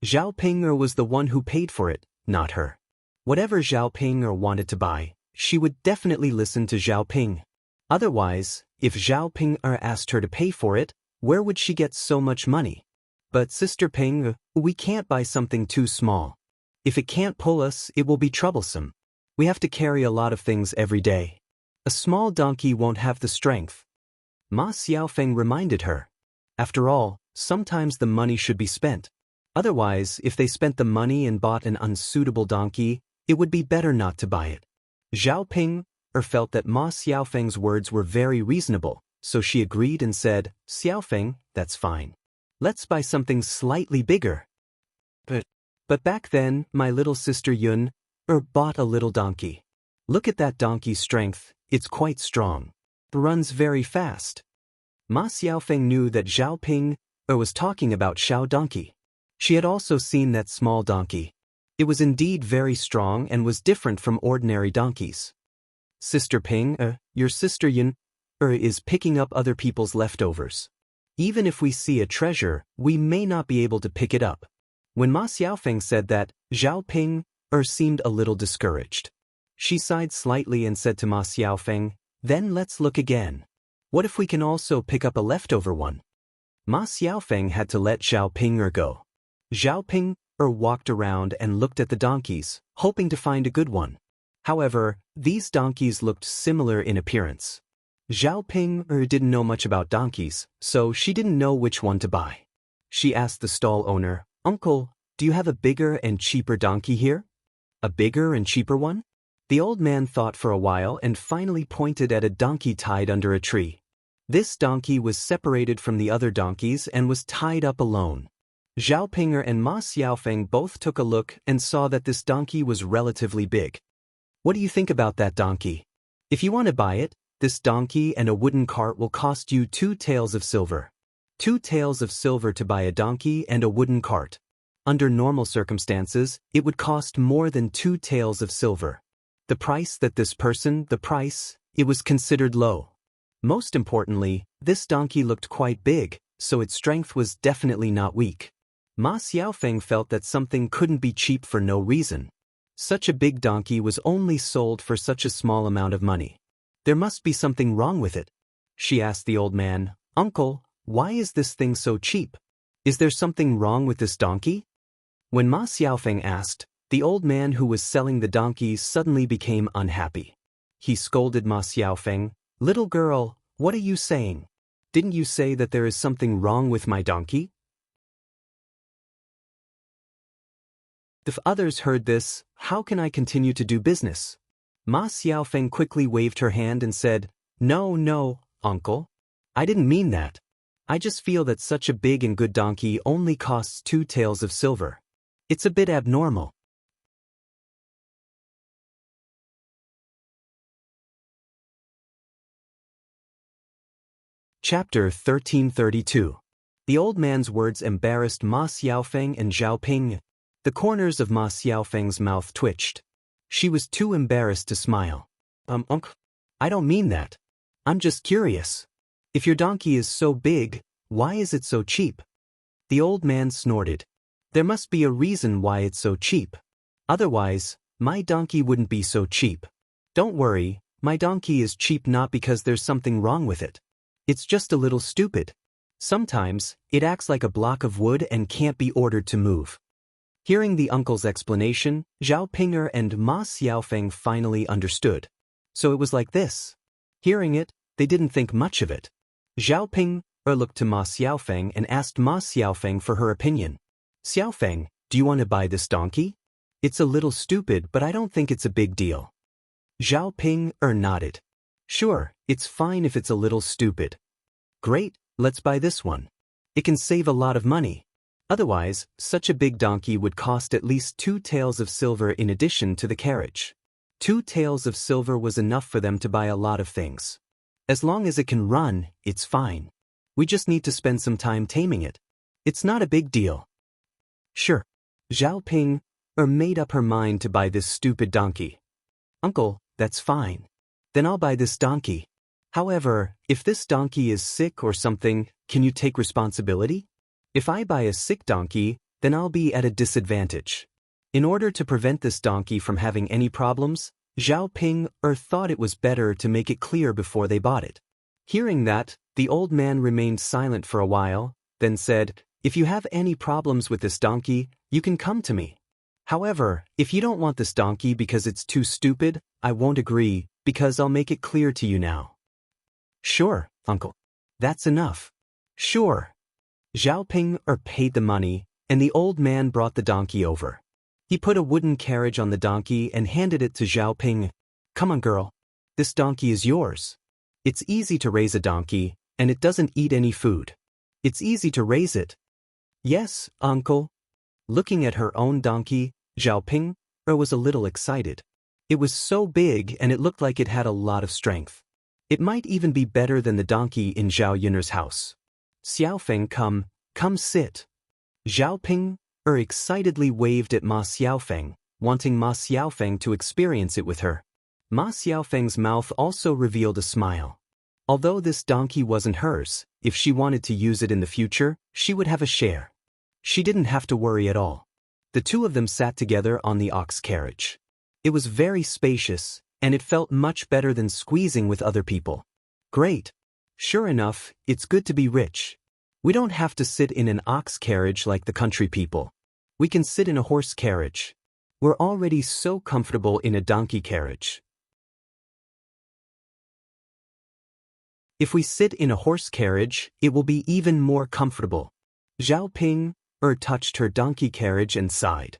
Zhao Pinger was the one who paid for it, not her. Whatever Zhao Pinger wanted to buy, she would definitely listen to Zhao Ping. Otherwise, if Zhao Pinger asked her to pay for it, where would she get so much money? But Sister Ping, we can't buy something too small. If it can't pull us, it will be troublesome. We have to carry a lot of things every day. A small donkey won't have the strength. Ma Xiaofeng reminded her. After all, sometimes the money should be spent. Otherwise, if they spent the money and bought an unsuitable donkey, it would be better not to buy it. Zhao Ping felt that Ma Xiaofeng's words were very reasonable, so she agreed and said, Xiaofeng, that's fine. Let's buy something slightly bigger. But back then, my little sister Yun bought a little donkey. Look at that donkey's strength, it's quite strong. Runs very fast. Ma Xiaofeng knew that Zhao Ping was talking about Xiao donkey. She had also seen that small donkey. It was indeed very strong and was different from ordinary donkeys. Sister Ping, your sister Yun is picking up other people's leftovers. Even if we see a treasure, we may not be able to pick it up. When Ma Xiaofeng said that, Zhao Ping seemed a little discouraged. She sighed slightly and said to Ma Xiaofeng, then let's look again. What if we can also pick up a leftover one? Ma Xiaofeng had to let Zhao Ping go. Zhao Ping walked around and looked at the donkeys, hoping to find a good one. However, these donkeys looked similar in appearance. Zhao Ping didn't know much about donkeys, so she didn't know which one to buy. She asked the stall owner, Uncle, do you have a bigger and cheaper donkey here? A bigger and cheaper one? The old man thought for a while and finally pointed at a donkey tied under a tree. This donkey was separated from the other donkeys and was tied up alone. Zhao Ping and Ma Xiaofeng both took a look and saw that this donkey was relatively big. What do you think about that donkey? If you want to buy it, this donkey and a wooden cart will cost you 2 taels of silver. 2 taels of silver to buy a donkey and a wooden cart. Under normal circumstances, it would cost more than 2 taels of silver. The price that this person, it was considered low. Most importantly, this donkey looked quite big, so its strength was definitely not weak. Ma Xiaofeng felt that something couldn't be cheap for no reason. Such a big donkey was only sold for such a small amount of money. There must be something wrong with it. She asked the old man, Uncle, why is this thing so cheap? Is there something wrong with this donkey? When Ma Xiaofeng asked, the old man who was selling the donkeys suddenly became unhappy. He scolded Ma Xiaofeng, Little girl, what are you saying? Didn't you say that there is something wrong with my donkey? If others heard this, how can I continue to do business? Ma Xiaofeng quickly waved her hand and said, No, uncle. I didn't mean that. I just feel that such a big and good donkey only costs 2 taels of silver. It's a bit abnormal. Chapter 1332. The old man's words embarrassed Ma Xiaofeng and Zhao Ping. The corners of Ma Xiaofeng's mouth twitched. She was too embarrassed to smile. Uncle, I don't mean that. I'm just curious. If your donkey is so big, why is it so cheap? The old man snorted. There must be a reason why it's so cheap. Otherwise, my donkey wouldn't be so cheap. Don't worry, my donkey is cheap not because there's something wrong with it. It's just a little stupid. Sometimes, it acts like a block of wood and can't be ordered to move. Hearing the uncle's explanation, Zhao Ping and Ma Xiaofeng finally understood. So it was like this. Hearing it, they didn't think much of it. Zhao Ping looked to Ma Xiaofeng and asked Ma Xiaofeng for her opinion. Xiaofeng, do you want to buy this donkey? It's a little stupid, but I don't think it's a big deal. Zhao Ping nodded. Sure, it's fine if it's a little stupid. Great, let's buy this one. It can save a lot of money. Otherwise, such a big donkey would cost at least 2 taels of silver in addition to the carriage. 2 taels of silver was enough for them to buy a lot of things. As long as it can run, it's fine. We just need to spend some time taming it. It's not a big deal. Sure. Zhao Ping made up her mind to buy this stupid donkey. Uncle, that's fine. Then I'll buy this donkey. However, if this donkey is sick or something, can you take responsibility? If I buy a sick donkey, then I'll be at a disadvantage. In order to prevent this donkey from having any problems, Zhao Ping thought it was better to make it clear before they bought it. Hearing that, the old man remained silent for a while, then said, If you have any problems with this donkey, you can come to me. However, if you don't want this donkey because it's too stupid, I won't agree, because I'll make it clear to you now. Sure, uncle. That's enough. Sure. Zhao Ping paid the money, and the old man brought the donkey over. He put a wooden carriage on the donkey and handed it to Zhao Ping. Come on, girl. This donkey is yours. It's easy to raise a donkey, and it doesn't eat any food. It's easy to raise it. Yes, uncle. Looking at her own donkey, Zhao Ping was a little excited. It was so big and it looked like it had a lot of strength. It might even be better than the donkey in Zhao Yun'er's house. Xiaofeng, come sit. Zhao Ping excitedly waved at Ma Xiaofeng, wanting Ma Xiaofeng to experience it with her. Ma Xiaofeng's mouth also revealed a smile. Although this donkey wasn't hers, if she wanted to use it in the future, she would have a share. She didn't have to worry at all. The two of them sat together on the ox carriage. It was very spacious, and it felt much better than squeezing with other people. Great. Sure enough, it's good to be rich. We don't have to sit in an ox carriage like the country people. We can sit in a horse carriage. We're already so comfortable in a donkey carriage. If we sit in a horse carriage, it will be even more comfortable. Zhao Ping touched her donkey carriage and sighed.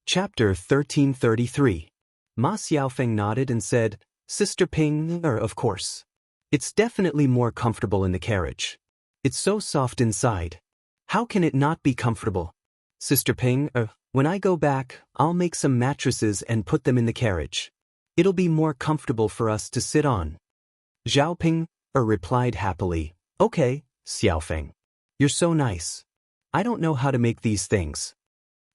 Chapter 1333. Ma Xiaofeng nodded and said, Sister Ping, of course. It's definitely more comfortable in the carriage. It's so soft inside. How can it not be comfortable? Sister Ping, when I go back, I'll make some mattresses and put them in the carriage. It'll be more comfortable for us to sit on. Zhao Ping replied happily, Okay, Xiaofeng. You're so nice. I don't know how to make these things.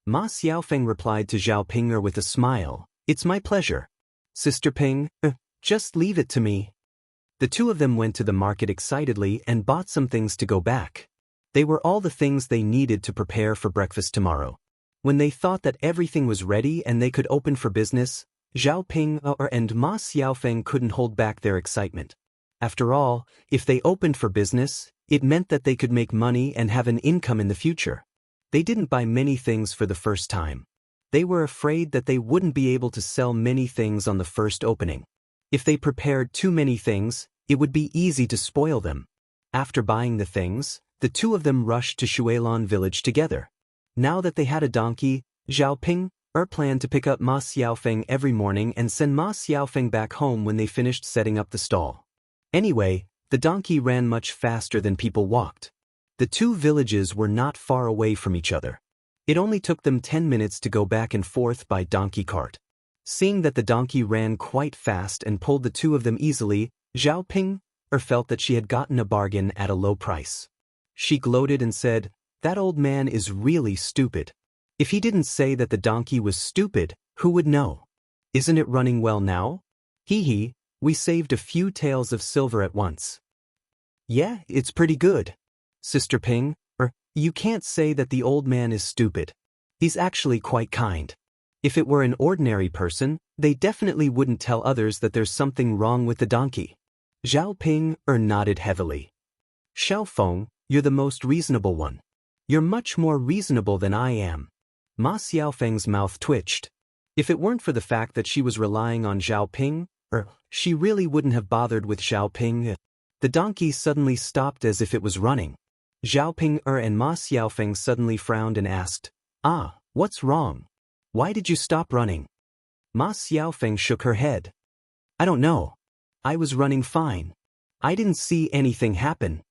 Ma Xiaofeng replied to Zhao Ping with a smile, It's my pleasure. Sister Ping, just leave it to me. The two of them went to the market excitedly and bought some things to go back. They were all the things they needed to prepare for breakfast tomorrow. When they thought that everything was ready and they could open for business, Zhao Ping and Ma Xiaofeng couldn't hold back their excitement. After all, if they opened for business, it meant that they could make money and have an income in the future. They didn't buy many things for the first time. They were afraid that they wouldn't be able to sell many things on the first opening. If they prepared too many things, it would be easy to spoil them. After buying the things, the two of them rushed to Shuilan village together. Now that they had a donkey, Zhao Ping planned to pick up Ma Xiaofeng every morning and send Ma Xiaofeng back home when they finished setting up the stall. Anyway, the donkey ran much faster than people walked. The two villages were not far away from each other. It only took them 10 minutes to go back and forth by donkey cart. Seeing that the donkey ran quite fast and pulled the two of them easily, Zhao Ping felt that she had gotten a bargain at a low price. She gloated and said, That old man is really stupid. If he didn't say that the donkey was stupid, who would know? Isn't it running well now? Hee, we saved a few taels of silver at once. Yeah, it's pretty good. Sister Ping, you can't say that the old man is stupid. He's actually quite kind. If it were an ordinary person, they definitely wouldn't tell others that there's something wrong with the donkey. Zhao Ping nodded heavily. Xiaofeng, you're the most reasonable one. You're much more reasonable than I am. Ma Xiaofeng's mouth twitched. If it weren't for the fact that she was relying on Zhao Ping, she really wouldn't have bothered with Zhao Ping. The donkey suddenly stopped as if it was running. Zhao Ping and Ma Xiaofeng suddenly frowned and asked, what's wrong? Why did you stop running? Ma Xiaofeng shook her head. I don't know. I was running fine. I didn't see anything happen.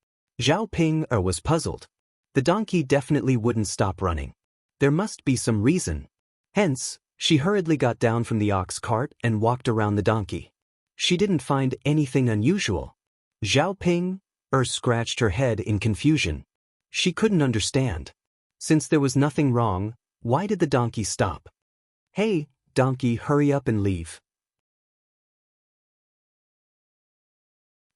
Zhao Ping was puzzled. The donkey definitely wouldn't stop running. There must be some reason. Hence, she hurriedly got down from the ox cart and walked around the donkey. She didn't find anything unusual. Zhao Ping scratched her head in confusion. She couldn't understand. Since there was nothing wrong, why did the donkey stop? Hey, donkey, hurry up and leave.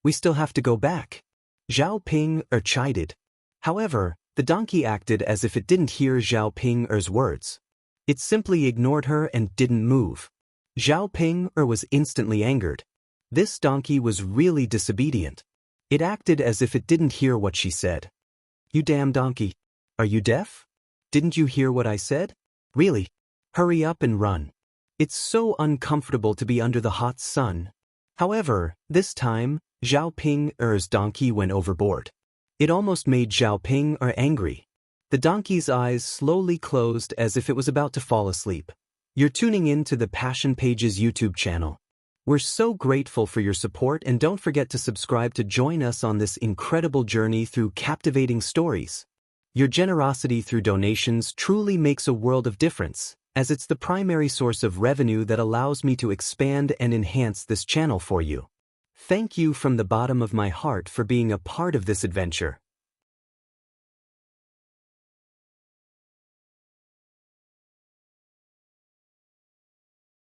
We still have to go back. Zhao Ping chided. However, the donkey acted as if it didn't hear Zhao Ping's words. It simply ignored her and didn't move. Zhao Ping was instantly angered. This donkey was really disobedient. It acted as if it didn't hear what she said. "You damn donkey. Are you deaf? Didn't you hear what I said? Really? Hurry up and run. It's so uncomfortable to be under the hot sun." However, this time, Zhao Ping's donkey went overboard. It almost made Zhao Ping angry. The donkey's eyes slowly closed as if it was about to fall asleep. You're tuning in to the Passion Pages YouTube channel. We're so grateful for your support, and don't forget to subscribe to join us on this incredible journey through captivating stories. Your generosity through donations truly makes a world of difference, as it's the primary source of revenue that allows me to expand and enhance this channel for you. Thank you from the bottom of my heart for being a part of this adventure.